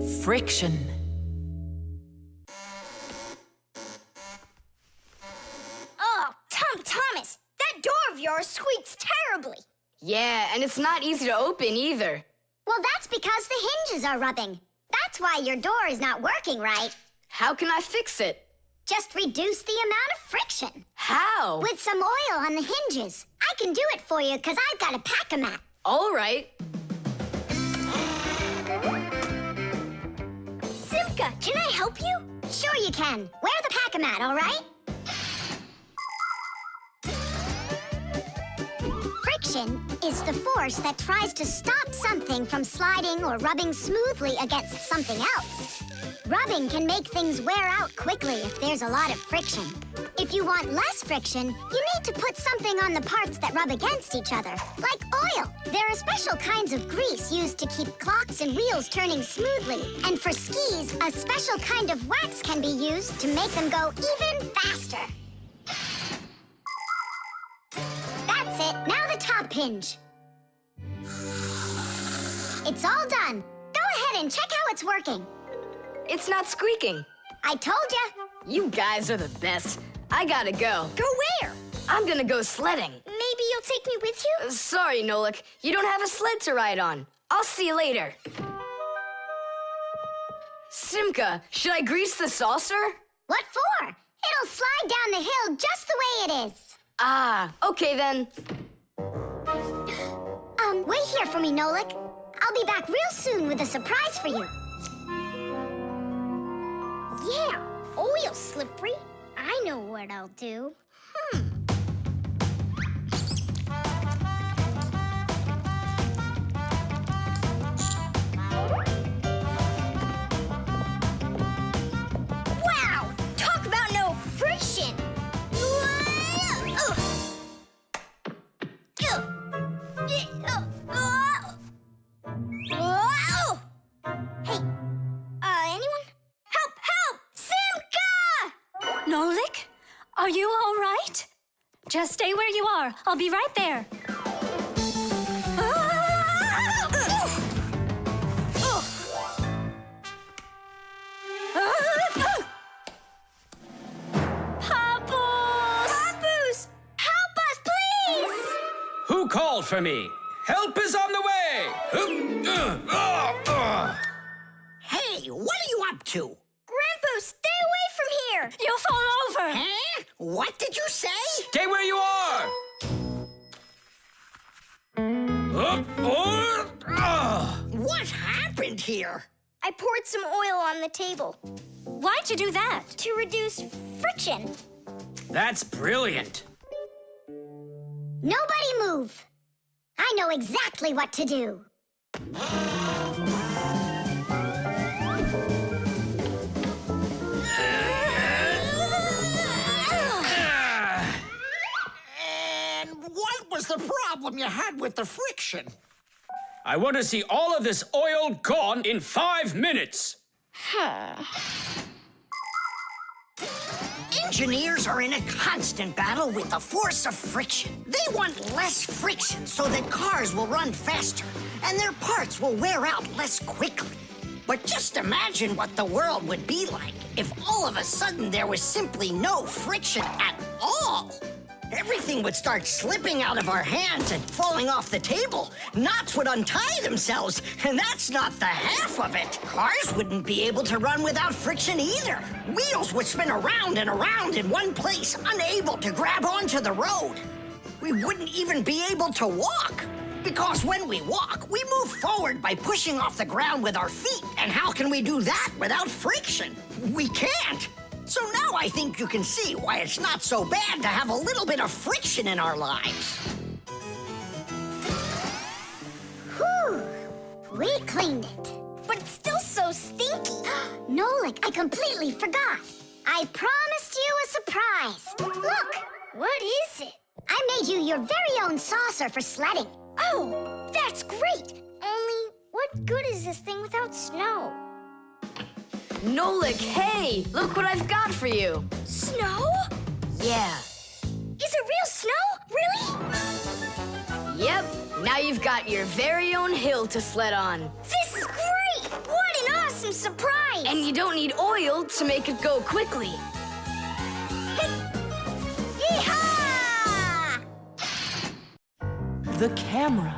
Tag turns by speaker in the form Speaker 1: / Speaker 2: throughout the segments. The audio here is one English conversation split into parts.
Speaker 1: Friction.
Speaker 2: Oh, Thomas, that door of yours squeaks terribly.
Speaker 3: Yeah, and it's not easy to open either.
Speaker 2: Well, that's because the hinges are rubbing. That's why your door is not working right.
Speaker 3: How can I fix it?
Speaker 2: Just reduce the amount of friction.
Speaker 3: How?
Speaker 2: With some oil on the hinges. I can do it for you because I've got a pack-a-mat.
Speaker 3: All right.
Speaker 2: Simka, can I help you? Sure you can. Wear the pack-a-mat, all right? Friction is the force that tries to stop something from sliding or rubbing smoothly against something else. Rubbing can make things wear out quickly if there's a lot of friction. If you want less friction, you need to put something on the parts that rub against each other, like oil. There are special kinds of grease used to keep clocks and wheels turning smoothly. And for skis, a special kind of wax can be used to make them go even faster. That's it. Now the top hinge. It's all done. Go ahead and check how it's working.
Speaker 3: It's not squeaking.
Speaker 2: I told ya.
Speaker 3: You guys are the best. I gotta go.
Speaker 2: Go where?
Speaker 3: I'm gonna go sledding.
Speaker 2: Maybe you'll take me with you?
Speaker 3: Sorry, Nolik. You don't have a sled to ride on. I'll see you later. Simka, should I grease the saucer?
Speaker 2: What for? It'll slide down the hill just the way it is.
Speaker 3: Ah, okay then.
Speaker 2: Wait here for me, Nolik. I'll be back real soon with a surprise for you. Yeah, oil slippery. I know what I'll do. Wow! Talk about no friction! Hey, anyone? Help! Help! Simka!
Speaker 4: Nolik, are you all right? Just stay where you are. I'll be right there.
Speaker 2: Papoose! Help us, please!
Speaker 5: Who called for me? Help is on the way!
Speaker 6: Hey, what are you up to?
Speaker 2: Grandpa, stay away from here!
Speaker 4: You'll fall over.
Speaker 6: Huh? What did you say?
Speaker 5: Stay where you are!
Speaker 6: What happened here?
Speaker 2: I poured some oil on the table
Speaker 4: Why'd you do that?
Speaker 2: to reduce friction.
Speaker 5: That's brilliant.
Speaker 2: Nobody move! I know exactly what to do.
Speaker 6: And what was the problem you had with the friction?
Speaker 5: I want to see all of this oil gone in 5 minutes.
Speaker 6: Engineers are in a constant battle with the force of friction. They want less friction so that cars will run faster and their parts will wear out less quickly. But just imagine what the world would be like if all of a sudden there was simply no friction at all. Everything would start slipping out of our hands and falling off the table. Knots would untie themselves, and that's not the half of it. Cars wouldn't be able to run without friction either. Wheels would spin around and around in one place, unable to grab onto the road. We wouldn't even be able to walk. Because when we walk, we move forward by pushing off the ground with our feet. And how can we do that without friction? We can't. So now I think you can see why it's not so bad to have a little bit of friction in our lives.
Speaker 2: Whew! We cleaned it. But it's still so stinky. Nolik, I completely forgot. I promised you a surprise. Look! What is it? I made you your very own saucer for sledding. Oh, that's great! Only, what good is this thing without snow?
Speaker 3: Nolik, hey! Look what I've got for you.
Speaker 2: Snow?
Speaker 3: Yeah.
Speaker 2: Is it real snow? Really?
Speaker 3: Yep. Now you've got your very own hill to sled on.
Speaker 2: This is great! What an awesome awesome surprise!
Speaker 3: And you don't need oil to make it go quickly.
Speaker 2: Yeehaw!
Speaker 1: The camera.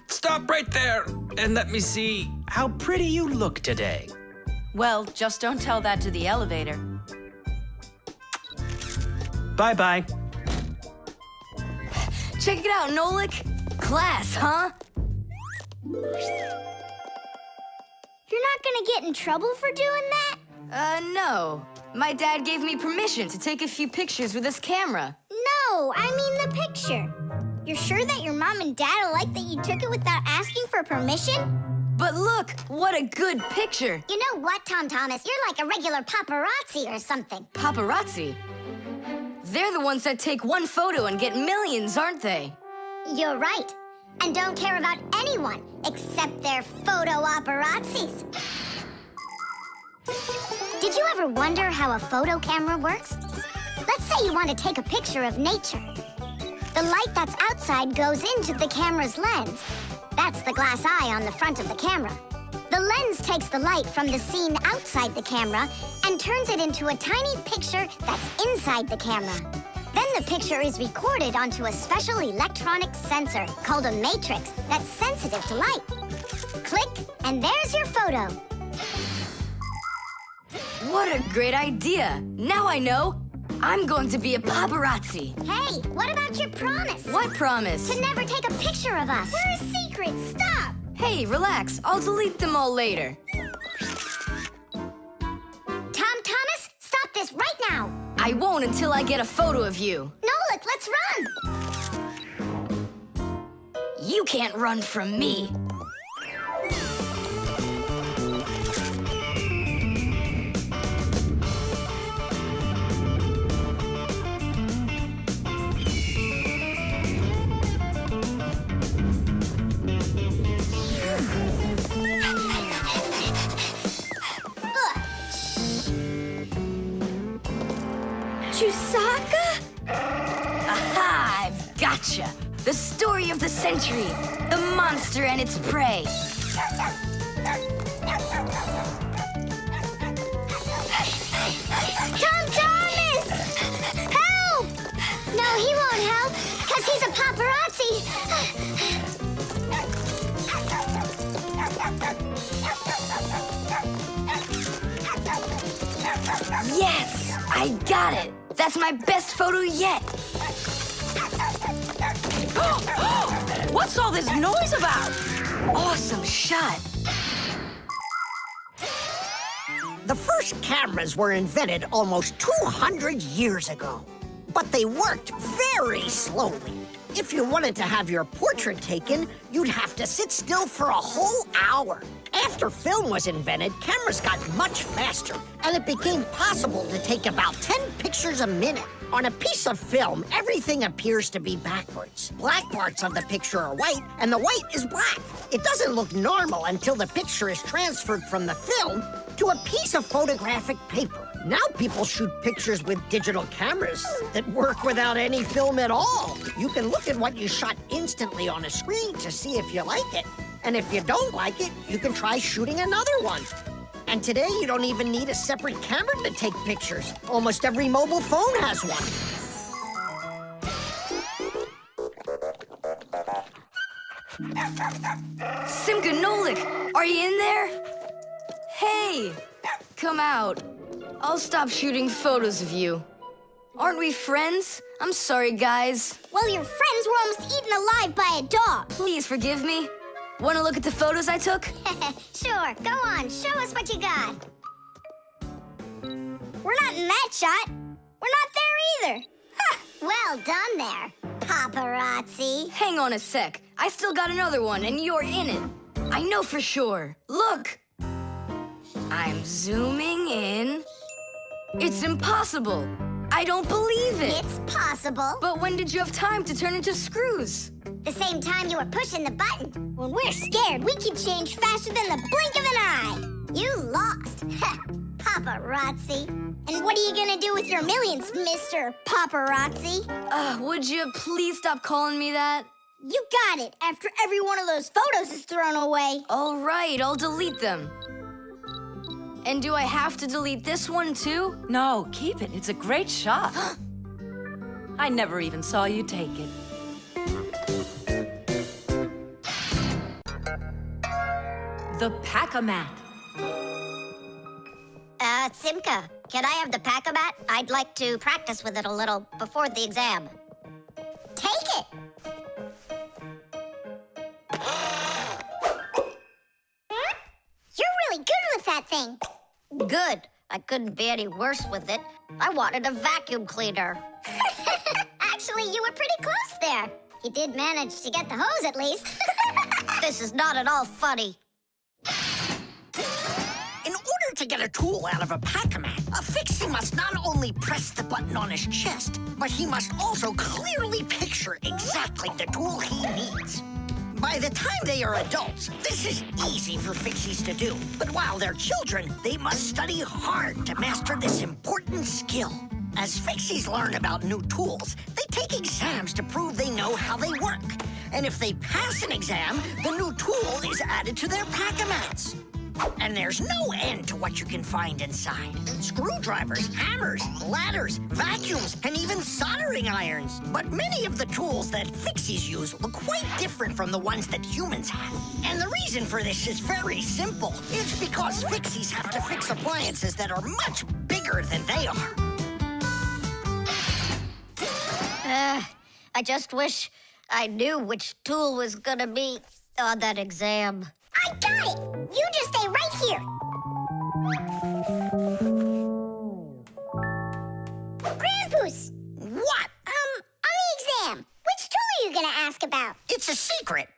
Speaker 5: Stop right there and let me see how pretty you look today.
Speaker 1: Well, just don't tell that to the elevator.
Speaker 5: Bye-bye.
Speaker 3: Check it out, Nolik. Class, huh?
Speaker 2: You're not gonna get in trouble for doing that?
Speaker 3: No. My dad gave me permission to take a few pictures with this camera.
Speaker 2: No, I mean the picture. You're sure that your mom and dad will like that you took it without asking for permission?
Speaker 3: But look, what a good picture.
Speaker 2: You know what, Tom Thomas? You're like a regular paparazzi or something.
Speaker 3: Paparazzi? They're the ones that take one photo and get millions, aren't they?
Speaker 2: You're right. And don't care about anyone except their photo paparazzis. Did you ever wonder how a photo camera works? Let's say you want to take a picture of nature. The light that's outside goes into the camera's lens. That's the glass eye on the front of the camera. The lens takes the light from the scene outside the camera and turns it into a tiny picture that's inside the camera. Then the picture is recorded onto a special electronic sensor called a matrix that's sensitive to light. Click, and there's your photo.
Speaker 3: What a great idea. Now I know. I'm going to be a paparazzi.
Speaker 2: Hey, what about your promise?
Speaker 3: What promise?
Speaker 2: To never take a picture of us. We're a secret. Stop.
Speaker 3: Hey, relax. I'll delete them all later.
Speaker 2: Tom Thomas, stop this right now.
Speaker 3: I won't until I get a photo of you.
Speaker 2: Nolik, let's run.
Speaker 3: You can't run from me.
Speaker 2: Chusaka?
Speaker 3: Aha! I've gotcha! The story of the century! The monster and its prey!
Speaker 2: Tom Thomas! Help! No, he won't help, because he's a paparazzi.
Speaker 3: Yes! I got it! That's my best photo yet!
Speaker 1: What's all this noise about?
Speaker 3: Awesome shot!
Speaker 6: The first cameras were invented almost 200 years ago, but they worked very slowly. If you wanted to have your portrait taken, you'd have to sit still for a whole hour. After film was invented, cameras got much faster, and it became possible to take about 10 pictures a minute. On a piece of film, everything appears to be backwards. Black parts of the picture are white, and the white is black. It doesn't look normal until the picture is transferred from the film to a piece of photographic paper. Now people shoot pictures with digital cameras that work without any film at all. You can look at what you shot instantly on a screen to see if you like it. And if you don't like it, you can try shooting another one. And today, you don't even need a separate camera to take pictures. Almost every mobile phone has one.
Speaker 3: Simka and Nolik, are you in there? Hey, come out. I'll stop shooting photos of you. Aren't we friends? I'm sorry, guys.
Speaker 2: Well, your friends were almost eaten alive by a dog.
Speaker 3: Please forgive me. Want to look at the photos I took?
Speaker 2: Sure, go on, show us what you got. We're not in that shot. We're not there either. Ha! Well done there, paparazzi.
Speaker 3: Hang on a sec. I still got another one, and you're in it. I know for sure. Look! I'm zooming in. It's impossible. I don't believe it.
Speaker 2: It's possible.
Speaker 3: But when did you have time to turn into screws?
Speaker 2: The same time you were pushing the button. When we're scared, we can change faster than the blink of an eye. You lost. Paparazzi. And what are you gonna do with your millions, Mr. Paparazzi?
Speaker 3: Would you please stop calling me that?
Speaker 2: You got it, after every one of those photos is thrown away.
Speaker 3: All right, I'll delete them. And do I have to delete this one too?
Speaker 1: No, keep it. It's a great shot. I never even saw you take it. The Pack-A-Mat.
Speaker 2: Simka, can I have the Pack-A-Mat? I'd like to practice with it a little before the exam. Take it! You're really good with that thing. Good. I couldn't be any worse with it. I wanted a vacuum cleaner. Actually, you were pretty close there. You did manage to get the hose at least. This is not at all funny.
Speaker 6: In order to get a tool out of a Pac-Man, a Fixie must not only press the button on his chest, but he must also clearly picture exactly the tool he needs. By the time they are adults, this is easy for Fixies to do. But while they're children, they must study hard to master this important skill. As Fixies learn about new tools, they take exams to prove they know how they work. And if they pass an exam, the new tool is added to their Pack-A-Mats. And there's no end to what you can find inside. Screwdrivers, hammers, ladders, vacuums, and even soldering irons. But many of the tools that Fixies use look quite different from the ones that humans have. And the reason for this is very simple. It's because Fixies have to fix appliances that are much bigger than they are.
Speaker 2: I just wish I knew which tool was gonna be on that exam. I got it! You just stay right here. Grandpoos!
Speaker 6: What?
Speaker 2: On the exam, which tool are you gonna ask about?
Speaker 6: It's a secret.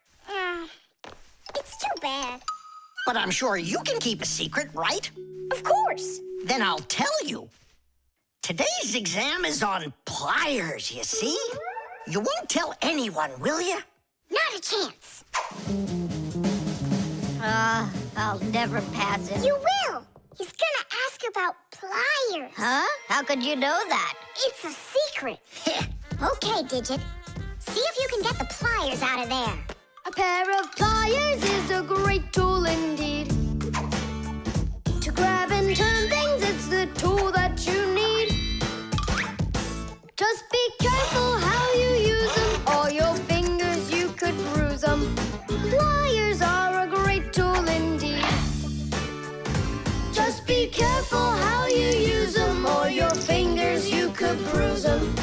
Speaker 2: It's too bad.
Speaker 6: But I'm sure you can keep a secret, right?
Speaker 2: Of course.
Speaker 6: Then I'll tell you. Today's exam is on pliers, you see? You won't tell anyone, will you?
Speaker 2: Not a chance. I'll never pass it. You will. He's gonna ask about pliers. Huh? How could you know that? It's a secret. Okay, Digit. See if you can get the pliers out of there.
Speaker 7: A pair of pliers is a great tool indeed. To grab and turn things, it's the tool that you need. Just be careful how you use them, or your fingers, you could bruise them. Pliers are a great tool indeed. Just be careful how you use them, or your fingers, you could bruise them.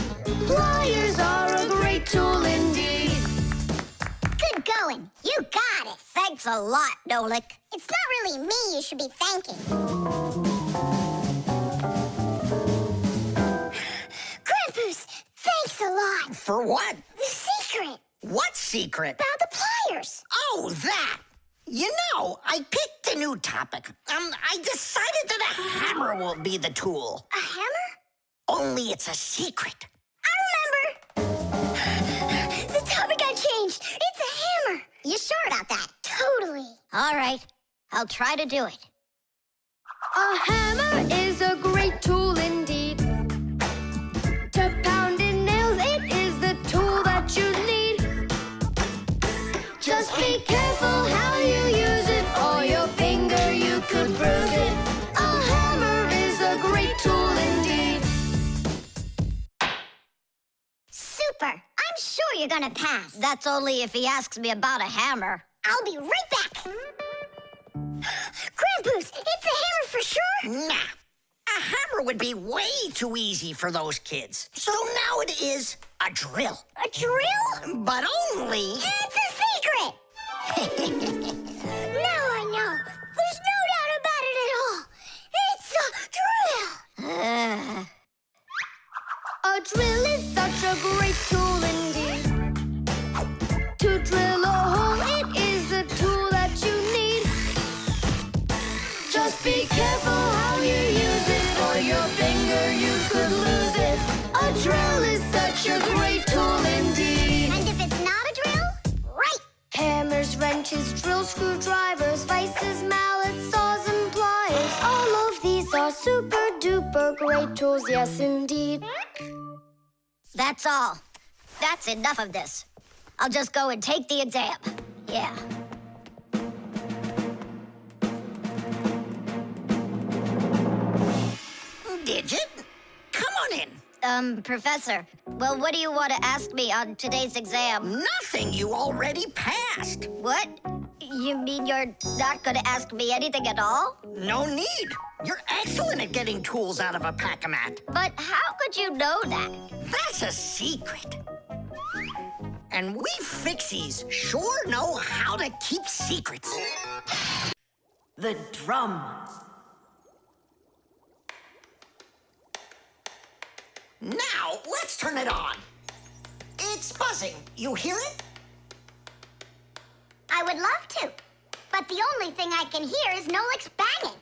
Speaker 7: Pliers are a great tool indeed.
Speaker 2: Good going. You got it. Thanks a lot, Nolik. It's not really me you should be thanking. Grandpoos, thanks a lot.
Speaker 6: For what?
Speaker 2: The secret
Speaker 6: What secret?
Speaker 2: about the pliers.
Speaker 6: Oh, that! You know, I picked a new topic. I decided that a hammer will be the tool.
Speaker 2: A hammer?
Speaker 6: Only it's a secret.
Speaker 2: I remember. The topic got changed. It's a hammer. You sure about that? Totally. All right. I'll try to do it.
Speaker 7: A hammer is a great tool indeed. To pound in nails, it is the tool that you need. Just be careful how you use it, or your finger, you could bruise it. A hammer is a great tool indeed.
Speaker 2: Super. I'm sure you're gonna pass. That's only if he asks me about a hammer. I'll be right back. Grandpoos, it's a hammer for sure?
Speaker 6: Nah. A hammer would be way too easy for those kids. So now it is a drill.
Speaker 2: A drill?
Speaker 6: But only...
Speaker 2: It's a secret! Now I know. There's no doubt about it at all. It's a drill.
Speaker 7: A drill is such a great tool indeed. To drill a hole, it is the tool that you need. Just be careful how you use it, or your finger, you could lose it. A drill is such a great tool indeed.
Speaker 2: And if it's not a drill, right.
Speaker 7: Hammers, wrenches, drills, screwdrivers, vices, mallets, saws, and pliers. All of these are super duper great great tools, yes indeed.
Speaker 2: That's all. That's enough of this. I'll just go and take the exam. Yeah.
Speaker 6: Digit, come on in.
Speaker 2: Professor, well, what do you want to ask me on today's exam?
Speaker 6: Nothing, you already passed.
Speaker 2: What? You mean you're not going to ask me anything at all?
Speaker 6: No need. You're excellent at getting tools out of a pack-a-mat.
Speaker 2: But how could you know that?
Speaker 6: That's a secret. And we Fixies sure know how to keep secrets.
Speaker 1: The drum.
Speaker 6: Now, let's turn it on. It's buzzing. You hear it?
Speaker 2: I would love to. But the only thing I can hear is Nolik's banging.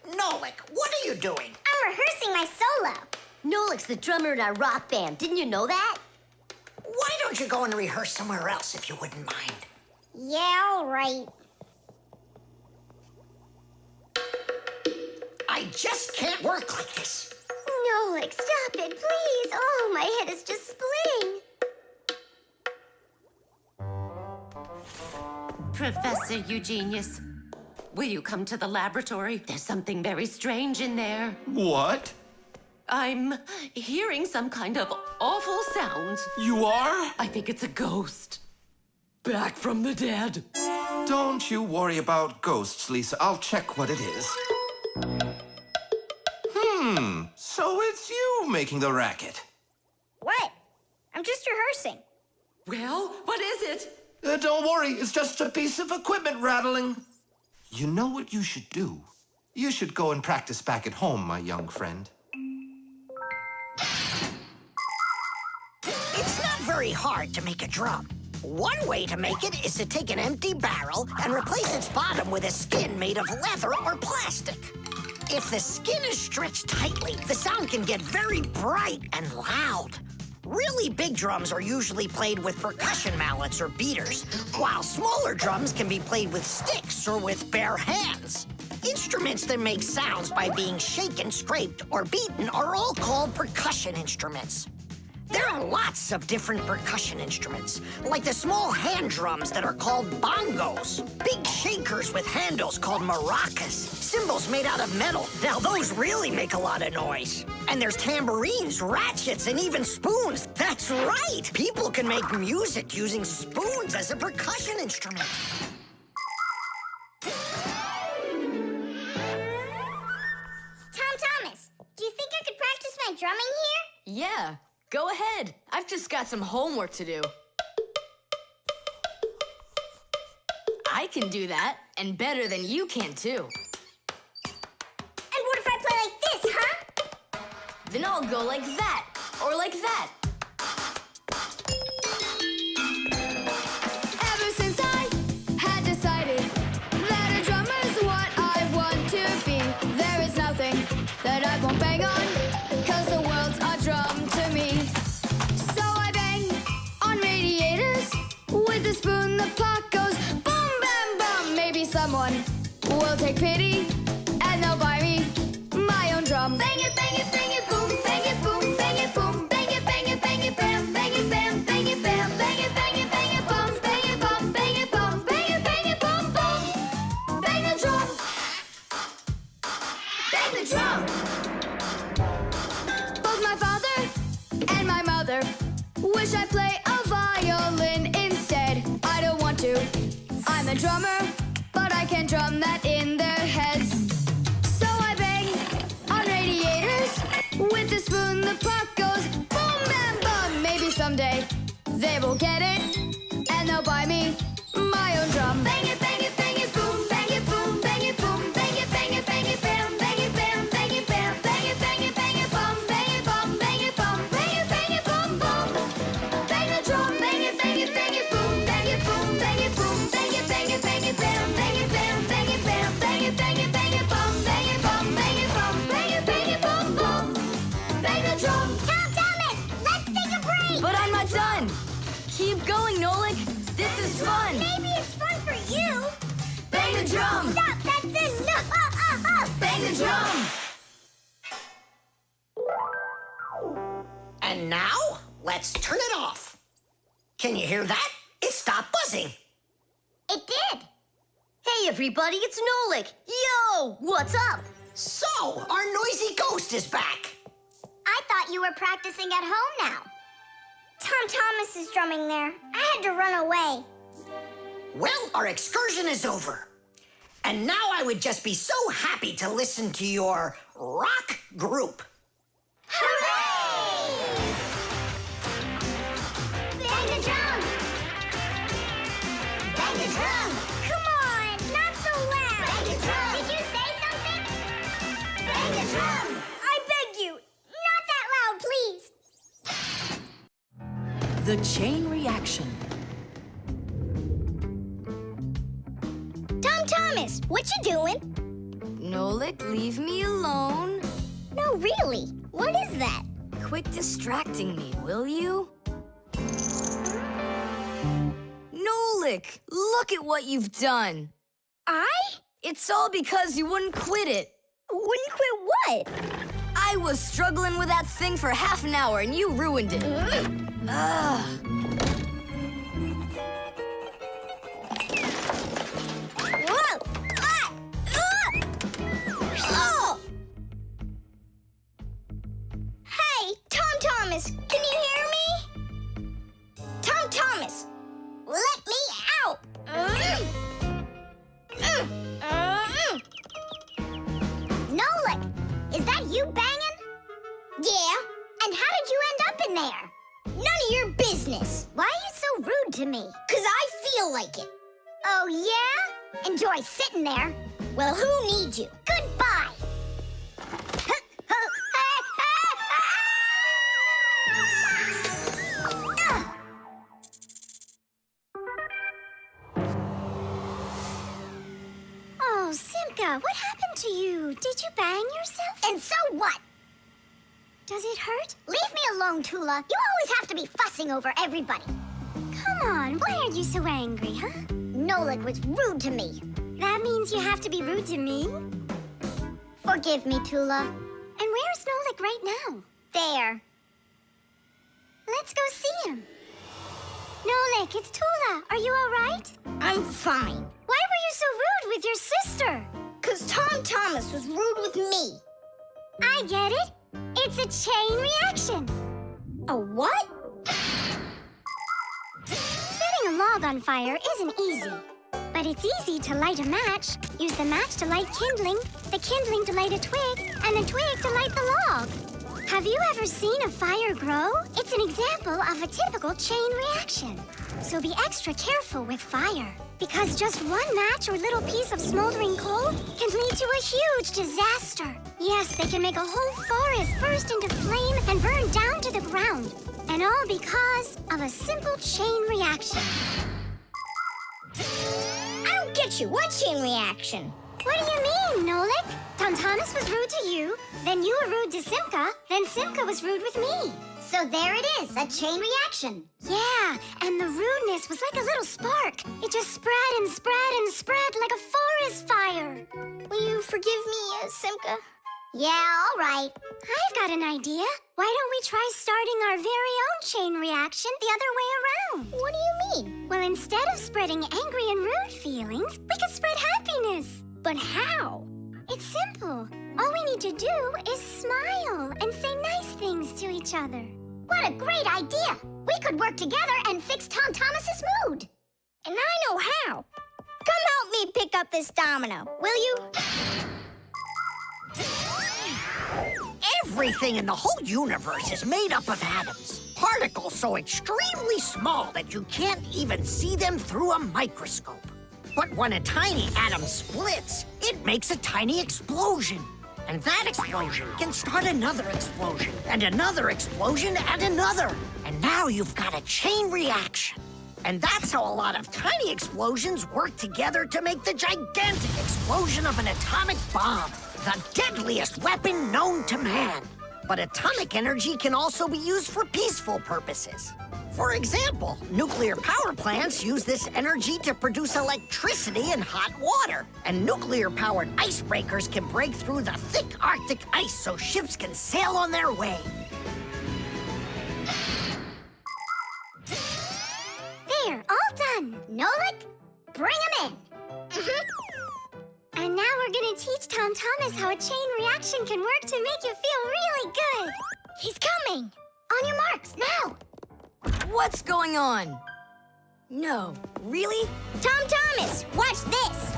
Speaker 6: Nolik, what are you doing?
Speaker 2: I'm rehearsing my solo. Nolik's the drummer in our rock band. Didn't you know that?
Speaker 6: Why don't you go and rehearse somewhere else if you wouldn't mind?
Speaker 2: Yeah, all right.
Speaker 6: I just can't work like this.
Speaker 2: Nolik, stop it, please. Oh, my head is just splitting.
Speaker 8: Professor Eugenius, will you come to the laboratory? There's something very strange in there.
Speaker 9: What?
Speaker 8: I'm hearing some kind of awful sounds.
Speaker 9: You are?
Speaker 8: I think it's a ghost. Back from the dead.
Speaker 9: Don't you worry about ghosts, Lisa. I'll check what it is. So it's you making the racket.
Speaker 2: What? I'm just rehearsing.
Speaker 8: Well, what is it?
Speaker 9: Don't worry, it's just a piece of equipment rattling. You know what you should do? You should go and practice back at home, my young friend.
Speaker 6: It's not very hard to make a drum. One way to make it is to take an empty barrel and replace its bottom with a skin made of leather or plastic. If the skin is stretched tightly, the sound can get very bright and loud. Really big drums are usually played with percussion mallets or beaters, while smaller drums can be played with sticks or with bare hands. Instruments that make sounds by being shaken, scraped, or beaten are all called percussion instruments. There are lots of different percussion instruments, like the small hand drums that are called bongos, big shakers with handles called maracas, cymbals made out of metal. Now those really make a lot of noise. And there's tambourines, ratchets, and even spoons. That's right! People can make music using spoons as a percussion instrument.
Speaker 2: Tom Thomas, do you think I could practice my drumming here?
Speaker 3: Yeah, go ahead. I've just got some homework to do. I can do that, and better than you can, too.
Speaker 2: And what if I play like this, huh?
Speaker 3: Then I'll go like that, or like that.
Speaker 7: Ever since I had decided that a drummer's what I want to be, there is nothing that I won't bang on, 'cause the world's a drum to me. So I bang on radiators with a spoon, the pot goes boom, bam, bum. Maybe someone will take pity and they'll buy me my own drum. Bang it, boom, bang it, boom, bang it, boom, bang it, bam, bang it, bam, bang it, bam, bang it, bum, bang it, bum, bang it, bum, bang it, bum, bum. Bang the drum. Bang the drum. Both my father and my mother wish I play a violin instead. I don't want to. I'm a drummer, but I can't drum that in their heads. So I bang on radiators with a spoon. The pot goes boom, bam, bum. Maybe someday they will get it and they'll buy me my own drum. Bang it, boom, bang it, boom, bang it, boom, bang it, bam, bang it, bam, bang it, bam, bang it, bum, bang it, bum, bang it, bum, bang it, bum, bum. Bang the drum, bang it, boom, bang it, boom, bang it, boom, bang it, bam, bang it, bam, bang it, bam, bang it, bum, bang it, bum, bang it, bum, bum. Bang the drum.
Speaker 2: Tom Thomas, let's take a break.
Speaker 3: But I'm not done. Keep going, Nolik. This is fun.
Speaker 2: Maybe it's fun for you.
Speaker 3: Bang the drum.
Speaker 2: Stop, that's enough.
Speaker 3: Bang the drum.
Speaker 6: And now, let's turn it off. Can you hear that? It stopped buzzing.
Speaker 2: It did.
Speaker 3: Hey, everybody, it's Nolik. Yo, what's up?
Speaker 6: So, our noisy ghost is back.
Speaker 2: I thought you were practicing at home now. Tom Thomas is drumming there. I had to run away.
Speaker 6: Well, our excursion is over. And now I would just be so happy to listen to your rock group.
Speaker 2: Hooray! Bang the drum! Bang the drum! Come on, not so loud! Bang the drum! Did you say something? Bang the drum! I beg you, not that loud, please!
Speaker 1: The chain reaction.
Speaker 2: Tom Thomas, what you doing?
Speaker 3: Nolik, leave me alone.
Speaker 2: No, really. What is that?
Speaker 3: Quit distracting me, will you? Nolik, look at what you've done.
Speaker 2: I?
Speaker 3: It's all because you wouldn't quit it.
Speaker 2: Wouldn't quit what?
Speaker 3: I was struggling with that thing for half an hour and you ruined it. Ugh.
Speaker 2: Whoa! Ah! Oh! Hey, Tom Thomas, can you hear me? Tom Thomas, let me out! Nolik, is that you banging? Yeah. And how did you end up in there? None of your business. Why are you so rude to me? 'Cause I feel like it. Oh, yeah? Enjoy sitting there. Well, who needs you? Goodbye. Oh, Simka, what happened to you? Did you bang yourself? And so what? Does it hurt? Leave me alone, Tula. You always have to be fussing over everybody. Come on, why are you so angry, huh? Nolik was rude to me. That means you have to be rude to me? Forgive me, Tula. And where's Nolik right now? There. Let's go see him. Nolik, it's Tula. Are you all right? I'm fine. Why were you so rude with your sister? 'Cause Tom Thomas was rude with me. I get it. It's a chain reaction. A what? Setting a log on fire isn't easy. But it's easy to light a match. Use the match to light kindling, the kindling to light a twig, and the twig to light the log. Have you ever seen a fire grow? It's an example of a typical chain reaction. So be extra careful with fire, because just one match or little piece of smoldering coal can lead to a huge disaster. Yes, they can make a whole forest burst into flame and burn down to the ground. And all because of a simple chain reaction. I don't get you. What chain reaction? What do you mean, Nolik? Tom Thomas was rude to you, then you were rude to Simka, then Simka was rude with me. So there it is, a chain reaction. Yeah, and the rudeness was like a little spark. It just spread and spread and spread like a forest fire. Will you forgive me, Simka? Yeah, all right. I've got an idea. Why don't we try starting our very own chain reaction the other way around? What do you mean? Well, instead of spreading angry and rude feelings, we could spread happiness. But how? It's simple. All we need to do is smile and say nice things to each other. What a great idea! We could work together and fix Tom Thomas's mood. And I know how. Come help me pick up this domino, will you?
Speaker 6: Everything in the whole universe is made up of atoms. Particles so extremely small that you can't even see them through a microscope. But when a tiny atom splits, it makes a tiny explosion. And that explosion can start another explosion, and another explosion, and another. And now you've got a chain reaction. And that's how a lot of tiny explosions work together to make the gigantic explosion of an atomic bomb, the deadliest weapon known to man. But atomic energy can also be used for peaceful purposes. For example, nuclear power plants use this energy to produce electricity and hot water. And nuclear-powered icebreakers can break through the thick Arctic ice so ships can sail on their way.
Speaker 2: bring him in. And now we're gonna teach Tom Thomas how a chain reaction can work to make you feel really good. He's coming. On your marks, now.
Speaker 3: What's going on? No, really?
Speaker 2: Tom Thomas, watch this.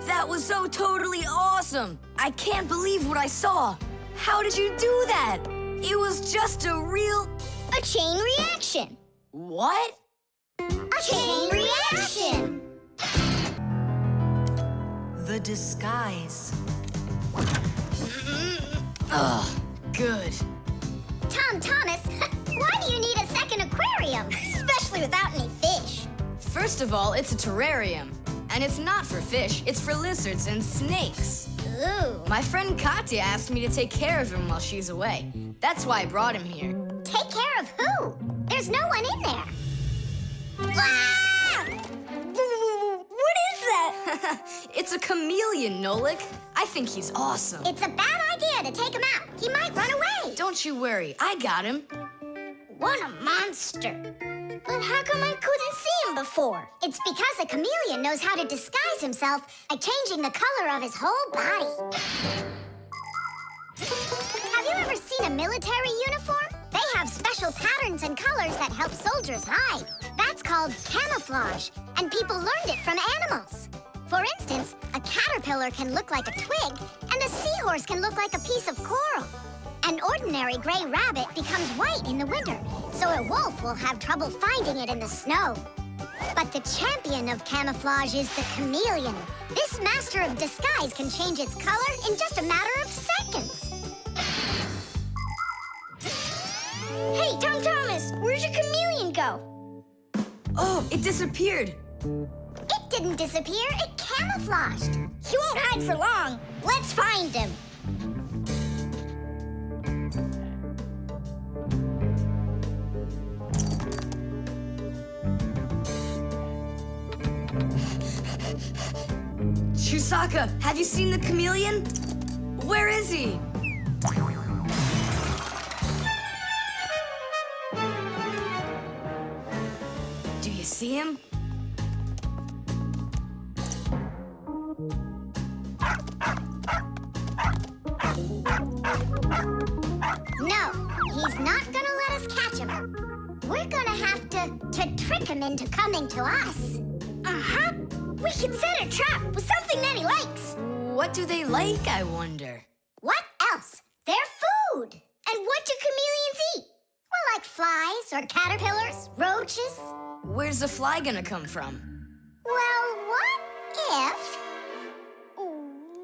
Speaker 3: That was so totally awesome! I can't believe what I saw! How did you do that? It was just
Speaker 2: A chain reaction.
Speaker 3: What?
Speaker 2: A chain reaction.
Speaker 1: The disguise.
Speaker 3: Ugh, good.
Speaker 2: Tom Thomas, why do you need a second aquarium? Especially without any fish.
Speaker 3: First of all, it's a terrarium. And it's not for fish, it's for lizards and snakes.
Speaker 2: Ooh.
Speaker 3: My friend Katya asked me to take care of him while she's away. That's why I brought him here.
Speaker 2: Take care of who? There's no one in there. Ah! What is that?
Speaker 3: It's a chameleon, Nolik. I think he's awesome.
Speaker 2: It's a bad idea to take him out. He might run away.
Speaker 3: Don't you worry, I got him.
Speaker 2: What a monster. But how come I couldn't see him before? It's because a chameleon knows how to disguise himself by changing the color of his whole body. Have you ever seen a military uniform? They have special patterns and colors that help soldiers hide. That's called camouflage, and people learned it from animals. For instance, a caterpillar can look like a twig, and a seahorse can look like a piece of coral. An ordinary gray rabbit becomes white in the winter, so a wolf will have trouble finding it in the snow. But the champion of camouflage is the chameleon. This master of disguise can change its color in just a matter of seconds. Hey, Tom Thomas, where'd your chameleon go?
Speaker 3: Oh, it disappeared.
Speaker 2: It didn't disappear, it camouflaged. He won't hide for long. Let's find him.
Speaker 3: Chusaka, have you seen the chameleon? Where is he? Do you see him?
Speaker 2: No, he's not gonna let us catch him. We're gonna have to trick him into coming to us. Uh-huh. We can set a trap with something that he likes.
Speaker 3: What do they like, I wonder?
Speaker 2: What else? They're food. And what do chameleons eat? Well, like flies or caterpillars, roaches.
Speaker 3: Where's the fly gonna come from?
Speaker 2: Well, what if...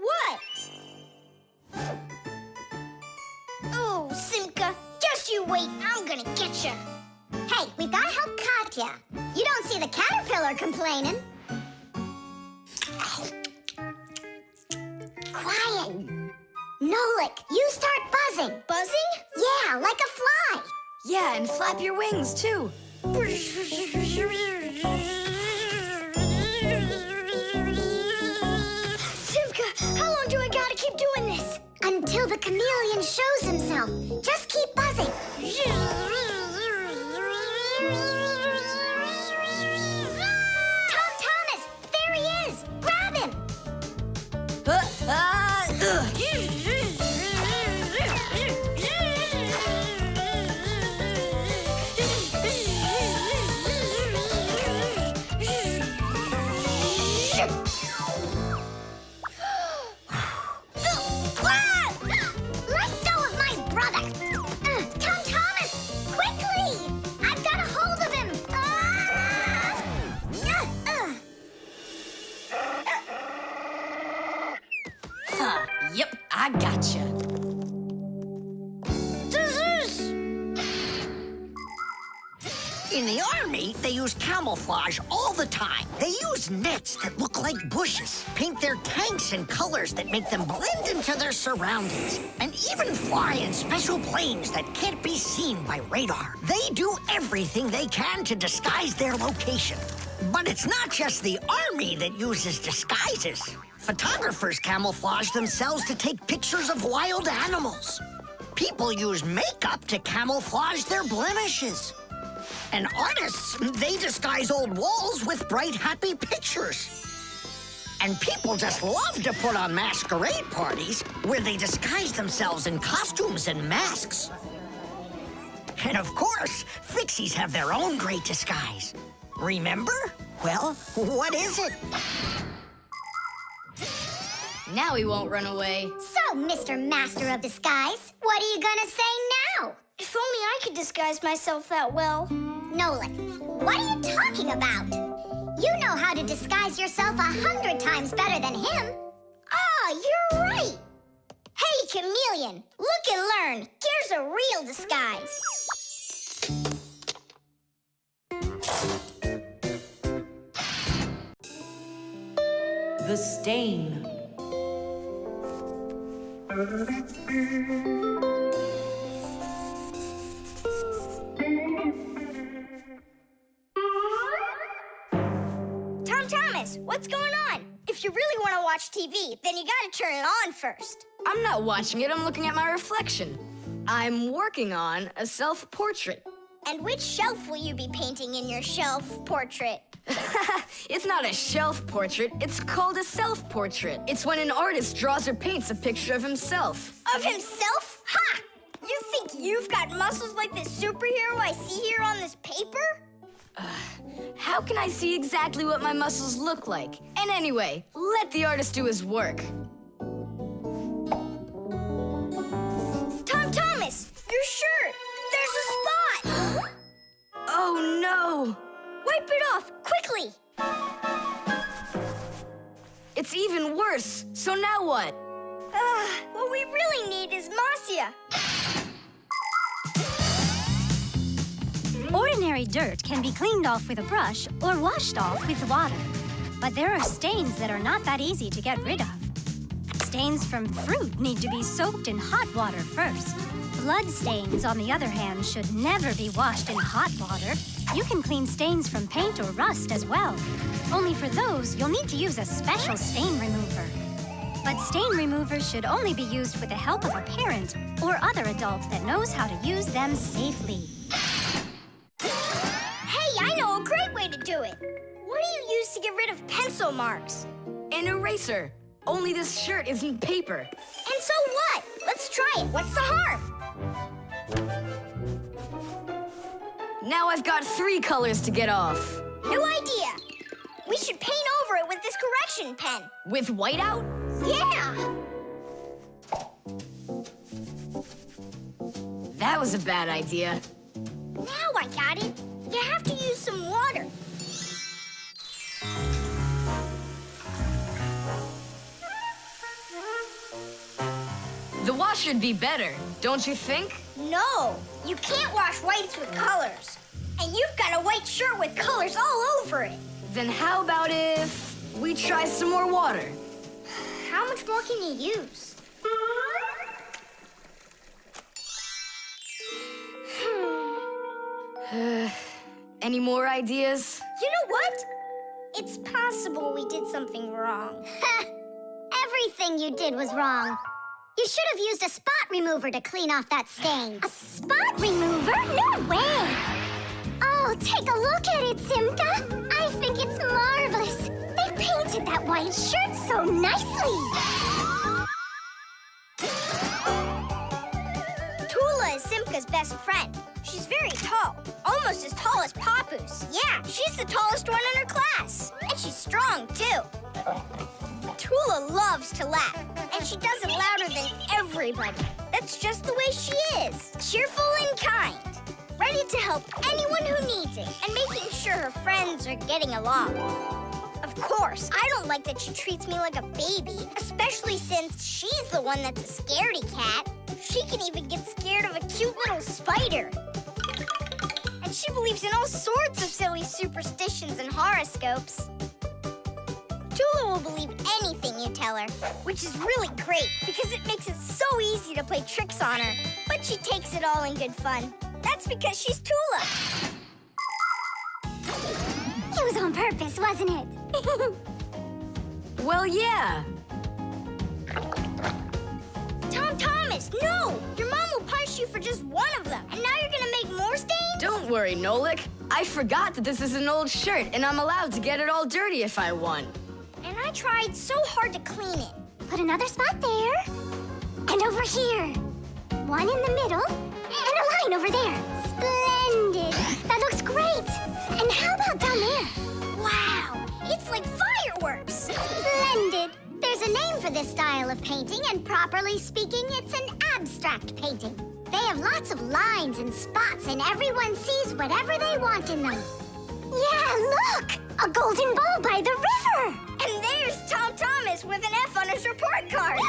Speaker 2: What? Oh, Simka, just you wait. I'm gonna get you. Hey, we've gotta help Katya. You don't see the caterpillar complaining. Quiet. Nolik, you start buzzing. Buzzing? Yeah, like a fly.
Speaker 3: Yeah, and flap your wings, too.
Speaker 2: Simka, how long do I gotta keep doing this? Until the chameleon shows himself. Just keep buzzing. Tom Thomas, there he is. Grab him. Let go of my brother. Tom Thomas, quickly. I've got a hold of him.
Speaker 3: Yep, I gotcha.
Speaker 6: In the army, They use camouflage all the time. They use nets that look like bushes, paint their tanks in colors that make them blend into their surroundings, and even fly in special planes that can't be seen by radar. They do everything they can to disguise their location. But it's not just the army that uses disguises. Photographers camouflage themselves to take pictures of wild animals. People use makeup to camouflage their blemishes. And artists, they disguise old walls with bright, happy pictures. And people just love to put on masquerade parties where they disguise themselves in costumes and masks. And of course, Fixies have their own great disguise. Remember? Well, what is it?
Speaker 3: Now he won't run away.
Speaker 2: So, Mr. Master of Disguise, what are you gonna say now?
Speaker 7: If only I could disguise myself that well.
Speaker 2: Nolik, what are you talking about? You know how to disguise yourself 100 times better than him. You're right. Hey, Chameleon, look and learn. Here's a real disguise.
Speaker 1: The stain.
Speaker 7: Thomas, what's going on? If you really want to watch TV, then you gotta turn it on first.
Speaker 3: I'm not watching it, I'm looking at my reflection. I'm working on a self-portrait.
Speaker 7: And which shelf will you be painting in your shelf portrait?
Speaker 3: It's not a shelf portrait, it's called a self-portrait. It's when an artist draws or paints a picture of himself.
Speaker 7: Of himself? Ha! You think you've got muscles like this superhero I see here on this paper?
Speaker 3: How can I see exactly what my muscles look like? And anyway, let the artist do his work.
Speaker 7: Thomas, your shirt! There's a spot!
Speaker 3: Oh no!
Speaker 7: Wipe it off, quickly!
Speaker 3: It's even worse, so now what?
Speaker 7: What we really need is Marcia.
Speaker 4: Ordinary dirt can be cleaned off with a brush or washed off with water. But there are stains that are not that easy to get rid of. Stains from fruit need to be soaked in hot water first. Blood stains, on the other hand, should never be washed in hot water. You can clean stains from paint or rust as well. Only for those, you'll need to use a special stain remover. But stain removers should only be used with the help of a parent or other adult that knows how to use them safely.
Speaker 7: Hey, I know a great way to do it. What do you use to get rid of pencil marks?
Speaker 3: An eraser. Only this shirt isn't paper.
Speaker 7: And so what? Let's try it. What's the harm?
Speaker 3: Now I've got 3 colors to get off.
Speaker 7: New idea. We should paint over it with this correction pen.
Speaker 3: With whiteout?
Speaker 7: Yeah!
Speaker 3: That was a bad idea.
Speaker 7: Now I got it. You have to use some water.
Speaker 3: The wash should be better, don't you think?
Speaker 7: No, you can't wash whites with colors. And you've got a white shirt with colors all over it.
Speaker 3: Then how about if we try some more water?
Speaker 7: How much more can you use?
Speaker 3: Any more ideas?
Speaker 7: You know what? It's possible we did something wrong.
Speaker 2: Everything you did was wrong. You should have used a spot remover to clean off that stain. A spot remover? No way! Oh, take a look at it, Simka. I think it's marvelous. They painted that white shirt so nicely.
Speaker 7: Tula is Simka's best friend. She's very tall, almost as tall as Papoose. Yeah, she's the tallest one in her class. And she's strong, too. Tula loves to laugh, and she does it louder than everybody. That's just the way she is. Cheerful and kind. Ready to help anyone who needs it, and making sure her friends are getting along. Of course, I don't like that she treats me like a baby, especially since she's the one that's a scaredy cat. She can even get scared of a cute little spider.
Speaker 2: and she believes in all sorts of silly superstitions and horoscopes. Tula will believe anything you tell her, which is really great because it makes it so easy to play tricks on her. But she takes it all in good fun. That's because she's Tula. It was on purpose, wasn't it?
Speaker 3: Well, yeah.
Speaker 2: Tom Thomas, no! Your mom will punish you for just one of them, and now you're gonna make more stains?
Speaker 3: Don't worry, Nolik. I forgot that this is an old shirt, and I'm allowed to get it all dirty if I want.
Speaker 2: And I tried so hard to clean it. Put another spot there. And over here. One in the middle. And a line over there. Splendid. That looks great. And how about down there? Wow. It's like fireworks. Splendid. There's a name for this style of painting, and properly speaking, it's an abstract painting. They have lots of lines and spots, and everyone sees whatever they want in them. Yeah, look! A golden ball by the river! And there's Tom Thomas with an F on his report card.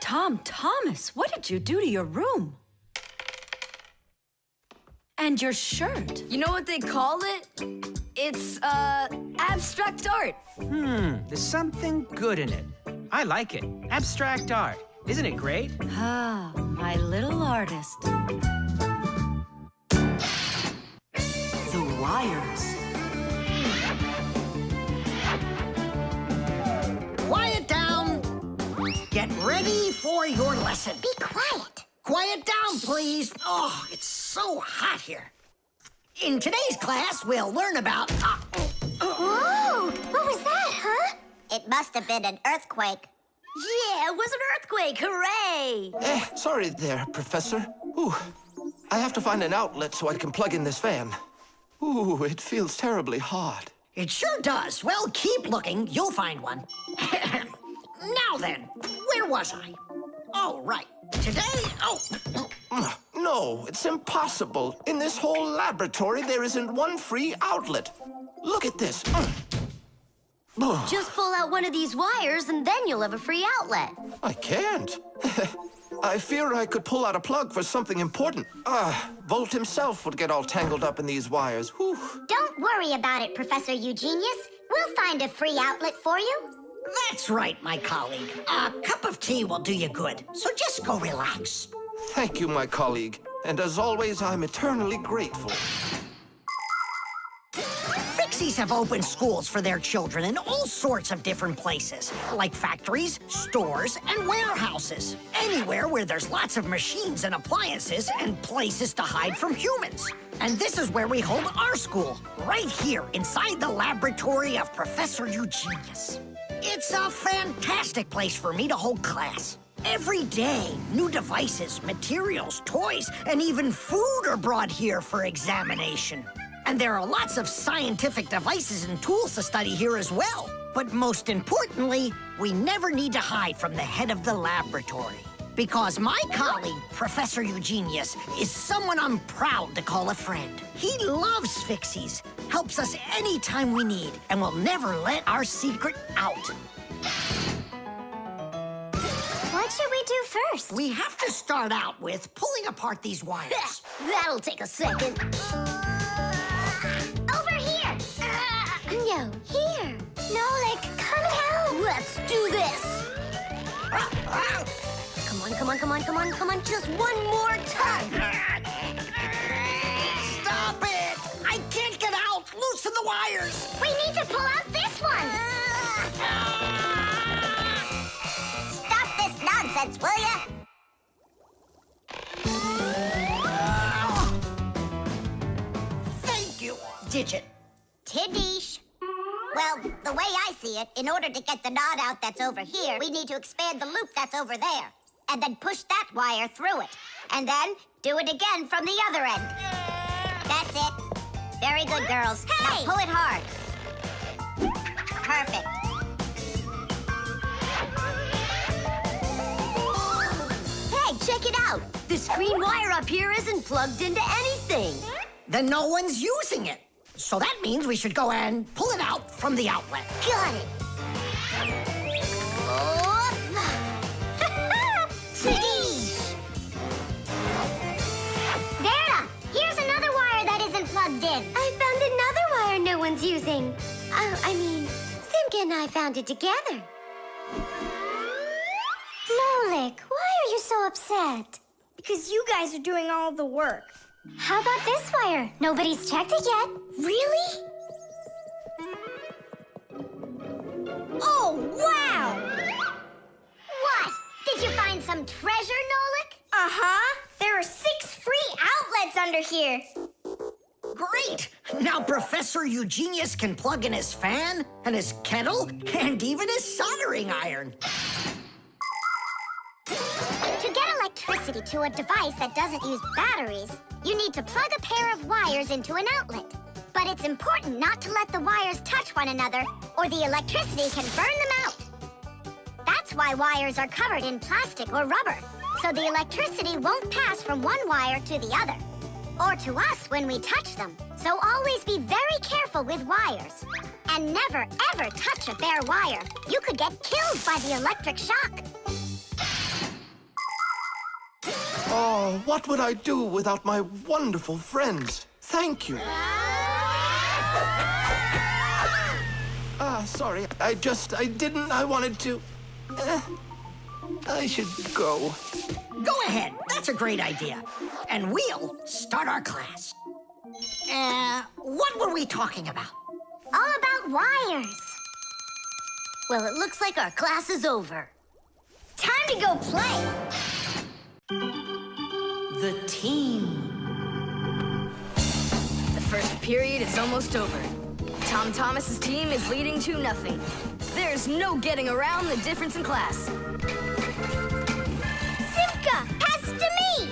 Speaker 1: Tom Thomas, what did you do to your room? And your shirt?
Speaker 3: You know what they call it? It's, abstract art.
Speaker 10: There's something good in it. I like it. Abstract art. Isn't it great?
Speaker 1: Ah, my little artist. The wires.
Speaker 6: Quiet down. Get ready for your lesson.
Speaker 2: Be quiet.
Speaker 6: Quiet down, please. Oh, it's so hot here. In today's class, we'll learn about...
Speaker 2: Whoa! What was that, huh? It must have been an earthquake.
Speaker 3: Yeah, it was an earthquake. Hooray!
Speaker 9: Sorry there, Professor. Ooh, I have to find an outlet so I can plug in this fan. Ooh, it feels terribly hot.
Speaker 6: It sure does. Well, keep looking. You'll find one. Now then, where was I? Oh, right. Today...
Speaker 9: No, it's impossible. In this whole laboratory, there isn't one free outlet. Look at this.
Speaker 3: Just pull out one of these wires and then you'll have a free outlet.
Speaker 9: I can't. I fear I could pull out a plug for something important. Volt himself would get all tangled up in these wires. Whew.
Speaker 2: Don't worry about it, Professor Eugenius. We'll find a free outlet for you.
Speaker 6: That's right, my colleague. A cup of tea will do you good, so just go relax.
Speaker 9: Thank you, my colleague. And as always, I'm eternally grateful.
Speaker 6: Fixies have opened schools for their children in all sorts of different places, like factories, stores, and warehouses. Anywhere where there's lots of machines and appliances and places to hide from humans. And this is where we hold our school, right here inside the laboratory of Professor Eugenius. It's a fantastic place for me to hold class. Every day, new devices, materials, toys, and even food are brought here for examination. And there are lots of scientific devices and tools to study here as well. But most importantly, we never need to hide from the head of the laboratory. Because my colleague, Professor Eugenius, is someone I'm proud to call a friend. He loves Fixies, helps us anytime we need, and will never let our secret out.
Speaker 2: What should we do first?
Speaker 6: We have to start out with pulling apart these wires.
Speaker 3: That'll take a second.
Speaker 2: Over here! No, here! Nolik, come help!
Speaker 3: Let's do this. Come on, just one more time.
Speaker 6: Stop it! I can't get out! Loosen the wires!
Speaker 2: We need to pull out this one! Stop this nonsense, will ya?
Speaker 6: Thank you, Digit.
Speaker 2: Tidish. Well, the way I see it, in order to get the knot out that's over here, we need to expand the loop that's over there. And then push that wire through it. And then do it again from the other end. That's it. Very good, girls. Hey! Now pull it hard. Perfect.
Speaker 3: Hey, check it out. This green wire up here isn't plugged into anything.
Speaker 6: Then no one's using it. So that means we should go and pull it out from the outlet.
Speaker 2: Got it. one's using... Simka and I found it together. Nolik, why are you so upset?
Speaker 7: Because you guys are doing all the work.
Speaker 2: How about this wire? Nobody's checked it yet.
Speaker 7: Really? Oh, wow!
Speaker 2: What? Did you find some treasure, Nolik?
Speaker 7: Uh-huh. There are 6 free outlets under here.
Speaker 6: Great! Now Professor Eugenius can plug in his fan, and his kettle, and even his soldering iron.
Speaker 2: To get electricity to a device that doesn't use batteries, you need to plug a pair of wires into an outlet. But it's important not to let the wires touch one another, or the electricity can burn them out. That's why wires are covered in plastic or rubber, so the electricity won't pass from one wire to the other, or to us when we touch them. So always be very careful with wires. And never, ever touch a bare wire. You could get killed by the electric shock.
Speaker 9: Oh, what would I do without my wonderful friends? Thank you. Sorry. I wanted to... I should go.
Speaker 6: Go ahead. That's a great idea. And we'll start our class. What were we talking about?
Speaker 2: All about wires.
Speaker 1: Well, it looks like our class is over.
Speaker 7: Time to go play.
Speaker 1: The team.
Speaker 3: The first period is almost over. Tom Thomas's team is leading 2-0. There's no getting around the difference in class.
Speaker 7: Simka, pass to me.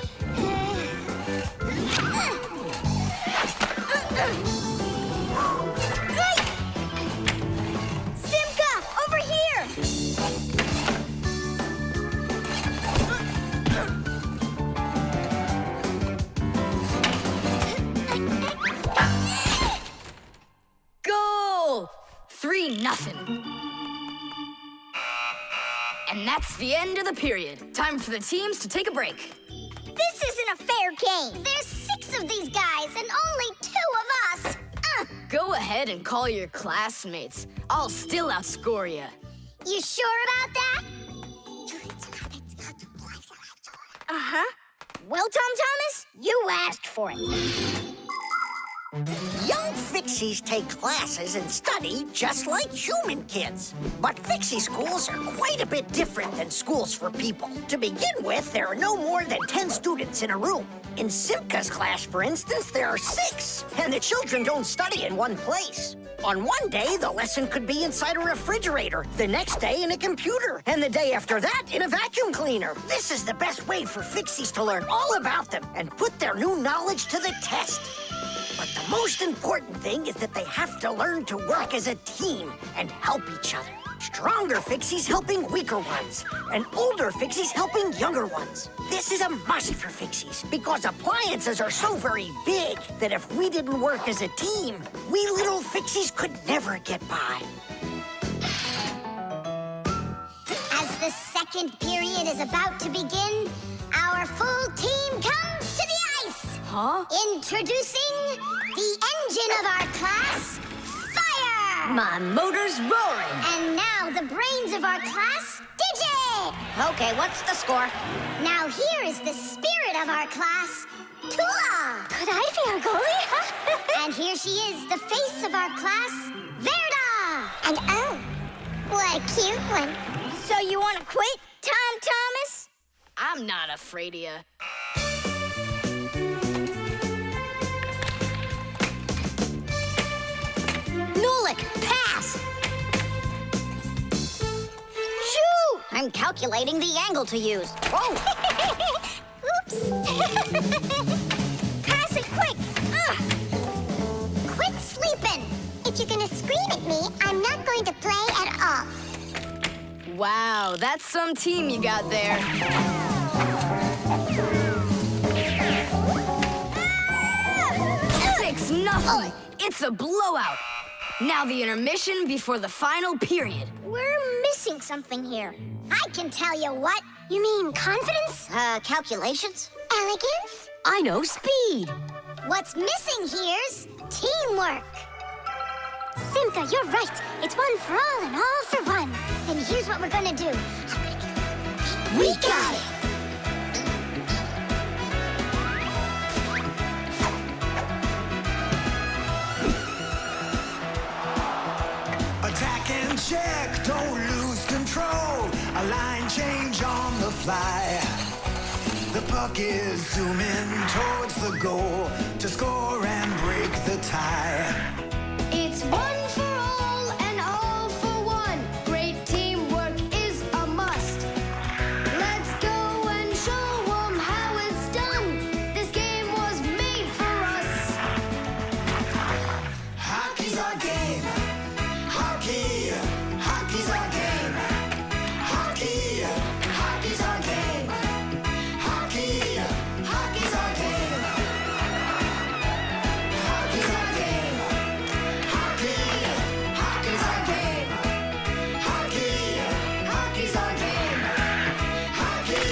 Speaker 7: Simka, over here.
Speaker 3: Goal! 3-0. And that's the end of the period. Time for the teams to take a break.
Speaker 7: This isn't a fair game.
Speaker 2: There's 6 of these guys and only 2 of us.
Speaker 3: Go ahead and call your classmates. I'll still outscore you.
Speaker 2: You sure about that?
Speaker 7: Uh-huh. Well, Tom Thomas, you asked for it.
Speaker 6: Young Fixies take classes and study just like human kids. But Fixie schools are quite a bit different than schools for people. To begin with, there are no more than 10 students in a room. In Simka's class, for instance, there are 6, and the children don't study in one place. On one day, the lesson could be inside a refrigerator, the next day in a computer, and the day after that in a vacuum cleaner. This is the best way for Fixies to learn all about them and put their new knowledge to the test. But the most important thing is that they have to learn to work as a team and help each other. Stronger Fixies helping weaker ones, and older Fixies helping younger ones. This is a must for Fixies, because appliances are so very big that if we didn't work as a team, we little Fixies could never get by.
Speaker 2: As the second period is about to begin, our full team comes to the ice.
Speaker 3: Huh?
Speaker 2: Introducing the engine of our class, Fire!
Speaker 1: My motor's roaring.
Speaker 2: And now the brains of our class, Digit!
Speaker 1: Okay, what's the score?
Speaker 2: Now here is the spirit of our class, Tula!
Speaker 4: Could I be our goalie?
Speaker 2: And here she is, the face of our class, Verda! And oh, what a cute one.
Speaker 7: So you want to quit, Tom Thomas?
Speaker 3: I'm not afraid of you.
Speaker 7: Nolik, pass! Shoot!
Speaker 2: I'm calculating the angle to use. Oh!
Speaker 7: Oops! Pass it quick!
Speaker 2: Quit sleeping! If you're gonna scream at me, I'm not going to play at all.
Speaker 3: Wow, that's some team you got there. 6-0. It's a blowout. Now the intermission before the final period.
Speaker 2: We're missing something here. I can tell you what. You mean confidence? Calculations? Elegance?
Speaker 1: I know speed.
Speaker 2: What's missing here's teamwork. Simka, you're right. It's one for all and all for one. Then here's what we're gonna do. We got it!
Speaker 11: Attack and check, don't lose control. A line change on the fly. The puck is zooming towards the goal to score and break the tie.
Speaker 7: It's one for all and all for one. Great teamwork is a must. Let's go and show 'em how it's done. This game was made for us.
Speaker 11: Hockey's our game. Hockey, hockey's our game. Hockey, hockey's our game. Hockey, hockey's our game. Hockey's our game. Hockey, hockey's our game. Hockey, hockey's our game. Hockey,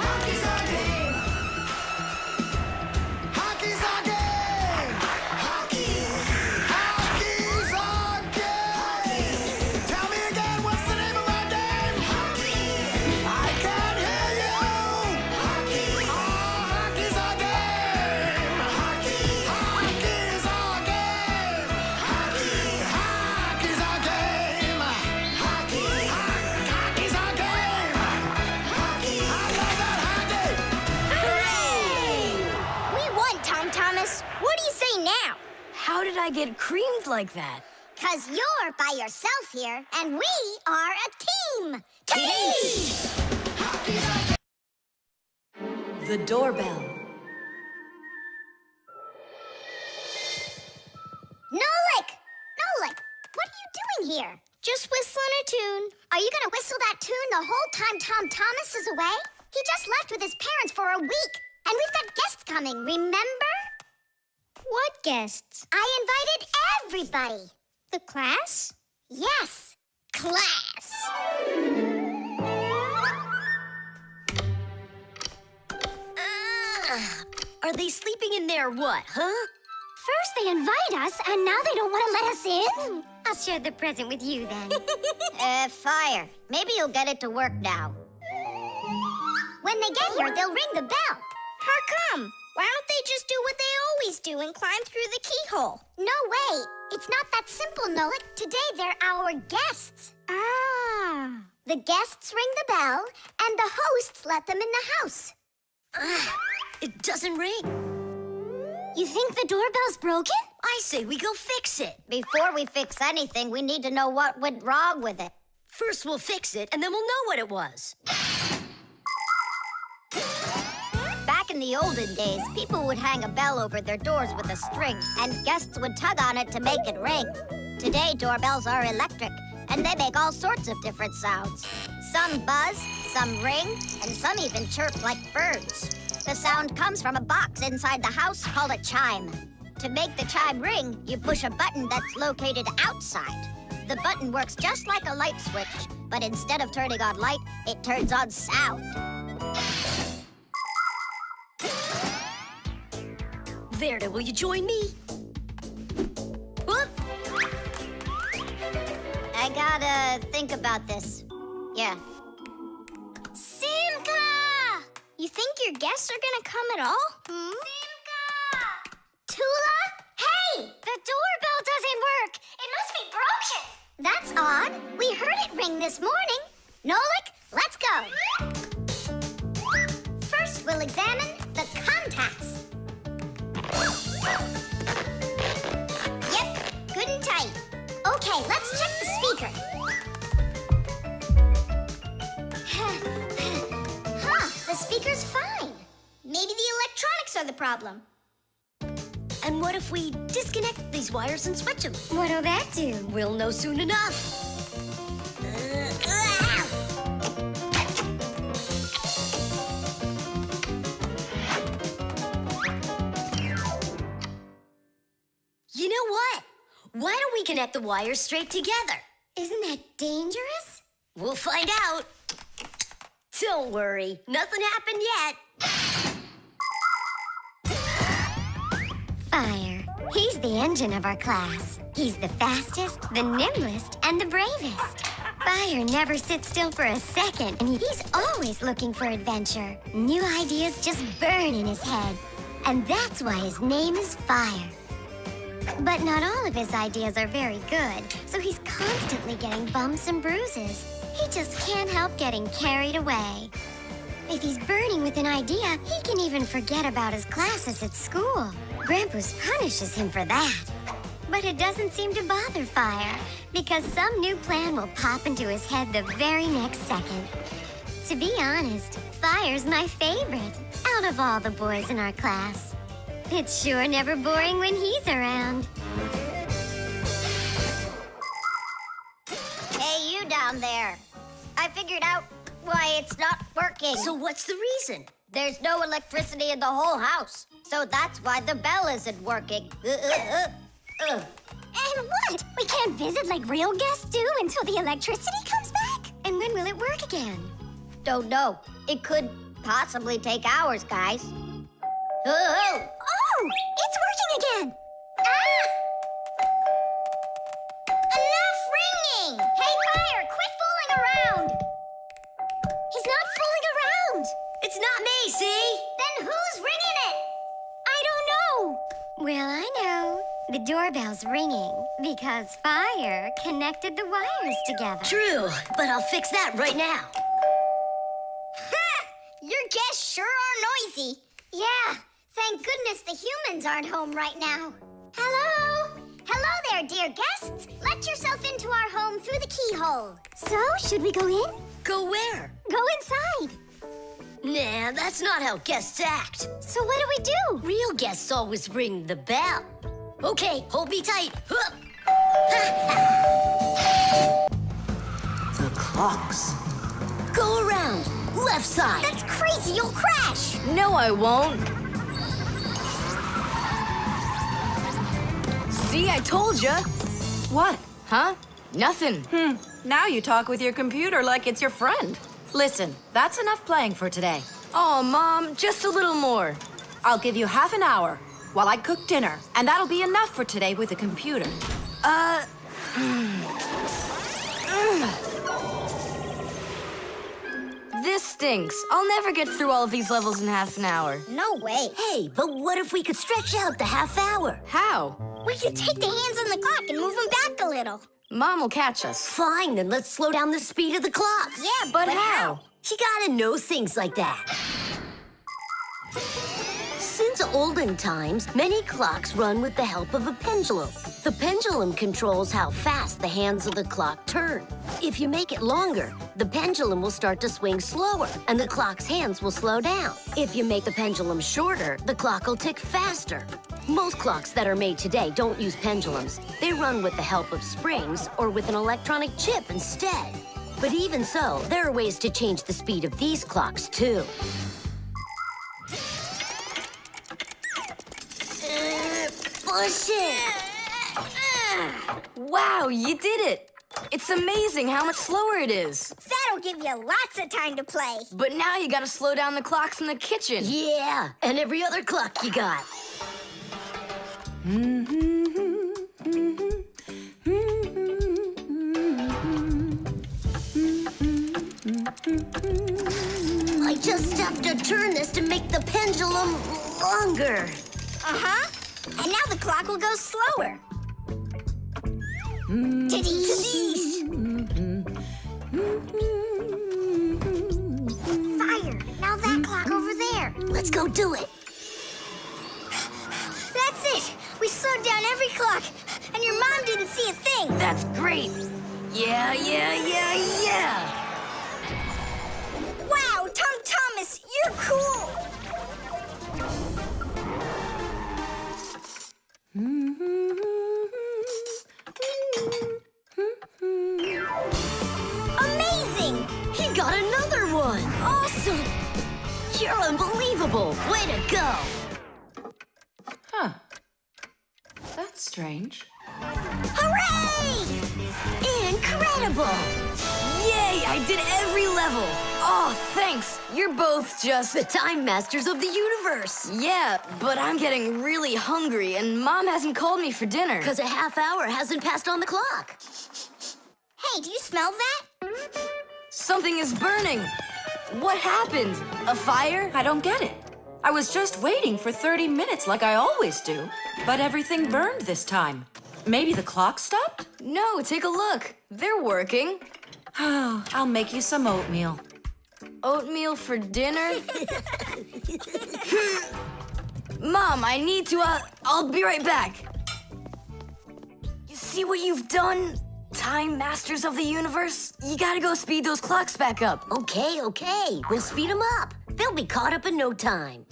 Speaker 11: hockey's our game. Hockey's our game. Hockey, hockey's our game. Tell me again, what's the name of our game? Hockey. I can't hear you. Hockey. Oh, hockey's our game. Hockey. Hockey's our game. Hockey. Hockey's our game. Hockey. Hockey's our game. Hockey. I love that hockey.
Speaker 2: Hooray! We won, Tom Thomas. What do you say now?
Speaker 3: How did I get creamed like that?
Speaker 2: 'Cause you're by yourself here, and we are a team! Team!
Speaker 3: The doorbell.
Speaker 2: Nolik! Nolik! What are you doing here? Just whistling a tune. Are you gonna whistle that tune the whole time Tom Thomas is away? He just left with his parents for a week, and we've got guests coming, remember? What guests? I invited everybody. The class? Yes, class.
Speaker 3: Are they sleeping in there what, huh?
Speaker 2: First they invite us, and now they don't want to let us in? I'll share the present with you then. Fire. Maybe you'll get it to work now. When they get here, they'll ring the bell. How come? Why don't they just do what they always do and climb through the keyhole? No way. It's not that simple, Nolik. Today they're our guests. Ah. The guests ring the bell, and the hosts let them in the house.
Speaker 3: It doesn't ring.
Speaker 2: You think the doorbell's broken?
Speaker 3: I say we go fix it.
Speaker 2: Before we fix anything, we need to know what went wrong with it.
Speaker 3: First we'll fix it, and then we'll know what it was.
Speaker 2: Back in the olden days, people would hang a bell over their doors with a string, and guests would tug on it to make it ring. Today, doorbells are electric, and they make all sorts of different sounds. Some buzz, some ring, and some even chirp like birds. The sound comes from a box inside the house called a chime. To make the chime ring, you push a button that's located outside. The button works just like a light switch, but instead of turning on light, it turns on sound.
Speaker 3: Verda, will you join me? Whoop!
Speaker 2: I gotta think about this. Yeah. Simka! You think your guests are gonna come at all? Simka! Tula? Hey! The doorbell doesn't work! It must be broken! That's odd. We heard it ring this morning. Nolik, let's go! First, we'll examine the contacts. Yep, good and tight. Okay, let's check the speaker. The speaker's fine. Maybe the electronics are the problem.
Speaker 3: And what if we disconnect these wires and switch them?
Speaker 2: What'll that do?
Speaker 3: We'll know soon enough. You know what? Why don't we connect the wires straight together?
Speaker 2: Isn't that dangerous?
Speaker 3: We'll find out. Don't worry, nothing happened yet.
Speaker 2: Fire. He's the engine of our class. He's the fastest, the nimblest, and the bravest. Fire never sits still for a second, and he's always looking for adventure. New ideas just burn in his head, and that's why his name is Fire. But not all of his ideas are very good, so he's constantly getting bumps and bruises. He just can't help getting carried away. If he's burning with an idea, he can even forget about his classes at school. Grampus punishes him for that. But it doesn't seem to bother Fire, because some new plan will pop into his head the very next second. To be honest, Fire's my favorite out of all the boys in our class. It's sure never boring when he's around. Hey, you down there. I figured out why it's not working.
Speaker 12: So what's the reason?
Speaker 2: There's no electricity in the whole house, so that's why the bell isn't working. And what? We can't visit like real guests do until the electricity comes back? And when will it work again? Don't know. It could possibly take hours, guys. Oh, it's working again! Ah! Enough ringing! Hey, Fire, quit fooling around! He's not fooling around!
Speaker 12: It's not me, see?
Speaker 2: Then who's ringing it? I don't know. Well, I know. The doorbell's ringing because Fire connected the wires together.
Speaker 12: True, but I'll fix that right now.
Speaker 2: Ha! Your guests sure are noisy. Yeah, thank goodness the humans aren't home right now. Hello? Hello there, dear guests. Let yourself into our home through the keyhole. So, should we go in?
Speaker 12: Go where?
Speaker 2: Go inside.
Speaker 12: Nah, that's not how guests act.
Speaker 2: So what do we do?
Speaker 12: Real guests always ring the bell. Okay, hold me tight. Hup. The clocks. Go around. Left side.
Speaker 2: That's crazy, you'll crash.
Speaker 3: No, I won't. See, I told ya.
Speaker 1: What?
Speaker 3: Huh? Nothing.
Speaker 1: Now you talk with your computer like it's your friend. Listen, that's enough playing for today.
Speaker 3: Oh, Mom, just a little more.
Speaker 1: I'll give you half an hour while I cook dinner, and that'll be enough for today with the computer.
Speaker 3: This stinks. I'll never get through all of these levels in half an hour.
Speaker 2: No way.
Speaker 12: Hey, but what if we could stretch out the half hour?
Speaker 3: How?
Speaker 2: We could take the hands on the clock and move them back a little.
Speaker 3: Mom will catch us.
Speaker 12: Fine, then let's slow down the speed of the clocks.
Speaker 2: Yeah,
Speaker 3: But how?
Speaker 12: You gotta know things like that. Since olden times, many clocks run with the help of a pendulum. The pendulum controls how fast the hands of the clock turn. If you make it longer, the pendulum will start to swing slower, and the clock's hands will slow down. If you make the pendulum shorter, the clock will tick faster. Most clocks that are made today don't use pendulums. They run with the help of springs or with an electronic chip instead. But even so, there are ways to change the speed of these clocks, too. Push it!
Speaker 3: Wow, you did it! It's amazing how much slower it is.
Speaker 2: That'll give you lots of time to play.
Speaker 3: But now you gotta slow down the clocks in the kitchen.
Speaker 12: Yeah, and every other clock you got. I just have to turn this to make the pendulum longer.
Speaker 2: Uh-huh. And now the clock will go slower. Tadee! Fire! Now that clock over there.
Speaker 12: Let's go do it.
Speaker 2: That's it! We slowed down every clock, and your mom didn't see a thing.
Speaker 3: That's great. Yeah.
Speaker 2: Wow, Tom Thomas, you're cool! Amazing!
Speaker 12: He got another one. Awesome. You're unbelievable. Way to go.
Speaker 1: Huh. That's strange.
Speaker 2: Hooray!
Speaker 12: Incredible.
Speaker 3: Yay, I I did every level. Oh, thanks. You're both just...
Speaker 12: The time masters of the universe.
Speaker 3: Yeah, but I'm getting really hungry, and Mom hasn't called me for dinner.
Speaker 12: Because a half hour hasn't passed on the clock.
Speaker 2: Hey, do you smell that?
Speaker 3: Something is burning. What happened? A fire?
Speaker 1: I don't get it. I was just waiting for 30 minutes like I always do, but everything burned this time. Maybe the clock stopped?
Speaker 3: No, take a look. They're working.
Speaker 1: Oh, I'll make you some oatmeal.
Speaker 3: Oatmeal for dinner? Mom, I need to, I'll be right back. You see what you've done? Time masters of the universe? You gotta go speed those clocks back up.
Speaker 12: Okay. We'll speed them up. They'll be caught up in no time.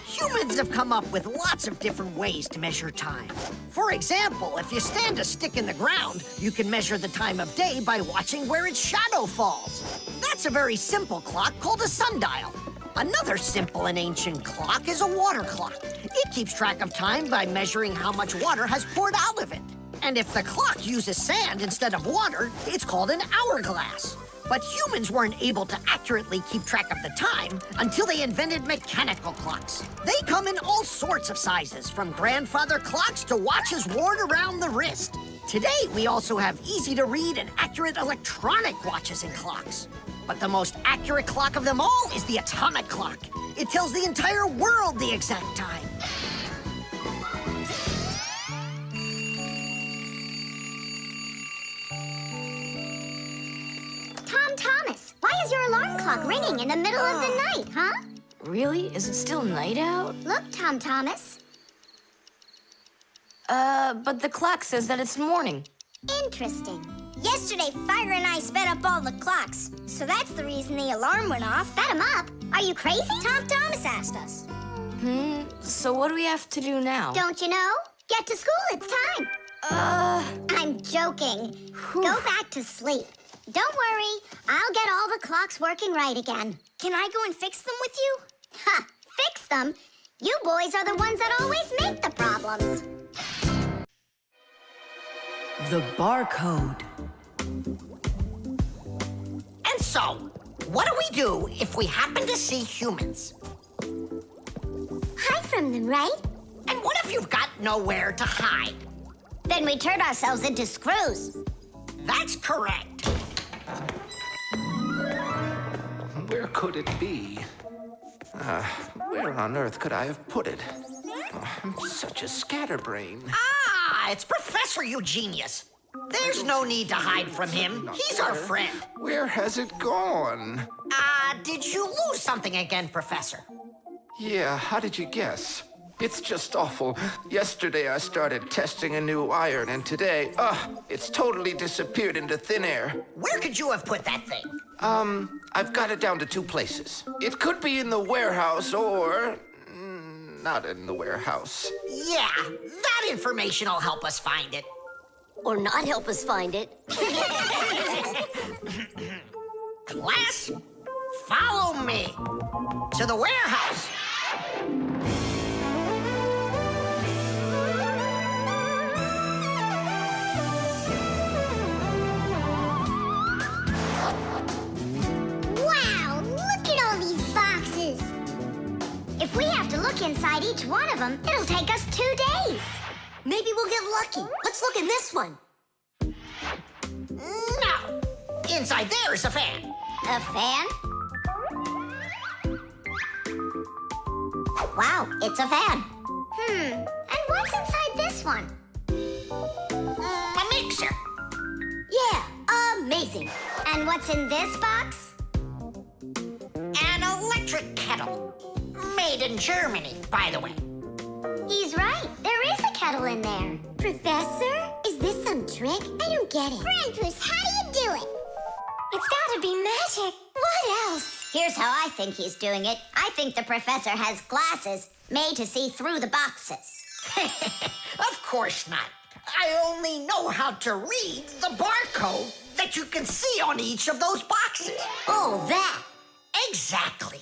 Speaker 6: Humans have come up with lots of different ways to measure time. For example, if you stand a stick in the ground, you can measure the time of day by watching where its shadow falls. That's a very simple clock called a sundial. Another simple and ancient clock is a water clock. It keeps track of time by measuring how much water has poured out of it. And if the clock uses sand instead of water, it's called an hourglass. But humans weren't able to accurately keep track of the time until they invented mechanical clocks. They come in all sorts of sizes, from grandfather clocks to watches worn around the wrist. Today, we also have easy-to-read and accurate electronic watches and clocks. But the most accurate clock of them all is the atomic clock. It tells the entire world the exact time.
Speaker 2: Thomas, why is your alarm clock ringing in the middle of the night, huh?
Speaker 3: Really? Is it still night out?
Speaker 2: Look, Thomas.
Speaker 3: But the clock says that it's morning.
Speaker 2: Interesting. Yesterday, Fire and I sped up all the clocks, so that's the reason the alarm went off. Sped them up? Are you crazy? Thomas asked us.
Speaker 3: So what do we have to do now?
Speaker 2: Don't you know? Get to school, it's time. I'm joking. Go back to sleep. Don't worry, I'll get all the clocks working right again. Can I go and fix them with you? Ha! Fix them? You boys are the ones that always make the problems.
Speaker 1: The barcode.
Speaker 6: And so, what do we do if we happen to see humans?
Speaker 2: Hide from them, right?
Speaker 6: And what if you've got nowhere to hide?
Speaker 2: Then we turn ourselves into screws.
Speaker 6: That's correct.
Speaker 9: Where could it be? Where on earth could I have put it? Oh, I'm such a scatterbrain.
Speaker 6: Ah, it's Professor Eugenius. There's no need to hide from him. He's our friend.
Speaker 9: Where has it gone?
Speaker 6: Did you lose something again, Professor?
Speaker 9: Yeah, how did you guess? It's just awful. Yesterday I started testing a new iron, and today, it's totally disappeared into thin air.
Speaker 6: Where could you have put that thing?
Speaker 9: I've got it down to 2 places. It could be in the warehouse or not in the warehouse.
Speaker 6: Yeah, that information will help us find it.
Speaker 12: Or not help us find it.
Speaker 6: Class, follow me to the warehouse.
Speaker 2: Wow, look at all these boxes. If we have to look inside each one of them, it'll take us 2 days.
Speaker 12: Maybe we'll get lucky. Let's look in this one.
Speaker 6: No, inside there is a fan.
Speaker 2: A fan? Wow, it's a fan. And what's inside this one?
Speaker 6: A mixer.
Speaker 12: Yeah, amazing.
Speaker 2: And what's in this box?
Speaker 6: An electric kettle. Made in Germany, by the way.
Speaker 2: He's right. There is a kettle in there. Professor, is this some trick? I don't get it. Grandpus, how do you do it? It's gotta be magic. What else? Here's how I think he's doing it. I think the professor has glasses made to see through the boxes.
Speaker 6: Of course not. I only know how to read the barcode that you can see on each of those boxes.
Speaker 12: Oh, that.
Speaker 6: Exactly.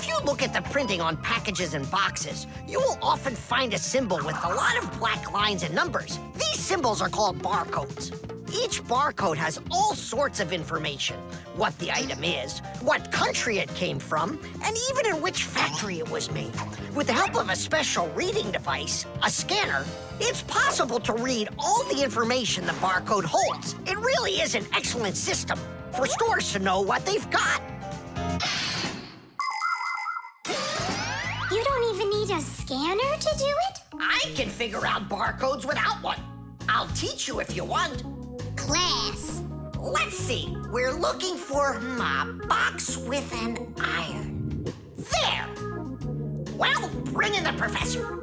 Speaker 6: If you look at the printing on packages and boxes, you will often find a symbol with a lot of black lines and numbers. These symbols are called barcodes. Each barcode has all sorts of information. What the item is, what country it came from, and even in which factory it was made. With the help of a special reading device, a scanner, it's possible to read all the information the barcode holds. It really is an excellent system for stores to know what they've got.
Speaker 2: You don't even need a scanner to do it?
Speaker 6: I can figure out barcodes without one. I'll teach you if you want.
Speaker 2: Class.
Speaker 6: Let's see. We're looking for a box with an iron. There. Well, bring in the professor.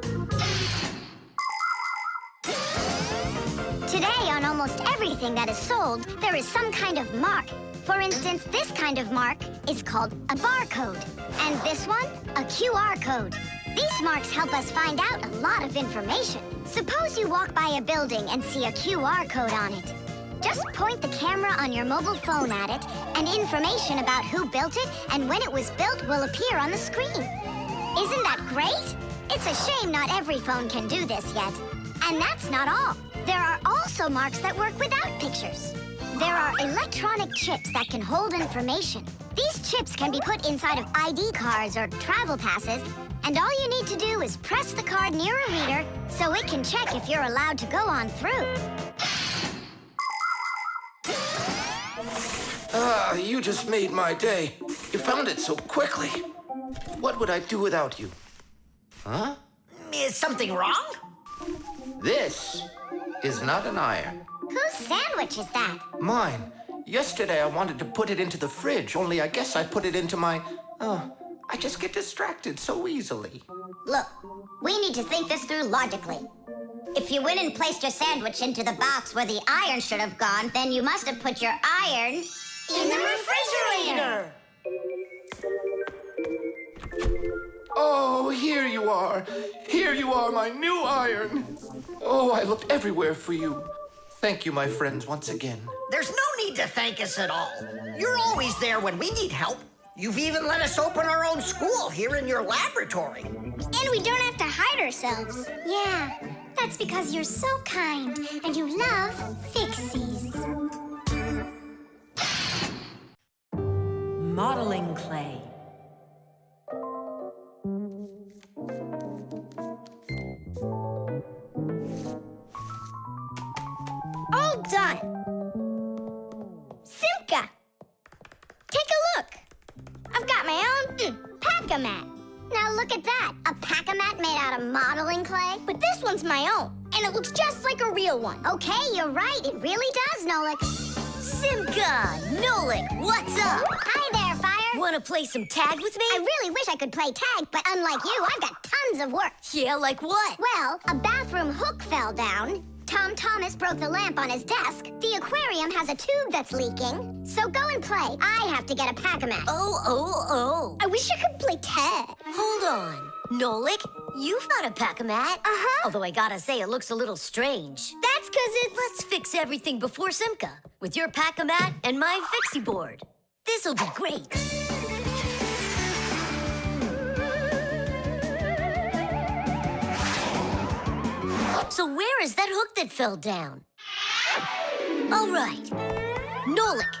Speaker 2: Today, on almost everything that is sold, there is some kind of mark. For instance, this kind of mark is called a barcode. And this one, a QR code. These marks help us find out a lot of information. Suppose you walk by a building and see a QR code on it. Just point the camera on your mobile phone at it, and information about who built it and when it was built will appear on the screen. Isn't that great? It's a shame not every phone can do this yet. And that's not all. There are also marks that work without pictures. There are electronic chips that can hold information. These chips can be put inside of ID cards or travel passes, and all you need to do is press the card near a reader so it can check if you're allowed to go on through.
Speaker 9: You just made my day. You found it so quickly. What would I do without you? Huh?
Speaker 6: Is something wrong?
Speaker 9: This is not an iron.
Speaker 2: Whose sandwich is that?
Speaker 9: Mine. Yesterday I wanted to put it into the fridge, only I guess I put it into my... I just get distracted so easily.
Speaker 2: Look, we need to think this through logically. If you went and placed your sandwich into the box where the iron should have gone, then you must have put your iron in the refrigerator.
Speaker 9: Oh, here you are. Here you are, my new iron. Oh, I looked everywhere for you. Thank you, my friends, once again.
Speaker 6: There's no need to thank us at all. You're always there when we need help. You've even let us open our own school here in your laboratory.
Speaker 2: And we don't have to hide ourselves. Yeah, that's because you're so kind and you love Fixies.
Speaker 1: Modeling clay.
Speaker 2: All done. Simka, take a look. I've got my own pack-a-mat. Now look at that, a pack-a-mat made out of modeling clay. But this one's my own, and it looks just like a real one. Okay, you're right, it really does, Nolik.
Speaker 12: Simka, Nolik, what's up?
Speaker 2: Hi there, Fire.
Speaker 12: Want to play some tag with me?
Speaker 2: I really wish I could play tag, but unlike you, I've got tons of work.
Speaker 12: Yeah, like what?
Speaker 2: Well, a bathroom hook fell down. Tom Thomas broke the lamp on his desk. The aquarium has a tube that's leaking. So go and play. I have to get a pack-a-mat.
Speaker 12: Oh.
Speaker 2: I wish I could play tag.
Speaker 12: Hold on. Nolik, you've got a pack-a-mat.
Speaker 2: Uh-huh.
Speaker 12: Although I gotta say, it looks a little strange.
Speaker 2: That's because it's...
Speaker 12: Let's fix everything before Simka with your pack-a-mat and my Fixie board. This'll be great. So where is that hook that fell down? All right. Nolik,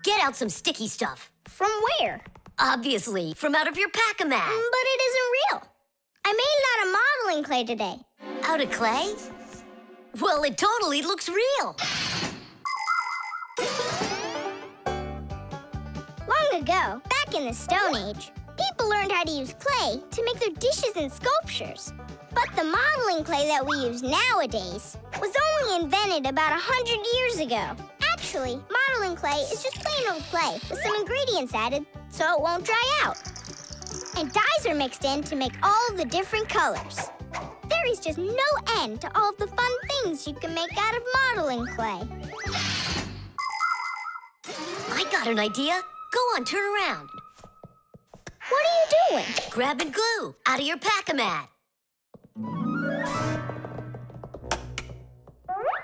Speaker 12: get out some sticky stuff.
Speaker 2: From where?
Speaker 12: Obviously, from out of your pack-a-mat.
Speaker 2: But it isn't real. I made it out of modeling clay today.
Speaker 12: Out of clay? Well, it totally looks real.
Speaker 2: Long ago, back in the Stone Age, people learned how to use clay to make their dishes and sculptures. But the modeling clay that we use nowadays was only invented about 100 years ago. Actually, modeling clay is just plain old clay with some ingredients added so it won't dry out. And dyes are mixed in to make all the different colors. There is just no end to all of the fun things you can make out of modeling clay.
Speaker 12: I got an idea. Go on, turn around.
Speaker 2: What are you doing?
Speaker 12: Grabbing glue out of your pack-a-mat.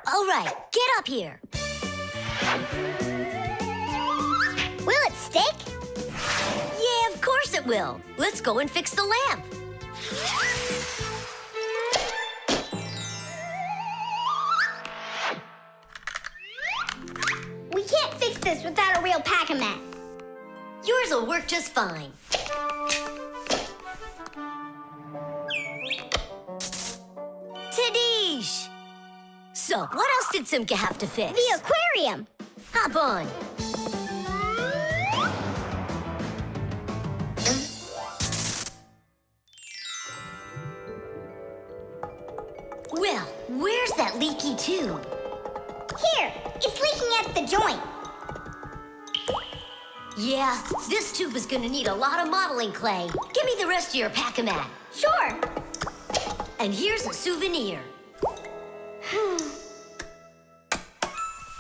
Speaker 12: All right, get up here.
Speaker 2: Will it stick?
Speaker 12: Yeah, of course it Will. Let's go and fix the lamp.
Speaker 2: We can't fix this without a real pack-a-mat.
Speaker 12: Yours will work just fine. Tadish! So, what else did Simka have to fix?
Speaker 2: The aquarium.
Speaker 12: Hop on. Well, where's that leaky tube?
Speaker 2: Here, it's leaking at the joint.
Speaker 12: Yeah, this tube is gonna need a lot of modeling clay. Give me the rest of your pack-a-mat.
Speaker 2: Sure.
Speaker 12: And here's a souvenir.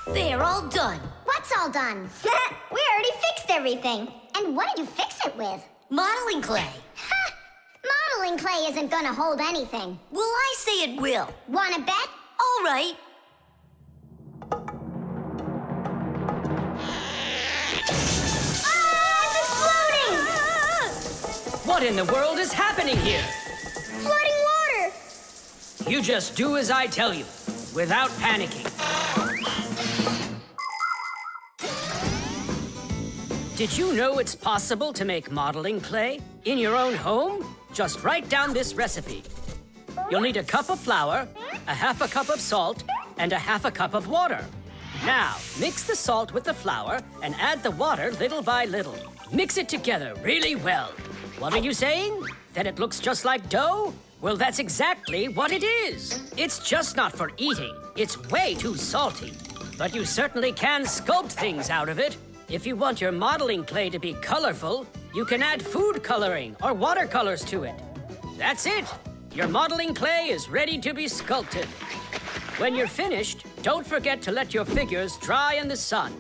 Speaker 12: They're all done.
Speaker 2: What's all done? We already fixed everything. And what did you fix it with?
Speaker 12: Modeling clay.
Speaker 2: Ha! Modeling clay isn't gonna hold anything.
Speaker 12: Well, I say it will.
Speaker 2: Wanna bet?
Speaker 12: All right.
Speaker 2: It's exploding!
Speaker 5: What in the world is happening here?
Speaker 2: Flooding water!
Speaker 5: You just do as I tell you, without panicking. Did you know it's possible to make modeling clay in your own home? Just write down this recipe. You'll need a cup of flour, a half a cup of salt, and a half a cup of water. Now, mix the salt with the flour and add the water little by little. Mix it together really well. What are you saying? That it looks just like dough? Well, that's exactly what it is. It's just not for eating. It's way too salty. But you certainly can sculpt things out of it. If you want your modeling clay to be colorful, you can add food coloring or watercolors to it. That's it. Your modeling clay is ready to be sculpted. When you're finished, don't forget to let your figures dry in the sun.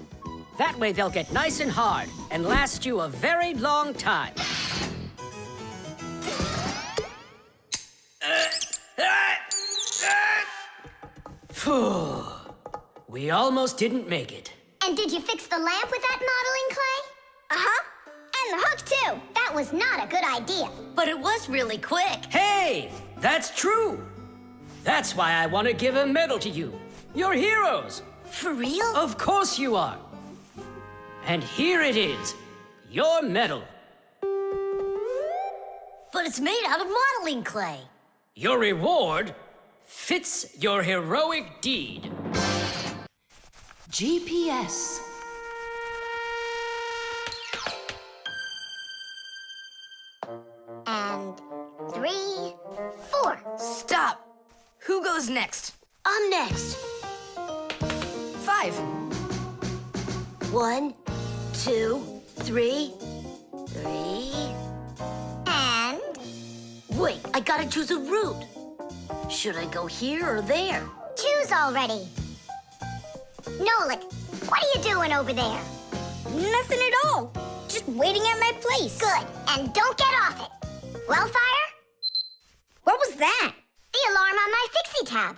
Speaker 5: That way they'll get nice and hard and last you a very long time. Phew. We almost didn't make it.
Speaker 2: And did you fix the lamp with that modeling clay? Uh-huh. And the hook, too. That was not a good idea.
Speaker 12: But it was really quick.
Speaker 5: Hey, that's true. That's why I want to give a medal to you. You're heroes.
Speaker 12: For real?
Speaker 5: Of course you are. And here it is, your medal.
Speaker 12: But it's made out of modeling clay.
Speaker 5: Your reward fits your heroic deed.
Speaker 8: GPS.
Speaker 2: And 3, 4.
Speaker 3: Stop. Who goes next?
Speaker 12: I'm next.
Speaker 3: 5.
Speaker 12: 1, 2, 3. 3.
Speaker 2: And...
Speaker 12: Wait, I gotta choose a route. Should I go here or there?
Speaker 2: choose already. Nolik, what are you doing over there? Nothing at all. Just waiting at my place. Good. And don't get off it. Wellfire? What was that? The alarm on my Fixie tab.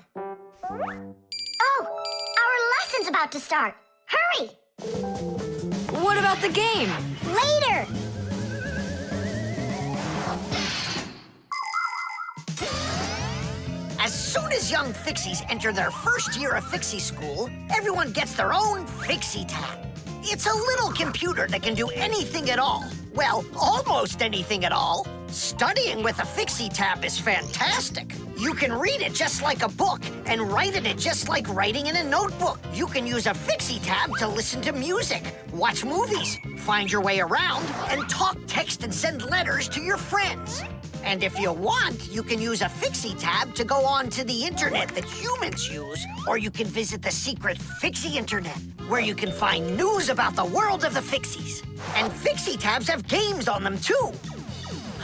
Speaker 2: Oh, our lesson's about to start. Hurry!
Speaker 3: What about the game?
Speaker 2: Later!
Speaker 6: As soon as young Fixies enter their first year of Fixie school, everyone gets their own Fixie tab. It's a little computer that can do anything at all. Well, almost anything at all. Studying with a Fixie tab is fantastic. You can read it just like a book and write in it just like writing in a notebook. You can use a Fixie tab to listen to music, watch movies, find your way around, and talk, text, and send letters to your friends. And if you want, you can use a Fixie tab to go on to the internet that humans use, or you can visit the secret Fixie internet, where you can find news about the world of the Fixies. And Fixie tabs have games on them, too.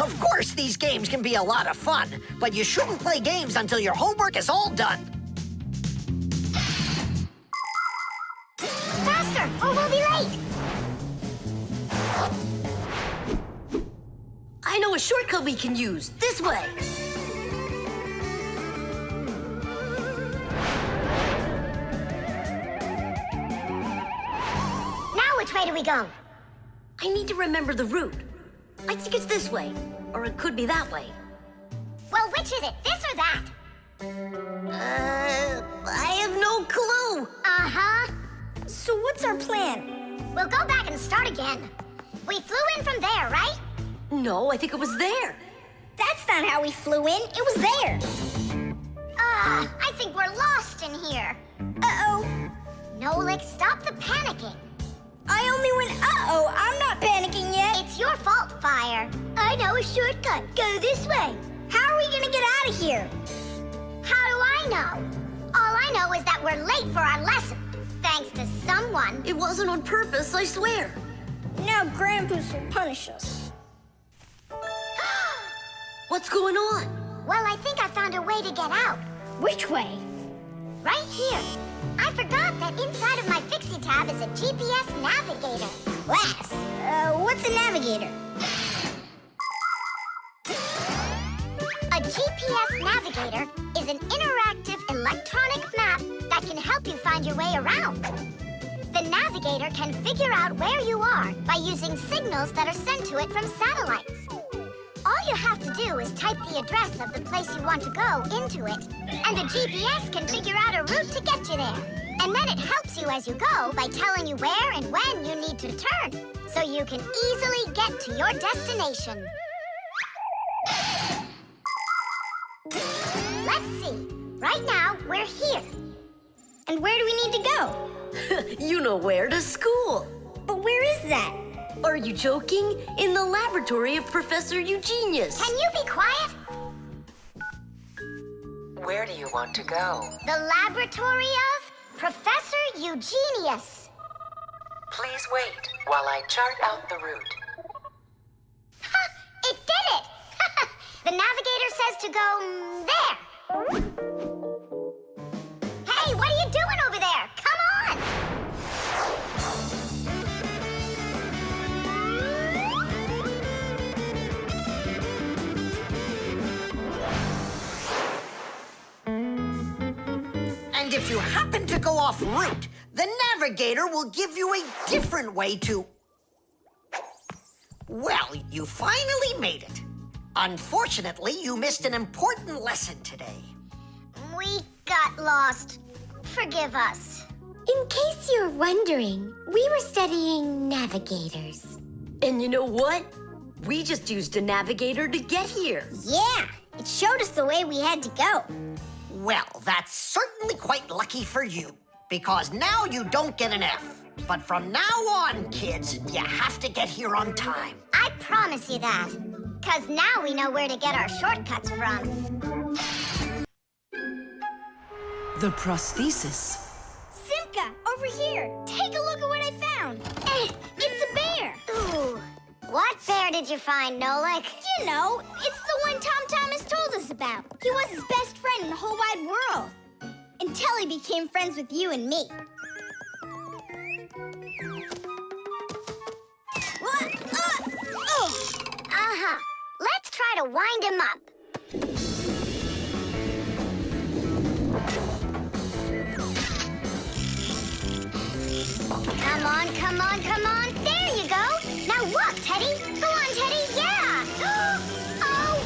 Speaker 6: Of course, these games can be a lot of fun, but you shouldn't play games until your homework is all done.
Speaker 2: Faster, or we'll be late!
Speaker 12: I know a shortcut we can use. This way.
Speaker 2: Now which way do we go?
Speaker 12: I need to remember the route. I think it's this way. Or it could be that way.
Speaker 2: Well, which is it, this or that?
Speaker 12: I have no clue.
Speaker 2: Uh-huh.
Speaker 4: So what's our plan?
Speaker 2: We'll go back and start again. We flew in from there, right?
Speaker 12: No, I think it was there.
Speaker 2: That's not how we flew in. It was there. I think we're lost in here. Uh-oh. Nolik, stop the panicking.
Speaker 4: I only went uh-oh. I'm not panicking yet.
Speaker 2: It's your fault, Fire. I know a shortcut. Go this way.
Speaker 4: How are we gonna get out of here?
Speaker 2: How do I know? All I know is that we're late for our lesson. Thanks to someone.
Speaker 12: It wasn't on purpose, I swear.
Speaker 4: Now Grandpa's will punish us.
Speaker 12: What's going on?
Speaker 2: Well, I think I found a way to get out.
Speaker 4: Which way?
Speaker 2: Right here. I forgot that inside of my Fixie tab is a GPS navigator.
Speaker 4: Class. What's a navigator?
Speaker 2: A GPS navigator is an interactive electronic map that can help you find your way around. The navigator can figure out where you are by using signals that are sent to it from satellites. All you have to do is type the address of the place you want to go into it, and the GPS can figure out a route to get you there. And then it helps you as you go by telling you where and when you need to turn, so you can easily get to your destination. Let's see. Right now, we're here.
Speaker 4: And where do we need to go?
Speaker 12: You know where, to school.
Speaker 4: But where is that?
Speaker 12: Are you joking? In the laboratory of Professor Eugenius.
Speaker 2: Can you be quiet?
Speaker 8: Where do you want to go?
Speaker 2: The laboratory of Professor Eugenius.
Speaker 8: Please wait while I chart out the route.
Speaker 2: Ha! It did it! The navigator says to go there. Hey, what are you doing over there? Come on!
Speaker 6: And if you happen to go off route, the navigator will give you a different way to... Well, you finally made it. Unfortunately, you missed an important lesson today.
Speaker 2: We got lost. Forgive us.
Speaker 13: In case you're wondering, we were studying navigators.
Speaker 12: And you know what? We just used a navigator to get here.
Speaker 4: Yeah, it showed us the way we had to go.
Speaker 6: Well, that's certainly quite lucky for you, because now you don't get an F. But from now on, kids, you have to get here on time.
Speaker 2: I promise you that. 'Cause now we know where to get our shortcuts from.
Speaker 1: The prosthesis.
Speaker 4: Simka, over here. Take a look at what I found. It's a bear.
Speaker 2: Ooh. What bear did you find, Nolik?
Speaker 4: You know, it's the one Tom Thomas told us about. He was his best friend in the whole wide world. Until he became friends with you and me.
Speaker 2: Uh-huh. Let's try to wind him up. Come on, come on, come on. There you go. Now walk, Teddy. Go on, Teddy. Yeah. Oh.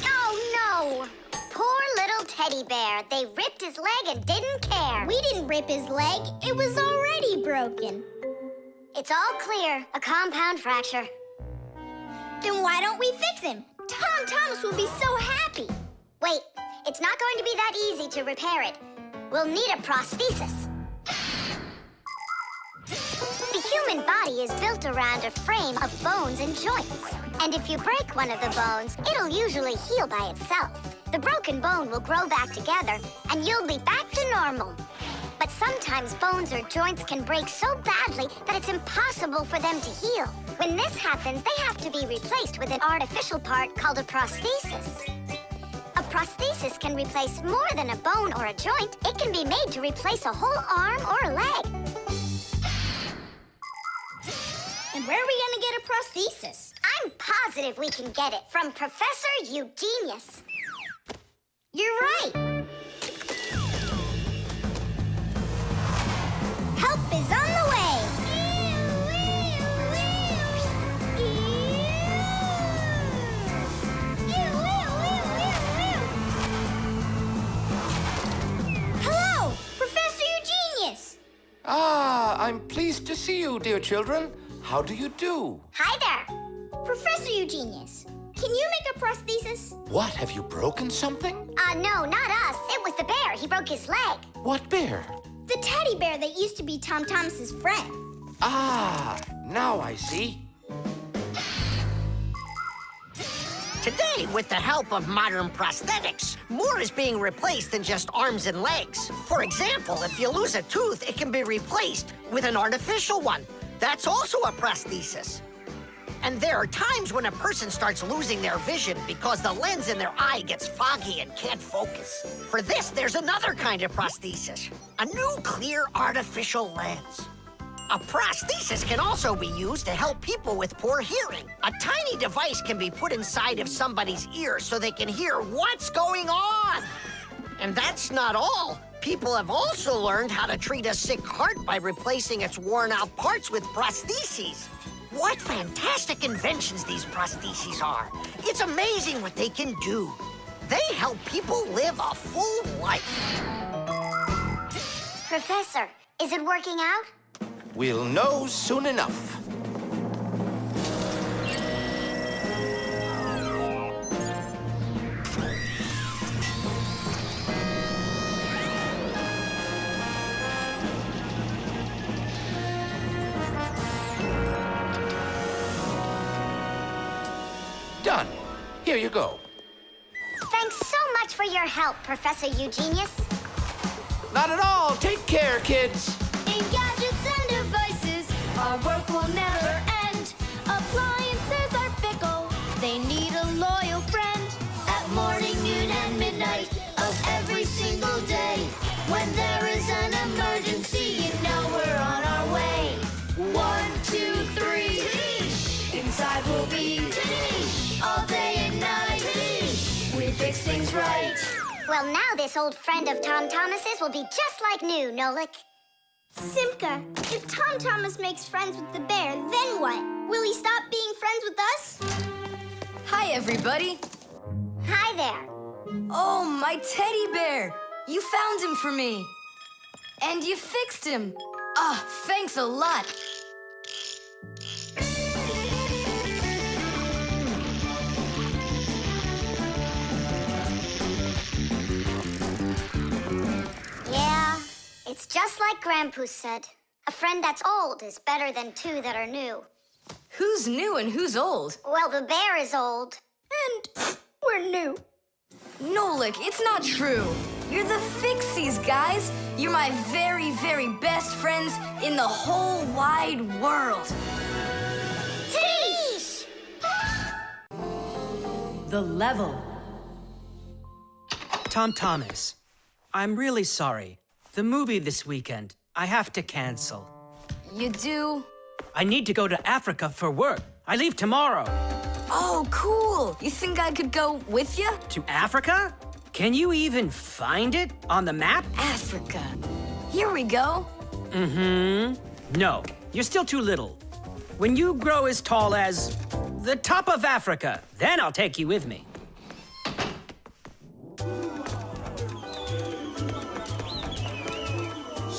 Speaker 2: Oh, no. Poor little teddy bear. They ripped his leg and didn't care.
Speaker 4: We didn't rip his leg. It was already broken.
Speaker 2: It's all clear. A compound fracture.
Speaker 4: Then why don't we fix him? Tom Thomas will be so happy.
Speaker 2: Wait, it's not going to be that easy to repair it. We'll need a prosthesis. The human body is built around a frame of bones and joints. And if you break one of the bones, it'll usually heal by itself. The broken bone will grow back together, and you'll be back to normal. But sometimes bones or joints can break so badly that it's impossible for them to heal. When this happens, they have to be replaced with an artificial part called a prosthesis. A prosthesis can replace more than a bone or a joint. It can be made to replace a whole arm or a leg.
Speaker 4: And where are we gonna get a prosthesis?
Speaker 2: I'm positive we can get it from Professor Eugenius.
Speaker 4: You're right. Help is on the way.
Speaker 9: to see you, dear children. How do you do?
Speaker 2: Hi there. Professor Eugenius, can you make a prosthesis?
Speaker 9: What, have you broken something?
Speaker 2: No, not us. It was the bear. He broke his leg.
Speaker 9: What bear?
Speaker 2: The teddy bear that used to be Tom Thomas's friend.
Speaker 9: Ah, now I see.
Speaker 6: Today, with the help of modern prosthetics, more is being replaced than just arms and legs. For example, if you lose a tooth, it can be replaced with an artificial one. That's also a prosthesis. And there are times when a person starts losing their vision because the lens in their eye gets foggy and can't focus. For this, there's another kind of prosthesis, a new clear artificial lens. A prosthesis can also be used to help people with poor hearing. A tiny device can be put inside of somebody's ear so they can hear what's going on. And that's not all. People have also learned how to treat a sick heart by replacing its worn-out parts with prostheses. What fantastic inventions these prostheses are. It's amazing what they can do. They help people live a full life.
Speaker 2: Professor, is it working out?
Speaker 9: We'll know soon enough. Done. Here you go.
Speaker 2: Thanks so much for your help, Professor Eugenius.
Speaker 9: Not at all. Take care, kids.
Speaker 7: In gadgets and devices, our work will never end. Appliances are fickle, they need a loyal friend. At morning, noon, and midnight of every single day. When there is an emergency, you know we're on our way. 1, 2, 3. Inside we'll be all day and night. We fix things right.
Speaker 2: Well, now this old friend of Tom Thomas's will be just like new, Nolik. Simka, if Tom Thomas makes friends with the bear, then what? Will he stop being friends with us?
Speaker 3: Hi, everybody.
Speaker 2: Hi there.
Speaker 3: Oh, my teddy bear. You found him for me. And you fixed him. Ah, thanks a lot.
Speaker 2: Yeah, it's just like Grandpoo said. A friend that's old is better than two that are new.
Speaker 3: Who's new and who's old?
Speaker 2: Well, the bear is old. And we're new.
Speaker 3: Nolik, it's not true. You're the Fixies, guys. You're my very, very best friends in the whole wide world.
Speaker 2: Teesh!
Speaker 1: The level.
Speaker 10: Tom Thomas, I'm really sorry. The movie this weekend, I have to cancel.
Speaker 3: You do?
Speaker 10: I need to go to Africa for work. I leave tomorrow.
Speaker 3: Oh, cool. You think I could go with you?
Speaker 10: To Africa? Can you even find it on the map?
Speaker 3: Africa. Here we go.
Speaker 10: No, you're still too little. When you grow as tall as the top of Africa, then I'll take you with me.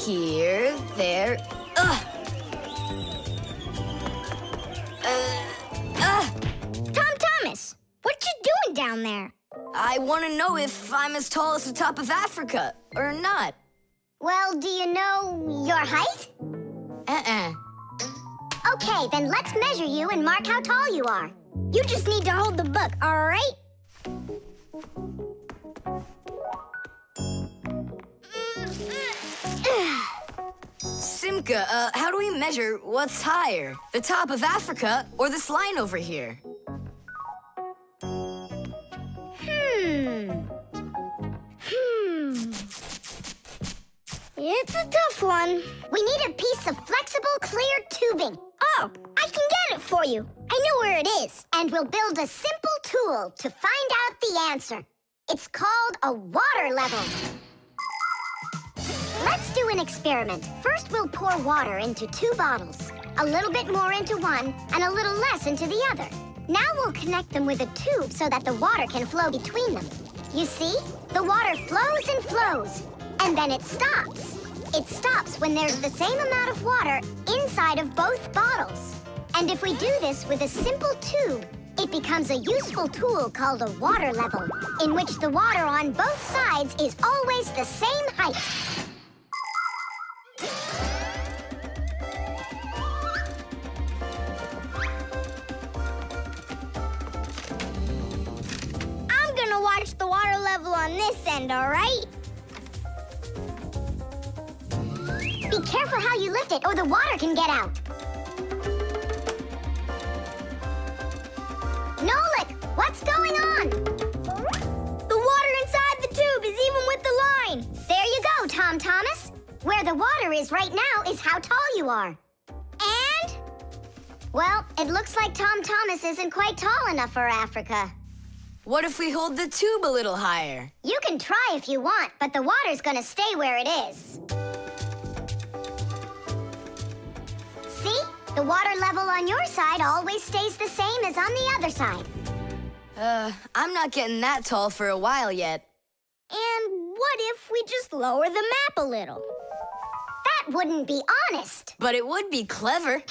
Speaker 3: Here, there,
Speaker 2: Tom Thomas, what you doing down there?
Speaker 3: I want to know if I'm as tall as the top of Africa or not.
Speaker 2: Well, do you know your height? Okay, then let's measure you and mark how tall you are. You just need to hold the book, all right?
Speaker 3: Simka, how do we measure what's higher? The top of Africa or this line over here?
Speaker 2: It's a tough one. We need a piece of flexible, clear tubing. Oh, I can get it for you. I know where it is. And we'll build a simple tool to find out the answer. It's called a water level. Let's do an experiment. First, we'll pour water into 2 bottles. A little bit more into one and a little less into the other. Now we'll connect them with a tube so that the water can flow between them. You see? The water flows and flows, and then it stops. It stops when there's the same amount of water inside of both bottles. And if we do this with a simple tube, it becomes a useful tool called a water level, in which the water on both sides is always the same height.
Speaker 13: I'm gonna watch the water level on this end, all right?
Speaker 2: Be careful how you lift it, or the water can get out. Nolik, what's going on?
Speaker 13: The water inside the tube is even with the line.
Speaker 2: There you go, Tom Thomas. Where the water is right now is how tall you are.
Speaker 13: And?
Speaker 2: Well, it looks like Tom Thomas isn't quite tall enough for Africa.
Speaker 3: What if we hold the tube a little higher?
Speaker 2: You can try if you want, but the water's gonna stay where it is. See? The water level on your side always stays the same as on the other side.
Speaker 3: I'm not getting that tall for a while yet.
Speaker 13: And what if we just lower the map a little?
Speaker 2: That wouldn't be honest.
Speaker 3: But it would be clever.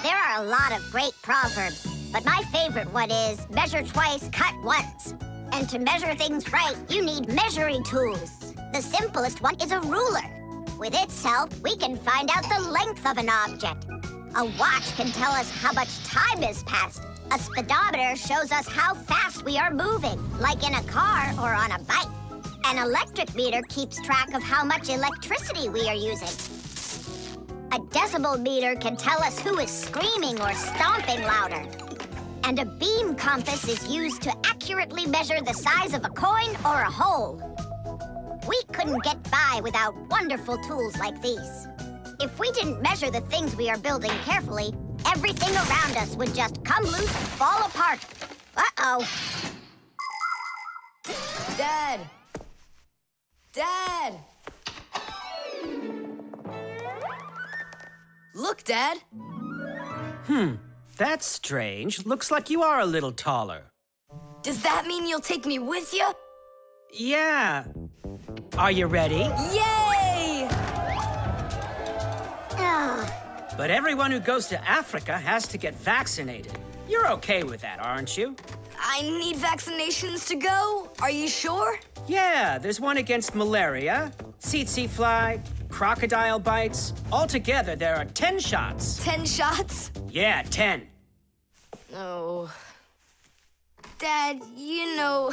Speaker 2: There are a lot of great proverbs, but my favorite one is measure twice, cut once. And to measure things right, you need measuring tools. The simplest one is a ruler. With its help, we can find out the length of an object. A watch can tell us how much time has passed. A speedometer shows us how fast we are moving, like in a car or on a bike. An electric meter keeps track of how much electricity we are using. A decibel meter can tell us who is screaming or stomping louder. And a beam compass is used to accurately measure the size of a coin or a hole. We couldn't get by without wonderful tools like these. If we didn't measure the things we are building carefully, everything around us would just come loose and fall apart. Uh-oh.
Speaker 3: Dad! Dad! Look, Dad.
Speaker 10: That's strange. Looks like you are a little taller.
Speaker 3: Does that mean you'll take me with you?
Speaker 10: Yeah. Are you ready?
Speaker 3: Yay!
Speaker 10: But everyone who goes to Africa has to get vaccinated. You're okay with that, aren't you?
Speaker 3: I need vaccinations to go? Are you sure?
Speaker 10: Yeah, there's one against malaria, tsetse fly, crocodile bites. Altogether, there are 10 shots.
Speaker 3: 10 shots?
Speaker 10: Yeah, 10.
Speaker 3: Oh. Dad, you know,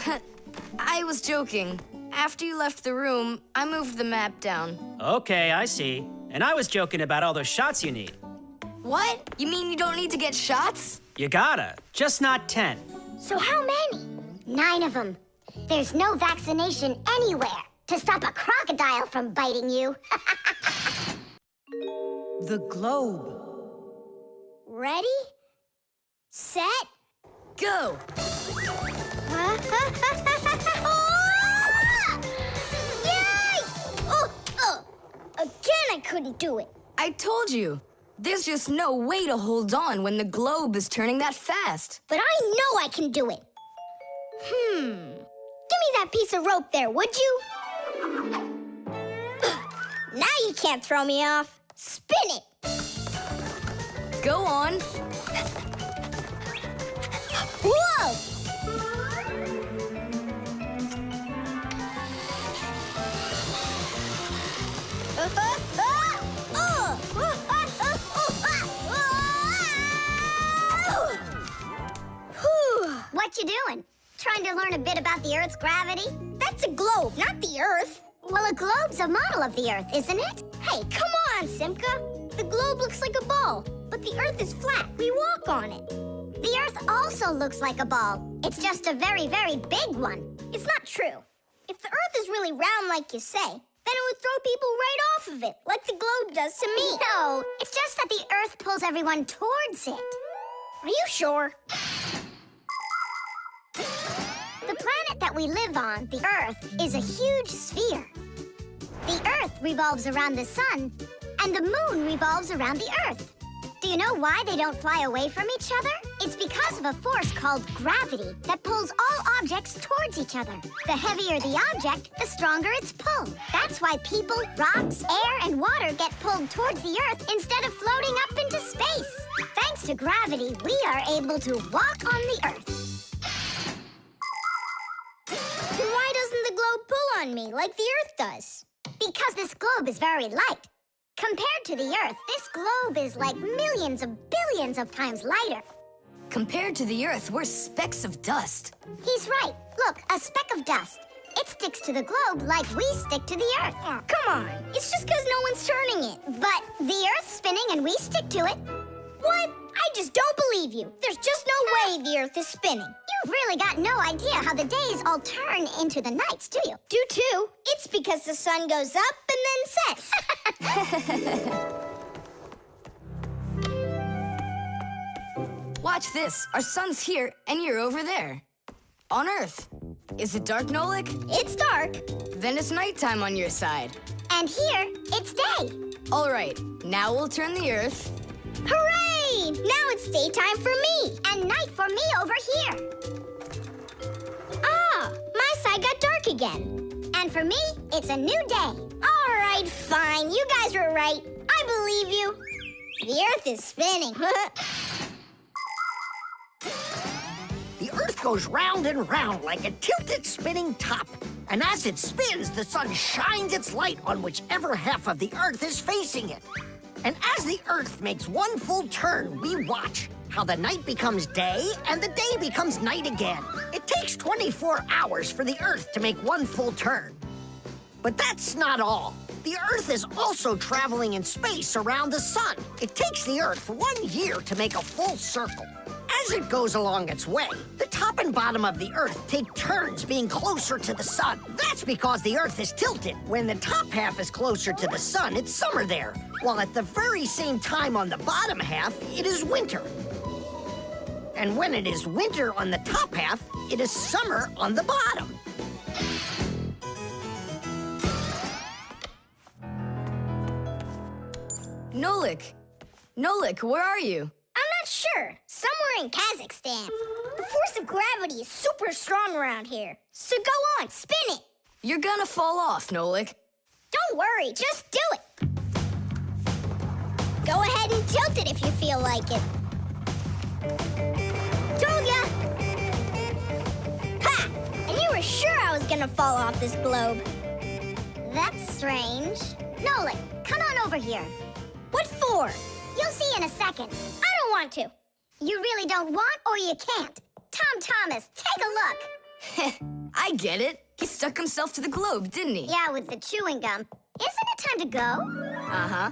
Speaker 3: I was joking. After you left the room, I moved the map down.
Speaker 10: Okay, I see. And I was joking about all those shots you need.
Speaker 3: What? You mean you don't need to get shots?
Speaker 10: You gotta, just not 10.
Speaker 2: So how many? 9 of them. There's no vaccination anywhere to stop a crocodile from biting you.
Speaker 1: The globe.
Speaker 13: Ready? Set?
Speaker 3: Go!
Speaker 13: Yay! Again, I couldn't do it.
Speaker 3: I told you. There's just no way to hold on when the globe is turning that fast.
Speaker 13: But I know I can do it. Give me that piece of rope there, would you? Now you can't throw me off. Spin it.
Speaker 3: Go on.
Speaker 13: Whoa!
Speaker 2: What you doing? Trying to learn a bit about the Earth's gravity?
Speaker 13: That's a globe, not the Earth.
Speaker 2: Well, a globe's a model of the Earth, isn't it?
Speaker 13: Hey, come on, Simka. The globe looks like a ball, but the Earth is flat. We walk on it.
Speaker 2: The Earth also looks like a ball. It's just a very, very big one.
Speaker 13: It's not true. If the Earth is really round like you say, then it would throw people right off of it, like the globe does to me.
Speaker 2: No, it's just that the Earth pulls everyone towards it.
Speaker 13: Are you sure?
Speaker 2: The planet that we live on, the Earth, is a huge sphere. The Earth revolves around the sun, and the moon revolves around the Earth. Do you know why they don't fly away from each other? It's because of a force called gravity that pulls all objects towards each other. The heavier the object, the stronger its pull. That's why people, rocks, air, and water get pulled towards the Earth instead of floating up into space. Thanks to gravity, we are able to walk on the Earth.
Speaker 13: Then why doesn't the globe pull on me like the Earth does?
Speaker 2: Because this globe is very light. Compared to the Earth, this globe is like millions of billions of times lighter.
Speaker 3: Compared to the Earth, we're specks of dust.
Speaker 2: He's right. Look, a speck of dust. It sticks to the globe like we stick to the Earth.
Speaker 13: Oh, come on. It's just because no one's turning it.
Speaker 2: But the Earth's spinning and we stick to it.
Speaker 13: What? I just don't believe you. There's just no way the Earth is spinning.
Speaker 2: You've really got no idea how the days all turn into the nights, do you?
Speaker 13: Do too. It's because the sun goes up and then sets.
Speaker 3: Watch this. Our sun's here, and you're over there. On Earth. Is it dark, Nolik?
Speaker 13: It's dark.
Speaker 3: Then it's nighttime on your side.
Speaker 2: And here, it's day.
Speaker 3: All right, now we'll turn the Earth.
Speaker 13: Hooray! Now it's daytime for me.
Speaker 2: And night for me over here.
Speaker 13: Ah, my side got dark again.
Speaker 2: And for me, it's a new day.
Speaker 13: All right, fine. You guys were right. I believe you. The Earth is spinning.
Speaker 6: The Earth goes round and round like a tilted spinning top. And as it spins, the sun shines its light on whichever half of the Earth is facing it. And as the Earth makes one full turn, we watch how the night becomes day and the day becomes night again. It takes 24 hours for the Earth to make one full turn. But that's not all. The Earth is also traveling in space around the sun. It takes the Earth 1 year to make a full circle. As it goes along its way, the top and bottom of the Earth take turns being closer to the sun. That's because the Earth is tilted. When the top half is closer to the sun, it's summer there, while at the very same time on the bottom half, it is winter. And when it is winter on the top half, it is summer on the bottom.
Speaker 3: Nolik! Nolik, where are you?
Speaker 13: I'm not sure. Somewhere in Kazakhstan. The force of gravity is super strong around here. So go on, spin it.
Speaker 3: You're gonna fall off, Nolik.
Speaker 13: Don't worry, just do it. Go ahead and tilt it if you feel like it. Told ya! Ha! And you were sure I was gonna fall off this globe.
Speaker 2: That's strange. Nolik, come on over here.
Speaker 13: What for?
Speaker 2: You'll see in a second.
Speaker 13: I don't want to.
Speaker 2: You really don't want or you can't. Tom Thomas, take a look.
Speaker 3: I get it. He stuck himself to the globe, didn't he?
Speaker 2: Yeah, with the chewing gum. Isn't it time to go?
Speaker 3: Uh-huh.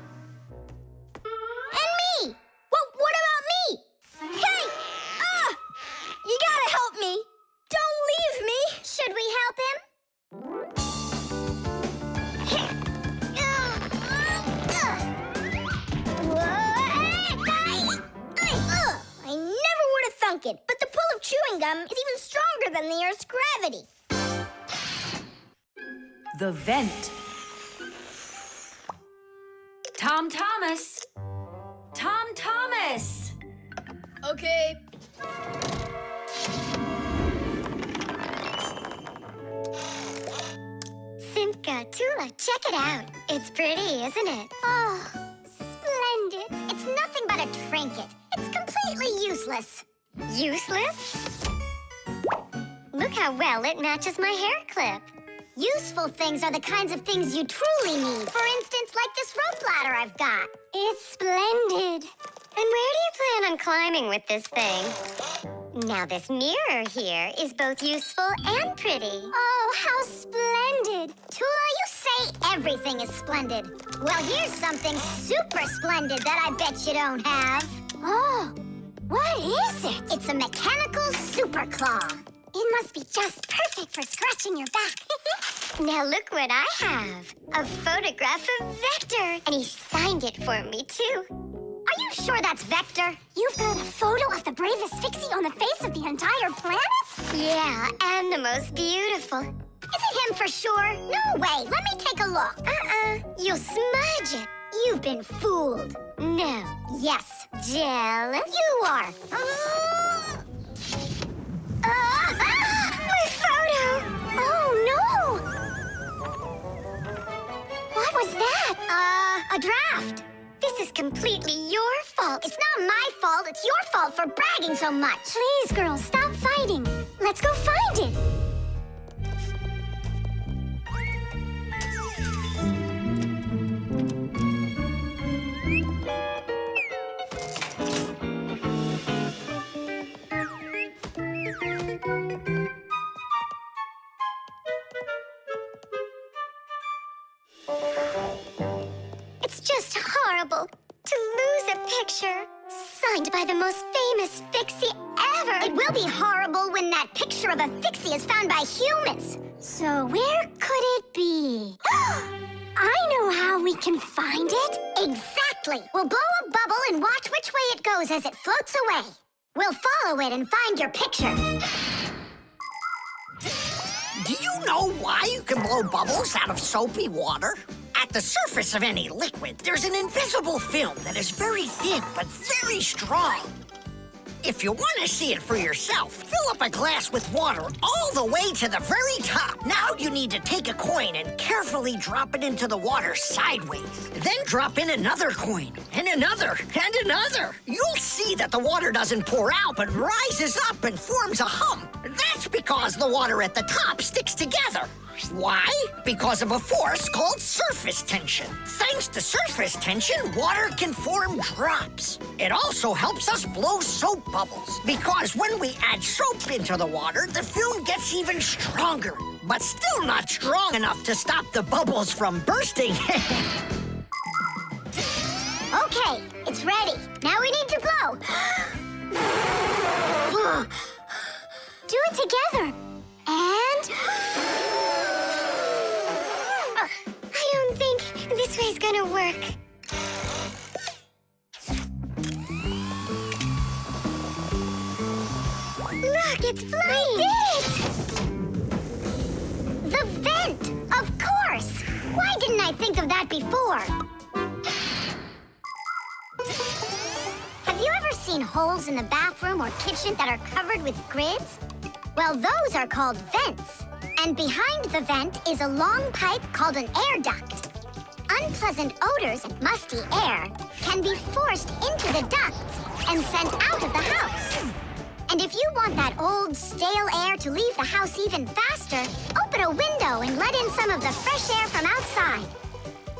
Speaker 13: And me! What about me? Hey! Ah! You gotta help me. Don't leave me.
Speaker 2: Should we help him?
Speaker 13: I never would have thunk it, but the pull of chewing gum is even stronger than the Earth's gravity.
Speaker 1: The vent. Tom Thomas. Tom Thomas.
Speaker 3: Okay.
Speaker 2: Simka, Tula, check it out. It's pretty, isn't it? Oh, splendid. It's nothing but a trinket. It's completely useless. Useless? Look how well it matches my hair clip. Useful things are the kinds of things you truly need. For instance, like this rope ladder I've got. It's splendid. And where do you plan on climbing with this thing? Now this mirror here is both useful and pretty. Oh, how splendid. Tula, you say everything is splendid. Well, here's something super splendid that I bet you don't have. Oh, what is it? It's a mechanical super claw. It must be just perfect for scratching your back. Now look what I have. A photograph of Vector. And he signed it for me, too. Are you sure that's Vector? You've got a photo of the bravest Fixie on the face of the entire planet? Yeah, and the most beautiful. Is it him for sure? No way. Let me take a look. You'll smudge it. You've been fooled. No. Yes. Jealous? You are. My photo! Oh, no! What was that? A draft. This is completely your fault. It's not my fault. It's your fault for bragging so much. Please, girls, stop fighting. Let's go find it. It's just horrible to lose a picture signed by the most famous Fixie ever. It will be horrible when that picture of a Fixie is found by humans. So where could it be? I know how we can find it. Exactly. We'll blow a bubble and watch which way it goes as it floats away. We'll follow it and find your picture.
Speaker 6: Do you know why you can blow bubbles out of soapy water? At the surface of any liquid, there's an invisible film that is very thin but very strong. If you want to see it for yourself, fill up a glass with water all the way to the very top. Now you need to take a coin and carefully drop it into the water sideways. Then drop in another coin, and another, and another. You'll see that the water doesn't pour out, but rises up and forms a hump. That's because the water at the top sticks together. Why? Because of a force called surface tension. Thanks to surface tension, water can form drops. It also helps us blow soap bubbles, because when we add soap into the water, the film gets even stronger, but still not strong enough to stop the bubbles from bursting.
Speaker 2: Okay, it's ready. Now we need to blow. Do it together. And... I don't think this way's gonna work. Look, it's flying! We did it! The vent! Of course! Why didn't I think of that before? Have you ever seen holes in the bathroom or kitchen that are covered with grids? Well, those are called vents. And behind the vent is a long pipe called an air duct. Unpleasant odors and musty air can be forced into the ducts and sent out of the house. And if you want that old, stale air to leave the house even faster, open a window and let in some of the fresh air from outside.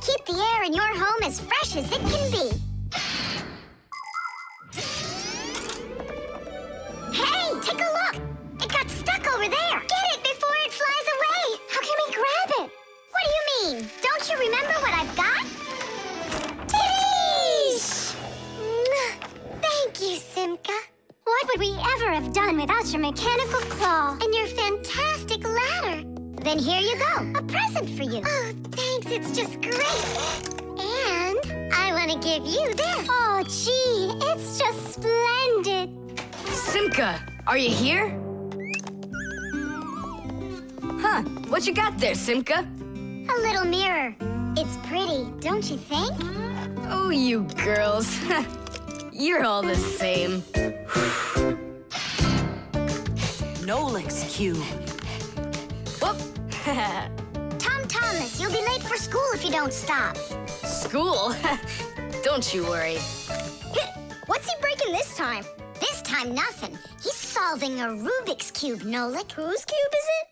Speaker 2: Keep the air in your home as fresh as it can be. Hey, take a look! It got stuck over there! Get it before it flies away! How can we grab it? What do you mean? Don't you remember what I've got? Titties! Thank you, Simka. What would we ever have done without your mechanical claw and your fantastic ladder? Then here you go, a present for you. Oh, thanks, it's just great. And I want to give you this. Oh, gee, it's just splendid.
Speaker 3: Simka, are you here? Huh, what you got there, Simka?
Speaker 2: A little mirror. It's pretty, don't you think?
Speaker 3: Oh, you girls. You're all the same.
Speaker 8: Nolik's cube.
Speaker 3: Whoop.
Speaker 2: Tom Thomas, you'll be late for school if you don't stop.
Speaker 3: School? Don't you worry.
Speaker 2: What's he breaking this time? This time, nothing. He's solving a Rubik's Cube, Nolik. Whose cube is it?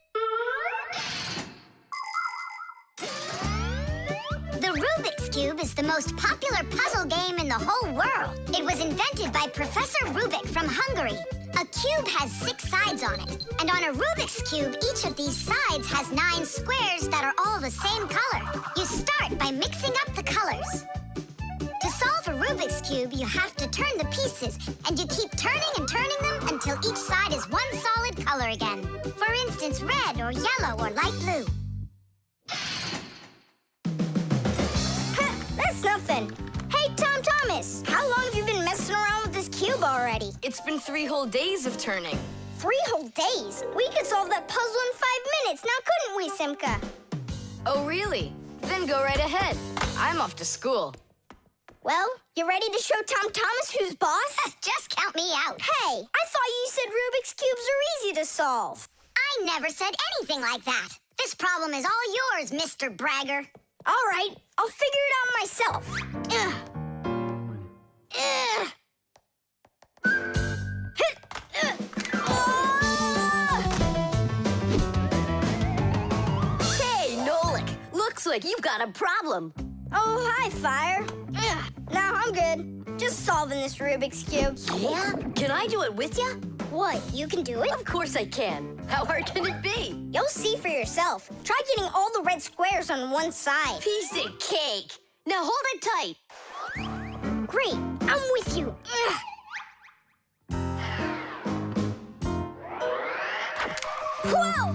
Speaker 2: The Rubik's Cube is the most popular puzzle game in the whole world. It was invented by Professor Rubik from Hungary. A cube has 6 sides on it. And on a Rubik's Cube, each of these sides has 9 squares that are all the same color. You start by mixing up the colors. To solve a Rubik's Cube, you have to turn the pieces, and you keep turning and turning them until each side is one solid color again. For instance, red or yellow or light blue. That's nothing. Hey, Tom Thomas, how long have you been messing around with this cube already?
Speaker 3: It's been 3 whole days of turning.
Speaker 2: 3 whole days? We could solve that puzzle in 5 minutes, now couldn't we, Simka?
Speaker 3: Oh, really? Then go right ahead. I'm off to school.
Speaker 13: Well, you ready to show Tom Thomas who's boss?
Speaker 2: Just count me out.
Speaker 13: Hey, I thought you said Rubik's Cubes are easy to solve.
Speaker 2: I never said anything like that. This problem is all yours, Mr. Bragger.
Speaker 13: All right, I'll figure it out myself. Ugh. Ugh.
Speaker 12: Hey, Nolik, looks like you've got a problem.
Speaker 13: Oh, hi, Fire. Ugh. No, I'm good. Just solving this Rubik's Cube.
Speaker 12: Yeah? Can I do it with you?
Speaker 13: What, you can do it?
Speaker 12: Of course I can. How hard can it be?
Speaker 13: You'll see for yourself. Try getting all the red squares on one side.
Speaker 12: Piece of cake. Now hold it tight.
Speaker 13: Great, I'm with you. Ugh. Whoa!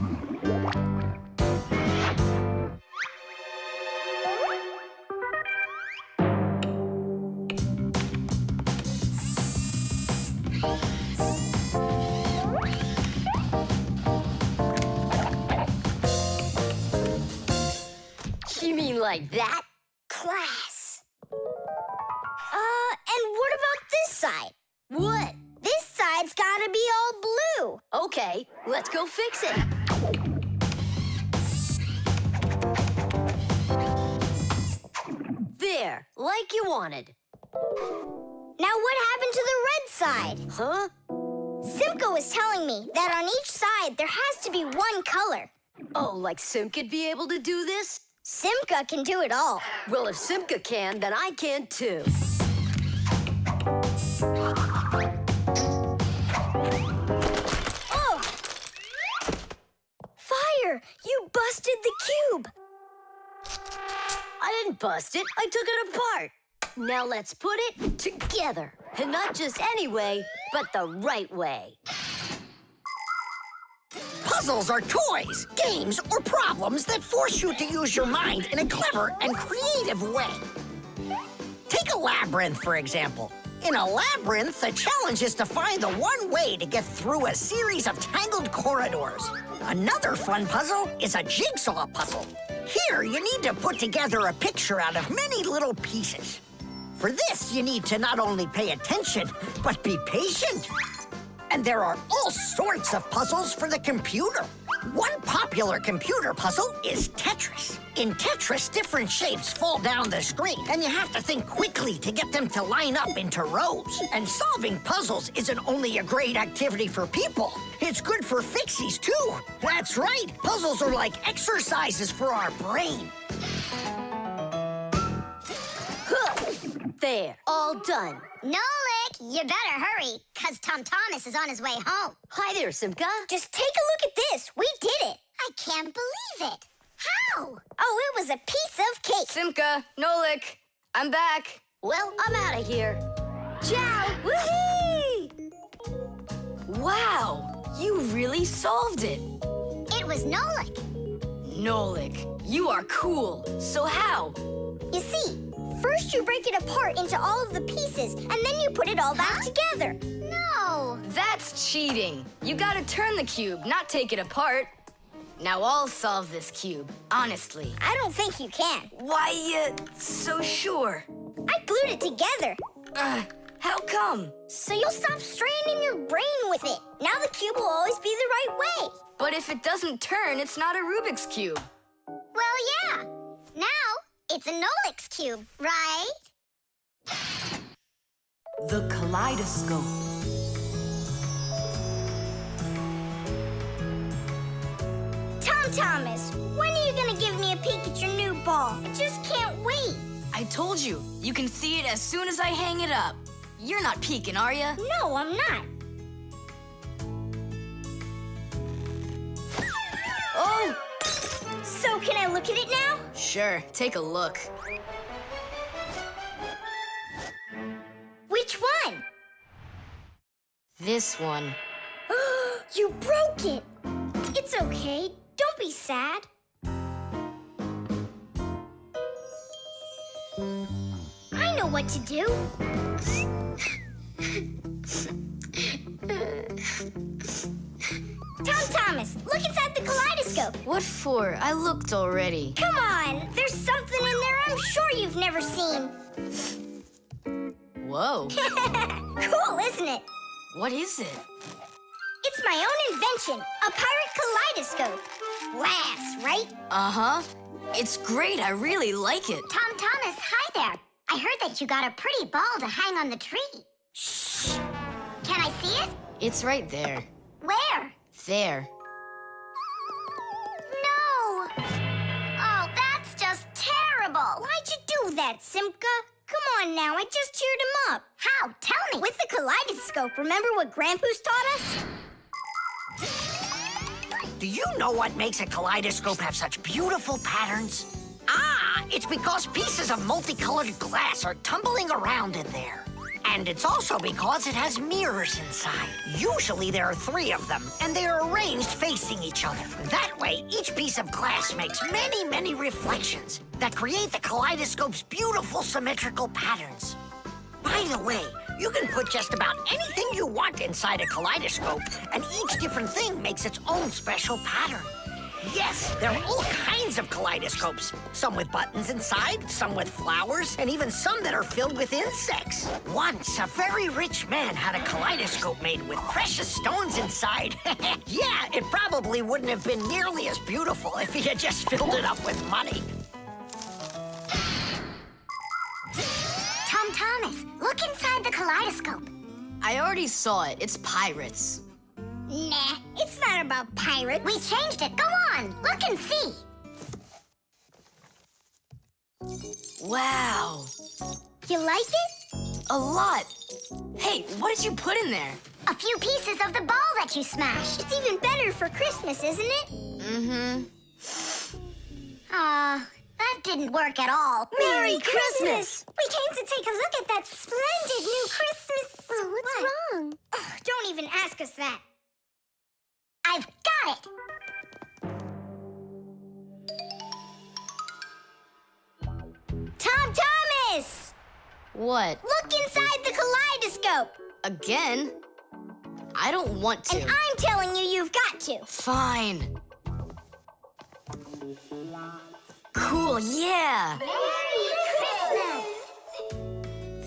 Speaker 12: You mean like that?
Speaker 13: Class. And what about this side?
Speaker 12: What?
Speaker 13: This side's gotta be all blue.
Speaker 12: Okay, let's go fix it. There, like you wanted.
Speaker 13: Now what happened to the red side?
Speaker 12: Huh?
Speaker 13: Simka was telling me that on each side there has to be one color.
Speaker 12: Oh, like Simka'd be able to do this?
Speaker 13: Simka can do it all.
Speaker 12: Well, if Simka can, then I can too.
Speaker 13: Oh! Fire! You busted the cube!
Speaker 12: I didn't bust it. I took it apart. Now let's put it together. And not just any way, but the right way.
Speaker 6: Puzzles are toys, games, or problems that force you to use your mind in a clever and creative way. Take a labyrinth, for example. In a labyrinth, the challenge is to find the one way to get through a series of tangled corridors. Another fun puzzle is a jigsaw puzzle. Here, you need to put together a picture out of many little pieces. For this, you need to not only pay attention, but be patient. And there are all sorts of puzzles for the computer. One popular computer puzzle is Tetris. In Tetris, different shapes fall down the screen, and you have to think quickly to get them to line up into rows. And solving puzzles isn't only a great activity for people, it's good for Fixies, too. That's right, puzzles are like exercises for our brain.
Speaker 12: There, all done.
Speaker 2: Nolik, you better hurry, because Tom Thomas is on his way home.
Speaker 12: Hi there, Simka.
Speaker 13: Just take a look at this. We did it.
Speaker 2: I can't believe it. How?
Speaker 13: Oh, it was a piece of cake.
Speaker 3: Simka, Nolik, I'm back.
Speaker 12: Well, I'm out of here. Ciao! Woohoo!
Speaker 3: Wow, you really solved it.
Speaker 2: It was Nolik.
Speaker 3: Nolik, you are cool. So how?
Speaker 13: You see, first you break it apart into all of the pieces, and then you put it all back together.
Speaker 2: No.
Speaker 3: That's cheating. You gotta turn the cube, not take it apart. Now I'll solve this cube, honestly.
Speaker 13: I don't think you can.
Speaker 3: Why, so sure?
Speaker 13: I glued it together.
Speaker 3: How come?
Speaker 13: So you'll stop straining your brain with it. Now the cube will always be the right way.
Speaker 3: But if it doesn't turn, it's not a Rubik's Cube.
Speaker 2: Well, yeah. Now it's a Nolik's cube, right?
Speaker 1: The Kaleidoscope.
Speaker 13: Tom Thomas, when are you gonna give me a peek at your new ball? I just can't wait.
Speaker 3: I told you, you can see it as soon as I hang it up. You're not peeking, are you?
Speaker 13: No, I'm not.
Speaker 3: Oh!
Speaker 13: So can I look at it now?
Speaker 3: Sure, take a look.
Speaker 13: Which one?
Speaker 3: This one.
Speaker 13: You broke it. It's okay. Don't be sad. I know what to do. Tom Thomas, look inside the kaleidoscope.
Speaker 3: What for? I looked already.
Speaker 13: Come on, there's something in there I'm sure you've never seen.
Speaker 3: Whoa.
Speaker 13: Cool, isn't it?
Speaker 3: What is it?
Speaker 13: It's my own invention, a pirate kaleidoscope. Laughs, right?
Speaker 3: Uh-huh. It's great. I really like it.
Speaker 2: Tom Thomas, hi there. I heard that you got a pretty ball to hang on the tree. Shh. Can I see it?
Speaker 3: It's right there.
Speaker 2: Where?
Speaker 3: There.
Speaker 2: No. Oh, that's just terrible.
Speaker 13: Why'd you do that, Simka? Come on now, I just cheered him up.
Speaker 2: How? Tell me.
Speaker 13: With the kaleidoscope, remember what Grandpa's taught us?
Speaker 6: Do you know what makes a kaleidoscope have such beautiful patterns? Ah, it's because pieces of multicolored glass are tumbling around in there. And it's also because it has mirrors inside. Usually there are 3 of them, and they are arranged facing each other. That way, each piece of glass makes many, many reflections that create the kaleidoscope's beautiful symmetrical patterns. By the way, you can put just about anything you want inside a kaleidoscope, and each different thing makes its own special pattern. Yes, there are all kinds of kaleidoscopes. Some with buttons inside, some with flowers, and even some that are filled with insects. Once, a very rich man had a kaleidoscope made with precious stones inside. Yeah, it probably wouldn't have been nearly as beautiful if he had just filled it up with money.
Speaker 2: Tom Thomas, look inside the kaleidoscope.
Speaker 3: I already saw it. It's pirates.
Speaker 13: Nah, it's not about pirates.
Speaker 2: We changed it. Go on. Look and see.
Speaker 3: Wow.
Speaker 13: You like it?
Speaker 3: A lot. Hey, what did you put in there?
Speaker 2: A few pieces of the ball that you smashed.
Speaker 13: It's even better for Christmas, isn't it?
Speaker 3: Mm-hmm.
Speaker 2: That didn't work at all.
Speaker 13: Merry Christmas! We came to take a look at that splendid new Christmas... What's wrong? Oh, don't even ask us that.
Speaker 2: I've got it.
Speaker 13: Tom Thomas!
Speaker 3: What?
Speaker 13: Look inside the kaleidoscope!
Speaker 3: Again? I don't want to.
Speaker 13: And I'm telling you, you've got to.
Speaker 3: Fine. Cool, yeah.
Speaker 2: Merry Christmas.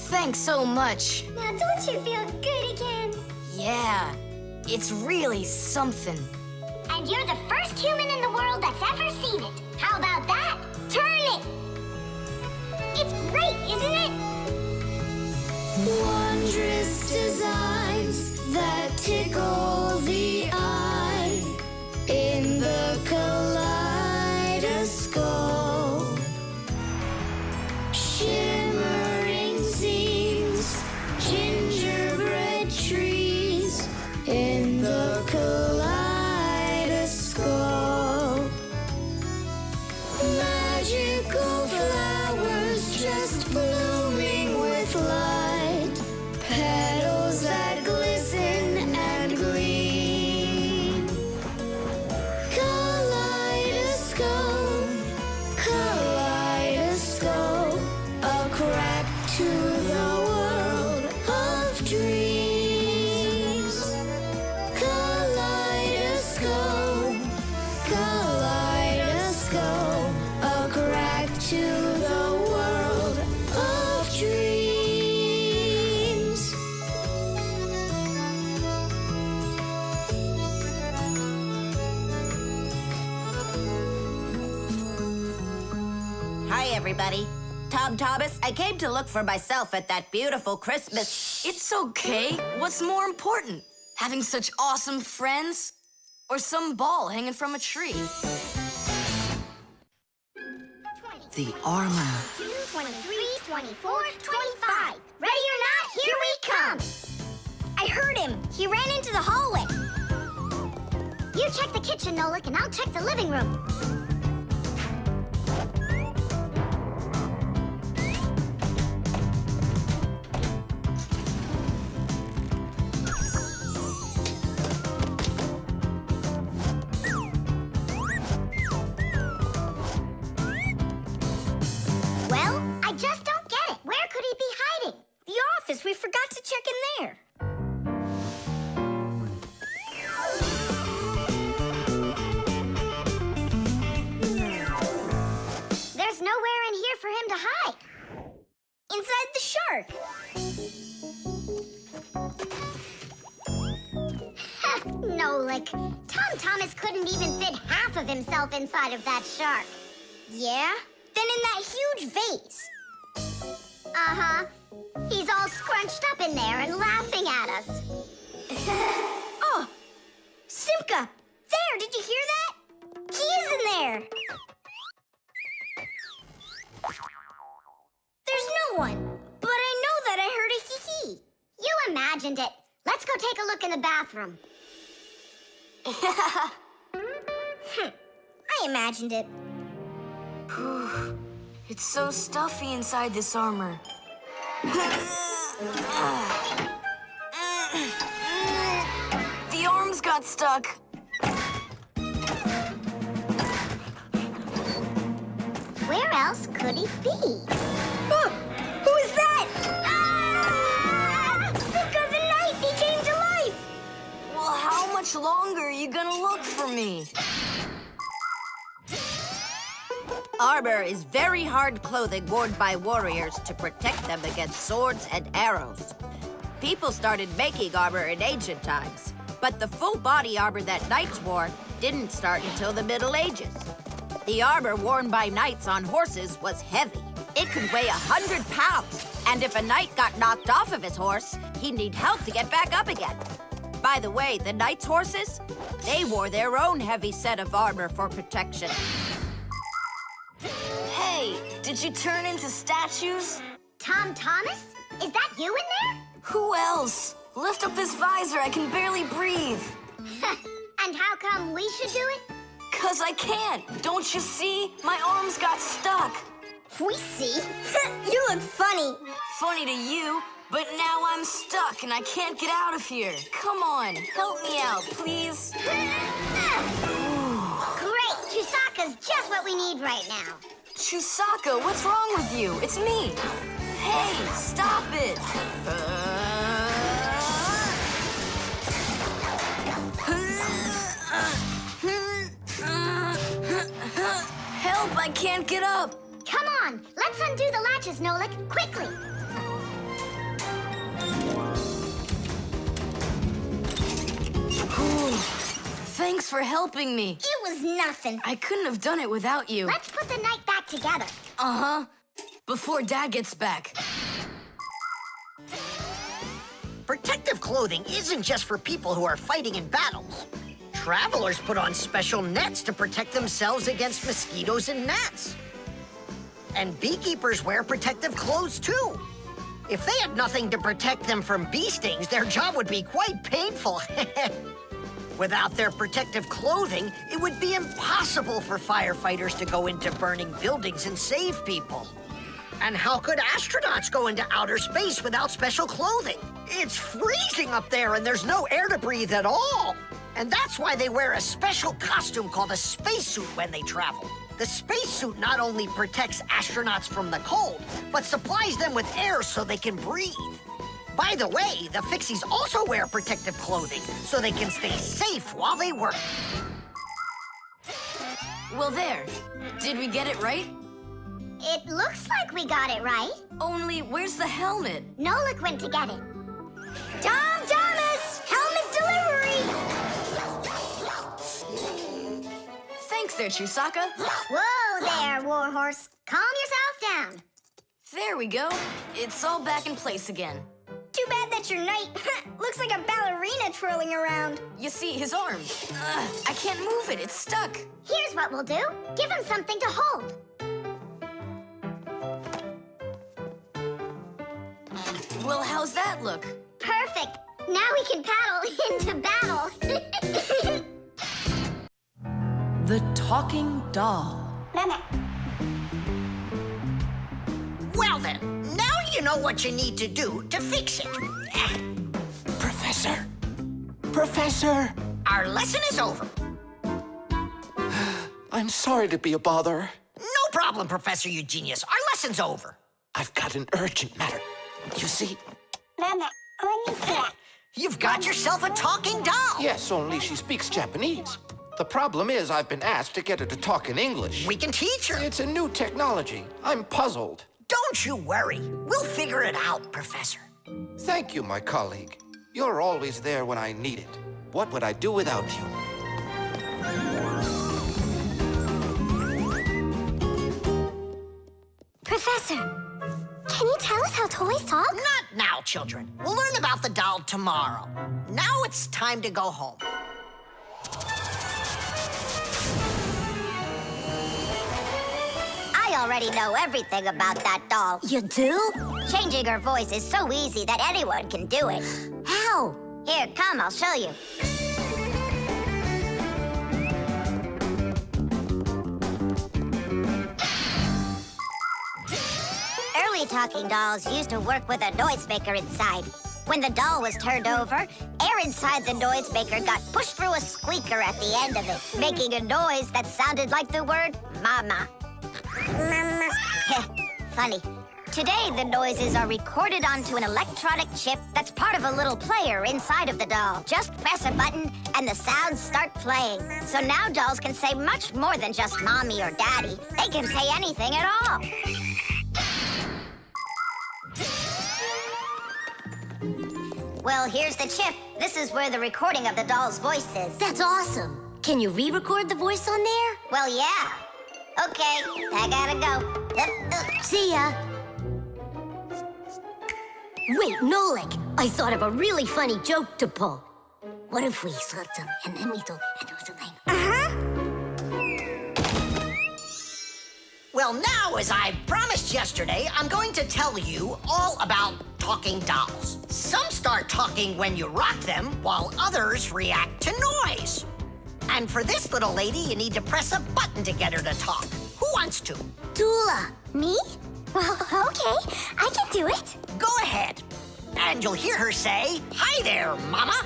Speaker 3: Thanks so much.
Speaker 13: Now don't you feel good again?
Speaker 3: Yeah, it's really something.
Speaker 2: And you're the first human in the world that's ever seen it. How about that?
Speaker 13: Turn it! It's great, isn't it?
Speaker 7: Wondrous designs that tickle the eye in the kaleidoscope. Shimmering scenes, gingerbread trees in the kaleidoscope. Magical flowers just blooming with light, petals that glisten and gleam. Kaleidoscope, kaleidoscope, a crack to the world of dreams. Kaleidoscope, kaleidoscope, a crack to the world of dreams.
Speaker 14: Hi, everybody. Tom Thomas, I came to look for myself at that beautiful Christmas...
Speaker 3: It's okay. What's more important? Having such awesome friends? Or some ball hanging from a tree?
Speaker 6: The armor.
Speaker 13: 23, 24, 25. Ready or not, here we come! I heard him. He ran into the hallway.
Speaker 2: You check the kitchen, Nolik, and I'll check the living room. Well, I just don't get it. Where could he be hiding?
Speaker 13: The office, we forgot to check in there. inside the shark. Nolik, Tom Thomas couldn't even fit half of himself inside of that shark. Yeah? Then in that huge vase. Uh-huh. He's all scrunched up in there and laughing at us. Oh! Simka! There, did you hear that? He is in there. There's no one, but I know that I heard a hee-hee. You imagined it. Let's go take a look in the bathroom. I imagined it.
Speaker 3: It's so stuffy inside this armor. The arms got stuck.
Speaker 2: Where else could he be?
Speaker 13: Oh, who is that? Ah! Simka the Knight, he came to life!
Speaker 3: Well, how much longer are you gonna look for me?
Speaker 14: Armor is very hard clothing worn by warriors to protect them against swords and arrows. People started making armor in ancient times, but the full body armor that knights wore didn't start until the Middle Ages. The armor worn by knights on horses was heavy. It could weigh 100 pounds, and if a knight got knocked off of his horse, he'd need help to get back up again. By the way, the knights' horses, they wore their own heavy set of armor for protection.
Speaker 3: Hey, did you turn into statues?
Speaker 2: Tom Thomas? Is that you in there?
Speaker 3: Who else? Lift up this visor, I can barely breathe.
Speaker 2: And how come we should do it?
Speaker 3: 'Cause I can't. Don't you see? My arms got stuck.
Speaker 13: We see. You look funny.
Speaker 3: Funny to you, but now I'm stuck and I can't get out of here. Come on, help me out, please.
Speaker 2: Great! Chusaka's just what we need right now.
Speaker 3: Chusaka, what's wrong with you? It's me. Hey, stop it. Help, I can't get up.
Speaker 2: Come on, let's undo the latches, Nolik, quickly.
Speaker 3: Thanks for helping me.
Speaker 13: It was nothing.
Speaker 3: I couldn't have done it without you.
Speaker 2: Let's put the night back together.
Speaker 3: Uh-huh. Before Dad gets back.
Speaker 6: Protective clothing isn't just for people who are fighting in battles. Travelers put on special nets to protect themselves against mosquitoes and gnats. And beekeepers wear protective clothes too. If they had nothing to protect them from bee stings, their job would be quite painful. Without their protective clothing, it would be impossible for firefighters to go into burning buildings and save people. And how could astronauts go into outer space without special clothing? It's freezing up there and there's no air to breathe at all. And that's why they wear a special costume called a spacesuit when they travel. The spacesuit not only protects astronauts from the cold, but supplies them with air so they can breathe. By the way, the Fixies also wear protective clothing so they can stay safe while they work.
Speaker 3: Well, there. Did we get it right?
Speaker 2: It looks like we got it right.
Speaker 3: Only, where's the helmet?
Speaker 2: Nolik went to get it.
Speaker 13: Tom Thomas, helmet delivery.
Speaker 3: Thanks there, Chusaka.
Speaker 2: Whoa there, Warhorse. Calm yourself down.
Speaker 3: There we go. It's all back in place again.
Speaker 13: Too bad that your knight looks like a ballerina twirling around.
Speaker 3: You see, his arm. I can't move it. It's stuck.
Speaker 2: Here's what we'll do. Give him something to hold.
Speaker 3: Well, how's that look?
Speaker 2: Perfect. Now we can paddle into battle.
Speaker 1: The Talking Doll.
Speaker 6: Well then, now you know what you need to do to fix it.
Speaker 9: Professor! Professor!
Speaker 6: Our lesson is over.
Speaker 9: I'm sorry to be a bother.
Speaker 6: No problem, Professor Eugenius. Our lesson's over.
Speaker 9: I've got an urgent matter. You see?
Speaker 6: You've got yourself a talking doll.
Speaker 9: Yes, only she speaks Japanese. The problem is I've been asked to get her to talk in English.
Speaker 6: We can teach her.
Speaker 9: It's a new technology. I'm puzzled.
Speaker 6: Don't Don't you worry. We'll figure it out, Professor.
Speaker 9: Thank you, my colleague. You're always there when I need it. What would I do without you?
Speaker 2: Professor, can you tell us how toys talk?
Speaker 6: Not now, children. We'll learn about the doll tomorrow. Now it's time to go home.
Speaker 13: I already know everything about that doll.
Speaker 12: You do?
Speaker 13: Changing her voice is so easy that anyone can do it.
Speaker 12: How?
Speaker 13: Here, come, I'll show you. Early talking dolls used to work with a noisemaker inside. When the doll was turned over, air inside the noisemaker got pushed through a squeaker at the end of it, making a noise that sounded like the word mama. Mama. Funny. Today, the noises are recorded onto an electronic chip that's part of a little player inside of the doll. Just press a button, and the sounds start playing. So now dolls can say much more than just mommy or daddy. They can say anything at all. Well, here's the chip. This is where the recording of the doll's voice is.
Speaker 12: That's awesome. Can you re-record the voice on there?
Speaker 13: Well, yeah. Okay, I gotta go.
Speaker 12: See ya. Wait, Nolik, I thought of a really funny joke to pull. What if we sort them and then we do something?
Speaker 6: Well, now, as I promised yesterday, I'm going to tell you all about talking dolls. Some start talking when you rock them, while others react to noise. And for this little lady, you need to press a button to get her to talk. Who wants to?
Speaker 12: Tula.
Speaker 2: Me? Well, okay, I can do it.
Speaker 6: Go ahead. And you'll hear her say, "Hi there, Mama."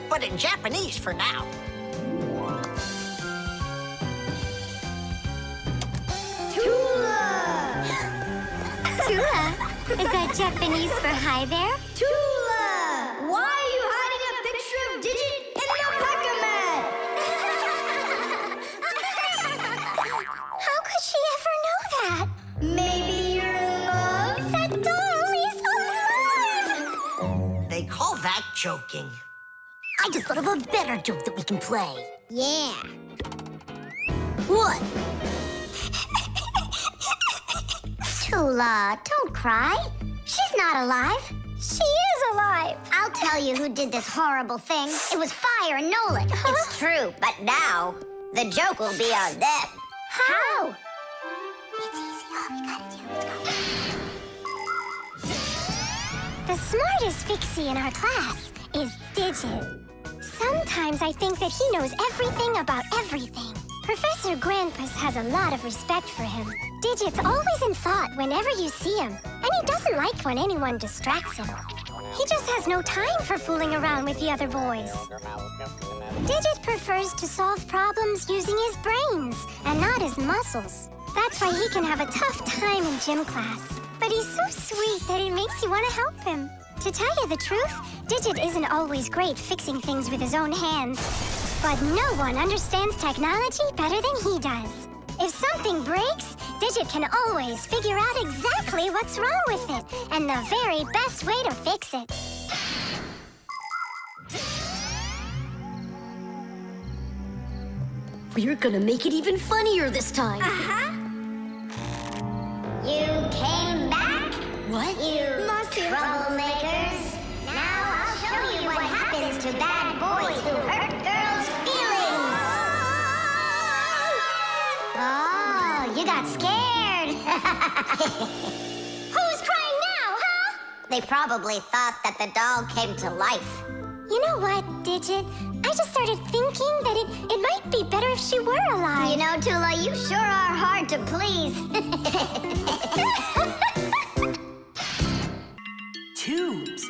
Speaker 6: But in Japanese for now.
Speaker 2: Tula. Is that Japanese for hi there?
Speaker 7: Tula! Why are you hiding a picture of Digit in your packer mat?
Speaker 2: How could she ever know that?
Speaker 7: Maybe you're in love?
Speaker 2: That doll is alive!
Speaker 6: They call that joking.
Speaker 12: I just thought of a better joke that we can play.
Speaker 13: Yeah.
Speaker 12: What?
Speaker 13: Tula, don't cry. She's not alive.
Speaker 2: She is alive.
Speaker 13: I'll tell you who did this horrible thing. It was Fire and Nolik. It's true, but now the joke will be on them.
Speaker 2: How?
Speaker 13: It's easy. All we gotta do is go.
Speaker 2: The smartest Fixie in our class is Digit. Sometimes I think that he knows everything about everything. Professor Grandpus has a lot of respect for him. Digit's always in thought whenever you see him, and he doesn't like when anyone distracts him. He just has no time for fooling around with the other boys. Digit prefers to solve problems using his brains and not his muscles. That's why he can have a tough time in gym class. But he's so sweet that it makes you want to help him. To tell you the truth, Digit isn't always great fixing things with his own hands. But no one understands technology better than he does. If something breaks, Digit can always figure out exactly what's wrong with it and the very best way to fix it.
Speaker 12: We're gonna make it even funnier this time.
Speaker 13: You came back?
Speaker 12: What?
Speaker 13: You troublemakers. Now I'll show you what happens to bad boys who hurt girls' feelings. Oh, you got scared.
Speaker 2: Who's crying now, huh?
Speaker 13: They probably thought that the doll came to life.
Speaker 2: You know what, Digit? I just started thinking that it might be better if she were alive.
Speaker 13: You know, Tula, you sure are hard to please.
Speaker 6: Tubes.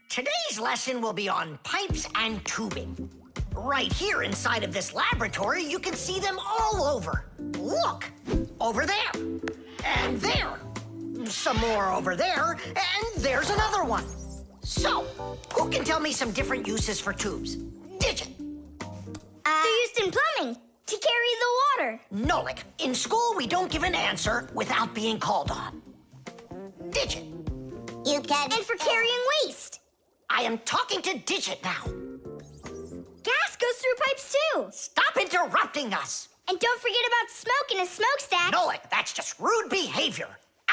Speaker 6: Today's lesson will be on pipes and tubing. Right here inside of this laboratory, you can see them all over. Look, over there, and there. Some more over there, and there's another one. So, who can tell me some different uses for tubes? Digit.
Speaker 7: They're used in plumbing to carry the water.
Speaker 6: Nolik, in school we don't give an answer without being called on. Digit.
Speaker 2: You can...
Speaker 7: And for carrying waste.
Speaker 6: I am talking to Digit now.
Speaker 7: Gas goes through pipes too.
Speaker 6: Stop interrupting us.
Speaker 7: And don't forget about smoke in a smokestack.
Speaker 6: Nolik, that's just rude behavior.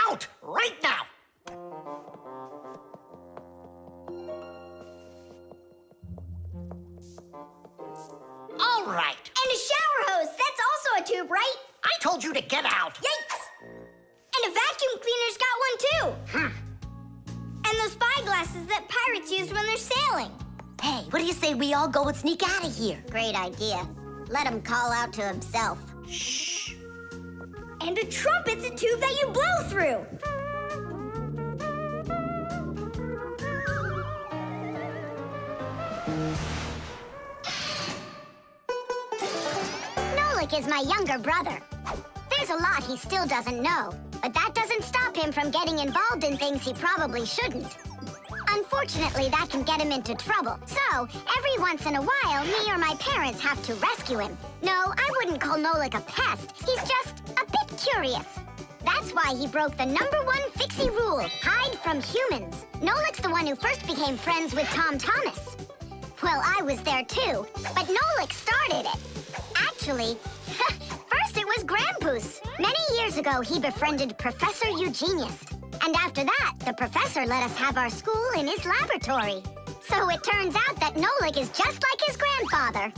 Speaker 6: Out right now. All right.
Speaker 7: And a shower hose. That's also a tube, right?
Speaker 6: I told you to get out.
Speaker 7: Yikes! And a vacuum cleaner's got one too. And those spyglasses that pirates use when they're sailing.
Speaker 12: Hey, what do you say we all go and sneak out of here?
Speaker 2: Great idea. Let him call out to himself.
Speaker 6: Shh.
Speaker 7: And a trumpet's a tube that you blow through.
Speaker 2: Nolik is my younger brother. There's a lot he still doesn't know, but that doesn't stop him from getting involved in things he probably shouldn't. Unfortunately, that can get him into trouble. So, every once in a while, me or my parents have to rescue him. No, I wouldn't call Nolik a pest. He's just a bit curious. That's why he broke the #1 Fixie rule, hide from humans. Nolik's the one who first became friends with Tom Thomas. Well, I was there too, but Nolik started it. Actually, first it was Grampus. Many years ago, he befriended Professor Eugenius. And after that, the professor let us have our school in his laboratory. So it turns out that Nolik is just like his grandfather.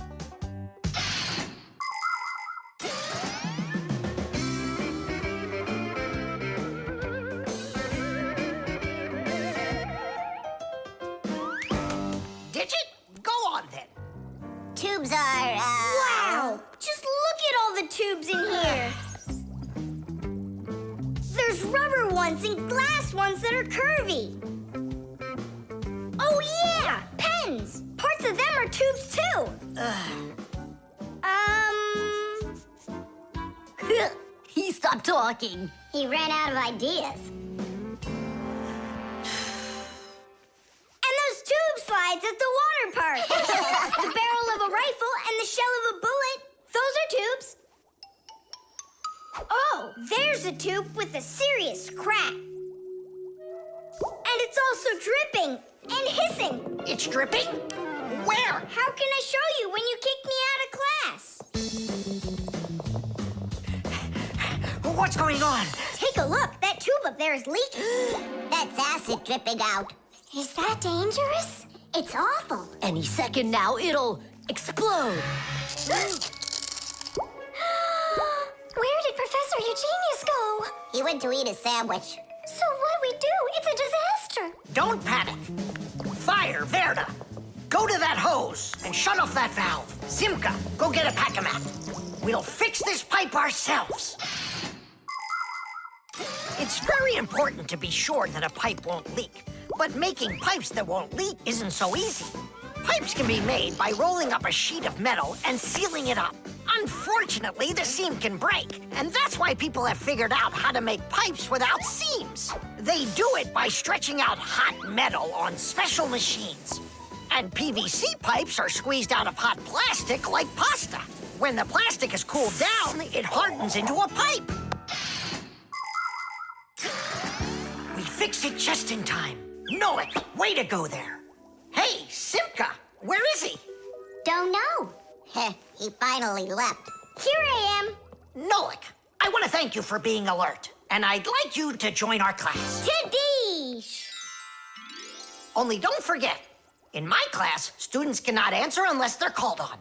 Speaker 6: Digit, go on then.
Speaker 2: Tubes are,
Speaker 7: Wow! Just look at all the tubes in here. There's rubber ones and glass ones that are curvy. Oh yeah! Pens! Parts of them are tubes too.
Speaker 12: He stopped talking.
Speaker 2: he ran out of ideas.
Speaker 7: And those tube slides at the water park. The barrel of a rifle and the shell of a bullet. Those are tubes. Oh, there's a tube with a serious crack. And it's also dripping and hissing.
Speaker 6: It's dripping? Where?
Speaker 7: How can I show you when you kick me out of class?
Speaker 6: What's going on?
Speaker 7: Take a look. That tube up there is leaking.
Speaker 2: That's acid dripping out.
Speaker 7: Is that dangerous?
Speaker 2: It's awful.
Speaker 12: Any second now, it'll explode.
Speaker 7: Where did Professor Eugenius go?
Speaker 2: He went to eat a sandwich.
Speaker 7: So what do we do? It's a disaster.
Speaker 6: Don't panic. Fire, Verda. Go to that hose and shut off that valve. Simka, go get a pack-a-mat. We'll fix this pipe ourselves. It's very important to be sure that a pipe won't leak. But making pipes that won't leak isn't so easy. Pipes can be made by rolling up a sheet of metal and sealing it up. Unfortunately, the seam can break, and that's why people have figured out how to make pipes without seams. They do it by stretching out hot metal on special machines. And PVC pipes are squeezed out of hot plastic like pasta. When the plastic is cooled down, it hardens into a pipe. We fixed it just in time. Nolik, way to go there. Hey, Simka, where is he?
Speaker 2: Don't know. He finally left.
Speaker 7: Here I am.
Speaker 6: Nolik, I want to thank you for being alert, and I'd like you to join our class.
Speaker 7: Tadish!
Speaker 6: Only don't forget, in my class, students cannot answer unless they're called on.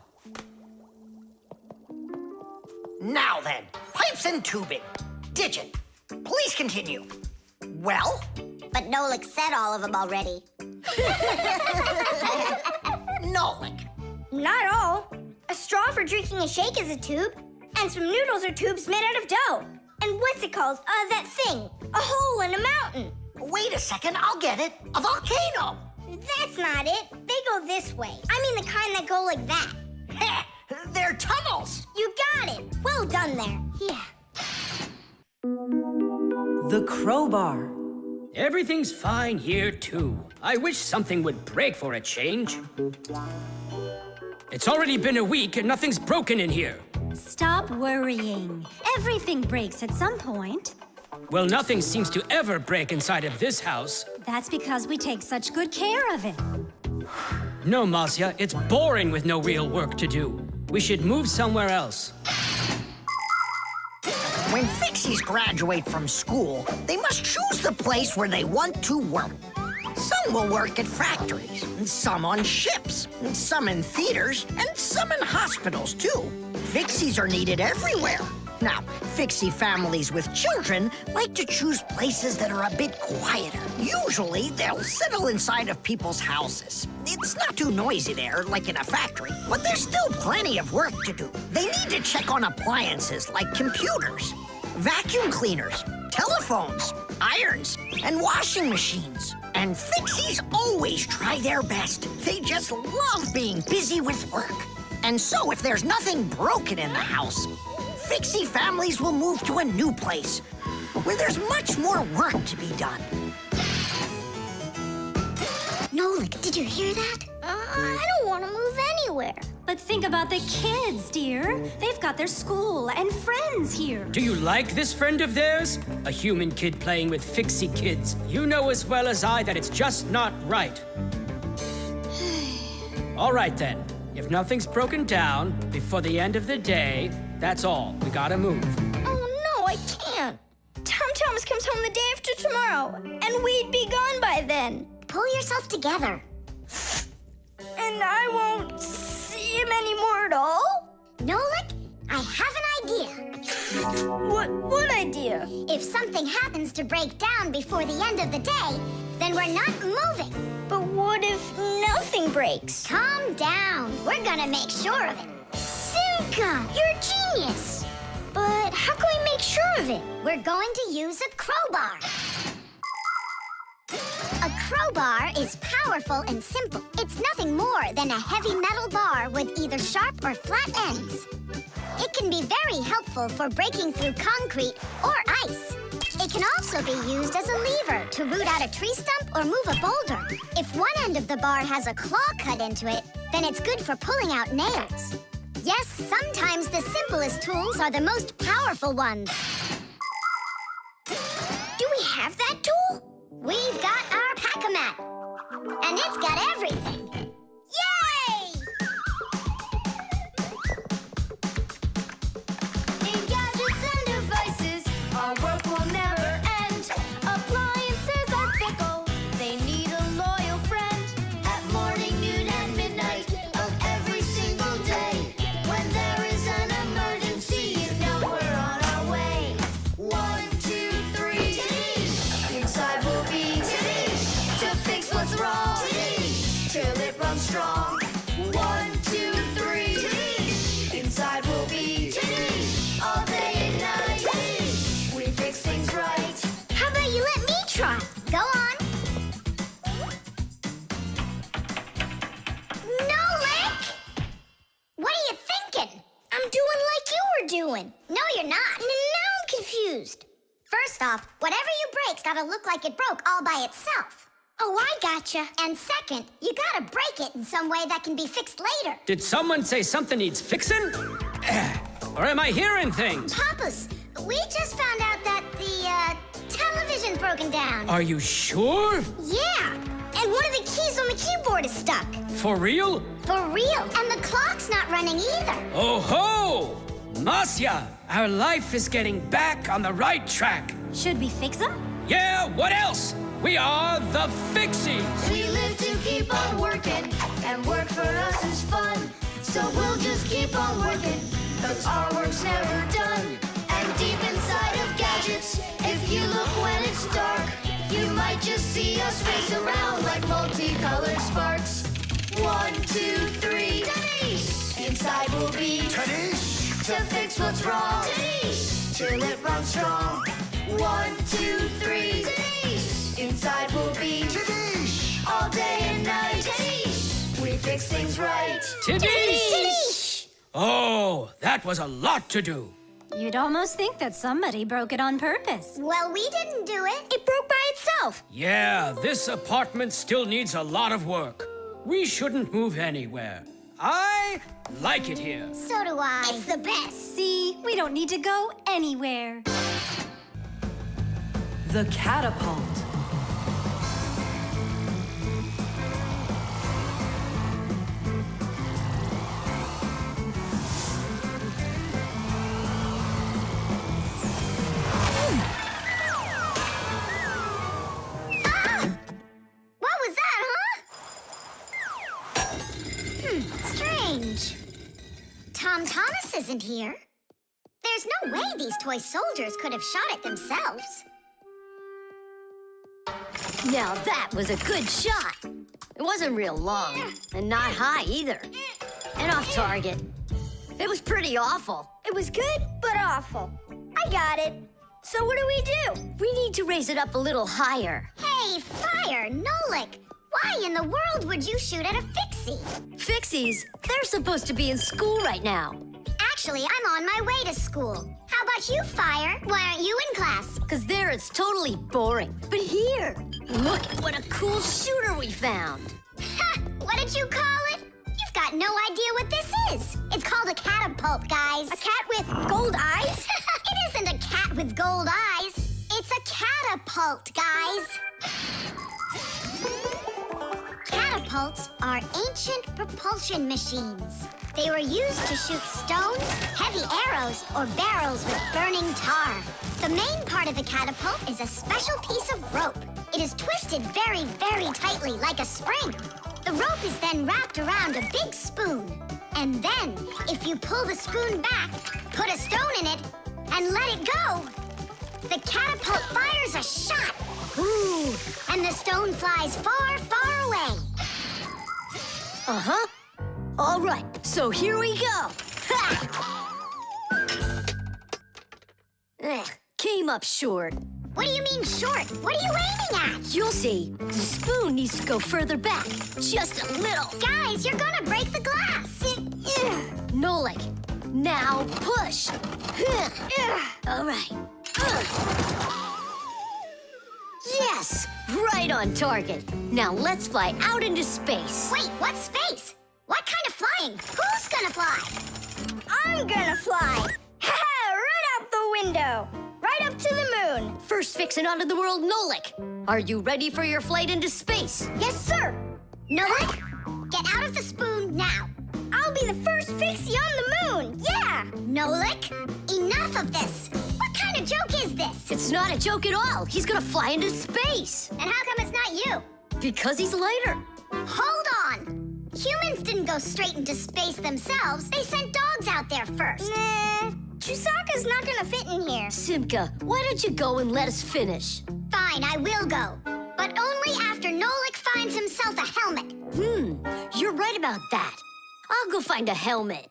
Speaker 6: Now then, pipes and tubing. Digit, please continue. Well?
Speaker 2: But Nolik said all of them already.
Speaker 6: Nolik.
Speaker 7: Not all. A straw for drinking a shake is a tube, and some noodles are tubes made out of dough. And what's it called? That thing. A hole in a mountain.
Speaker 6: Wait a second, I'll get it. A volcano.
Speaker 7: That's not it. They go this way. I mean the kind that go like that.
Speaker 6: Heh, they're tunnels.
Speaker 7: You got it. Well done there. Yeah.
Speaker 5: The crowbar. Everything's fine here, too. I wish something would break for a change. It's already been a week and nothing's broken in here.
Speaker 4: Stop worrying. Everything breaks at some point.
Speaker 10: Well, nothing seems to ever break inside of this house.
Speaker 4: That's because we take such good care of it.
Speaker 10: No, Marcia, it's boring with no real work to do. We should move somewhere else.
Speaker 6: When Fixies graduate from school, they must choose the place where they want to work. Some will work at factories, and some on ships, and some in theaters, and some in hospitals, too. Fixies are needed everywhere. Now, Fixie families with children like to choose places that are a bit quieter. Usually, they'll settle inside of people's houses. It's not too noisy there, like in a factory, but there's still plenty of work to do. They need to check on appliances like computers, vacuum cleaners, telephones, irons, and washing machines. And Fixies always try their best. They just love being busy with work. And so if there's nothing broken in the house, Fixie families will move to a new place where there's much more work to be done.
Speaker 2: Nolik, did you hear that? I don't want to move anywhere.
Speaker 4: But think about the kids, dear. They've got their school and friends here.
Speaker 10: Do you like this friend of theirs? A human kid playing with Fixie kids. You know as well as I that it's just not right. All right, then. If nothing's broken down before the end of the day, that's all. We gotta move.
Speaker 7: Oh, no, I can't. Tom Thomas comes home the day after tomorrow, and we'd be gone by then.
Speaker 2: Pull yourself together.
Speaker 7: And I won't see him anymore at all?
Speaker 2: Nolik, I have an idea.
Speaker 7: What idea?
Speaker 2: If something happens to break down before the end of the day, then we're not moving.
Speaker 7: But what if nothing breaks?
Speaker 2: Calm down. We're gonna make sure of it.
Speaker 7: Simka, you're a genius. But how can we make sure of it?
Speaker 2: We're going to use a crowbar. A crowbar is powerful and simple. It's nothing more than a heavy metal bar with either sharp or flat ends. It can be very helpful for breaking through concrete or ice. It can also be used as a lever to root out a tree stump or move a boulder. If one end of the bar has a claw cut into it, then it's good for pulling out nails. Yes, sometimes the simplest tools are the most powerful ones.
Speaker 7: Do we have that tool?
Speaker 2: We've got our pack-a-mat, and it's got everything.
Speaker 7: Yay! In gadgets and devices, our work will never end. Appliances are fickle, they need a loyal friend. At morning, noon, and midnight of every single day. When there is an emergency, you know we're on our way. 1, 2, 3, inside we'll be to fix what's wrong, till it runs strong. 1, 2, 3, inside we'll be all day and night. We fix things right.
Speaker 2: How about you let me try? Go on. Nolik! What are you thinking?
Speaker 7: I'm doing like you were doing.
Speaker 2: No, you're not.
Speaker 7: And now I'm confused.
Speaker 2: First off, whatever you break's gotta look like it broke all by itself.
Speaker 7: Oh, I gotcha.
Speaker 2: And second, you gotta break it in some way that can be fixed later.
Speaker 10: Did someone say something needs fixing? Or am I hearing things?
Speaker 2: Papas, we just found out that the television's broken down.
Speaker 10: Are you sure?
Speaker 2: Yeah,
Speaker 7: And one of the keys on the keyboard is stuck.
Speaker 10: For real?
Speaker 2: for real. And the clock's not running either.
Speaker 10: Oh ho! Marcia, our life is getting back on the right track.
Speaker 4: Should we fix them?
Speaker 10: Yeah, what else? We are the Fixies.
Speaker 7: We live to keep on working, and work for us is fun. So we'll just keep on working, 'cause our work's never done. And deep inside of gadgets, if you look when it's dark, you might just see us race around like multicolored sparks. 1, 2, 3, inside we'll be to fix what's wrong, till it runs strong. 1, 2, 3, inside we'll be all day and night. We fix things right.
Speaker 10: Tidish! Oh, that was a lot to do.
Speaker 4: You'd almost think that somebody broke it on purpose.
Speaker 2: Well, we didn't do it.
Speaker 7: It broke by itself.
Speaker 10: Yeah, this apartment still needs a lot of work. We shouldn't move anywhere.
Speaker 5: I like it here.
Speaker 2: So do I.
Speaker 13: It's the best.
Speaker 4: See, we don't need to go anywhere.
Speaker 1: The Catapult.
Speaker 2: What was that, huh? Strange. Tom Thomas isn't here. There's no way these toy soldiers could have shot it themselves.
Speaker 12: Now that was a good shot. It wasn't real long, and not high either. And off target. It was pretty awful.
Speaker 13: It was good, but awful. I got it. So what do we do?
Speaker 12: We need to raise it up a little higher.
Speaker 2: Hey, Fire, Nolik! Why in the world would you shoot at a Fixie?
Speaker 12: Fixies, they're supposed to be in school right now.
Speaker 2: Actually, I'm on my way to school. How about you, Fire? Why aren't you in class?
Speaker 12: Because there it's totally boring. But here, look at what a cool shooter we found.
Speaker 2: Ha! What did you call it? You've got no idea what this is. It's called a catapult, guys.
Speaker 13: A cat with gold eyes?
Speaker 2: It isn't a cat with gold eyes. It's a catapult, guys. Catapults are ancient propulsion machines. They were used to shoot stones, heavy arrows, or barrels with burning tar. The main part of the catapult is a special piece of rope. It is twisted very, very tightly like a spring. The rope is then wrapped around a big spoon. And then, if you pull the spoon back, put a stone in it, and let it go, the catapult fires a shot. Ooh, and the stone flies far, far away.
Speaker 12: Uh-huh. All right, so here we go. Ha! Came up short.
Speaker 2: What do you mean short? What are you aiming at?
Speaker 12: You'll see. The spoon needs to go further back. Just a little.
Speaker 2: Guys, you're gonna break the glass.
Speaker 12: Nolik, now push. All right. Yes, right on target. Now let's fly out into space.
Speaker 2: Wait, what space? What kind of flying? Who's gonna fly?
Speaker 13: I'm gonna fly. Right out the window. Right up to the moon.
Speaker 12: First fixin' onto the world, Nolik. Are you ready for your flight into space?
Speaker 2: Yes, sir. Nolik, get out of the spoon now.
Speaker 13: I'll be the first Fixie on the moon. Yeah.
Speaker 2: Nolik, enough of this. What kind of joke is this?
Speaker 12: It's not a joke at all. He's gonna fly into space.
Speaker 2: And how come it's not you?
Speaker 12: Because he's lighter.
Speaker 2: Hold on. Humans didn't go straight into space themselves. They sent dogs out there first.
Speaker 13: Nah, Chusaka's not gonna fit in here.
Speaker 12: Simka, why don't you go and let us finish?
Speaker 2: Fine, I will go. But only after Nolik finds himself a helmet.
Speaker 12: You're right about that. I'll go find a helmet.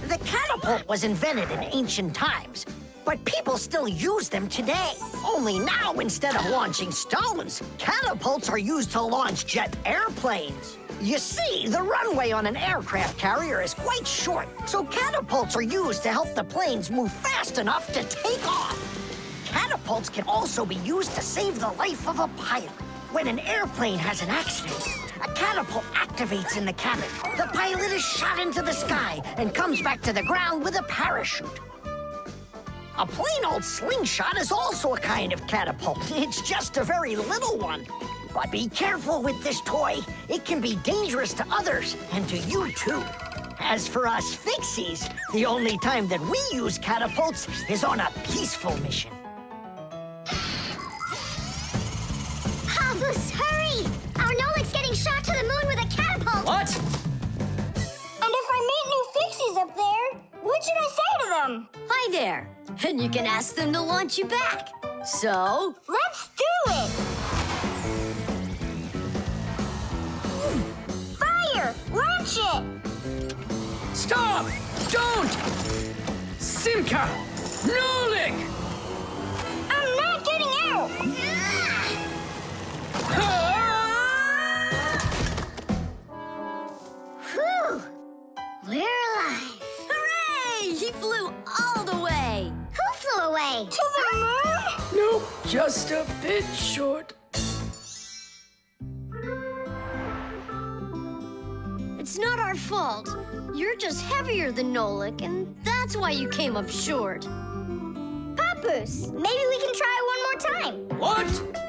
Speaker 6: The catapult was invented in ancient times, but people still use them today. Only now, instead of launching stones, catapults are used to launch jet airplanes. You see, the runway on an aircraft carrier is quite short, so catapults are used to help the planes move fast enough to take off. Catapults can also be used to save the life of a pilot. When an airplane has an accident, a catapult activates in the cabin. The pilot is shot into the sky and comes back to the ground with a parachute. A plain old slingshot is also a kind of catapult. It's just a very little one. But be careful with this toy. It can be dangerous to others and to you too. As for us Fixies, the only time that we use catapults is on a peaceful mission.
Speaker 2: Habus, hurry! Our Nolik's getting shot to the moon with a catapult!
Speaker 5: What?
Speaker 13: And if I meet new Fixies up there, what should I say to them?
Speaker 12: Hi there. And you can ask them to launch you back. So,
Speaker 13: Let's do it! Fire! Launch it!
Speaker 5: Stop! Don't! Simka! Nolik!
Speaker 13: I'm not getting out!
Speaker 2: Whew! We're alive.
Speaker 12: hooray! He flew all the way.
Speaker 2: Who flew away?
Speaker 13: To the moon?
Speaker 5: Nope. Just a bit short.
Speaker 12: It's not our fault. You're just heavier than Nolik, and that's why you came up short.
Speaker 2: Papoose, maybe we can try one more time.
Speaker 5: What?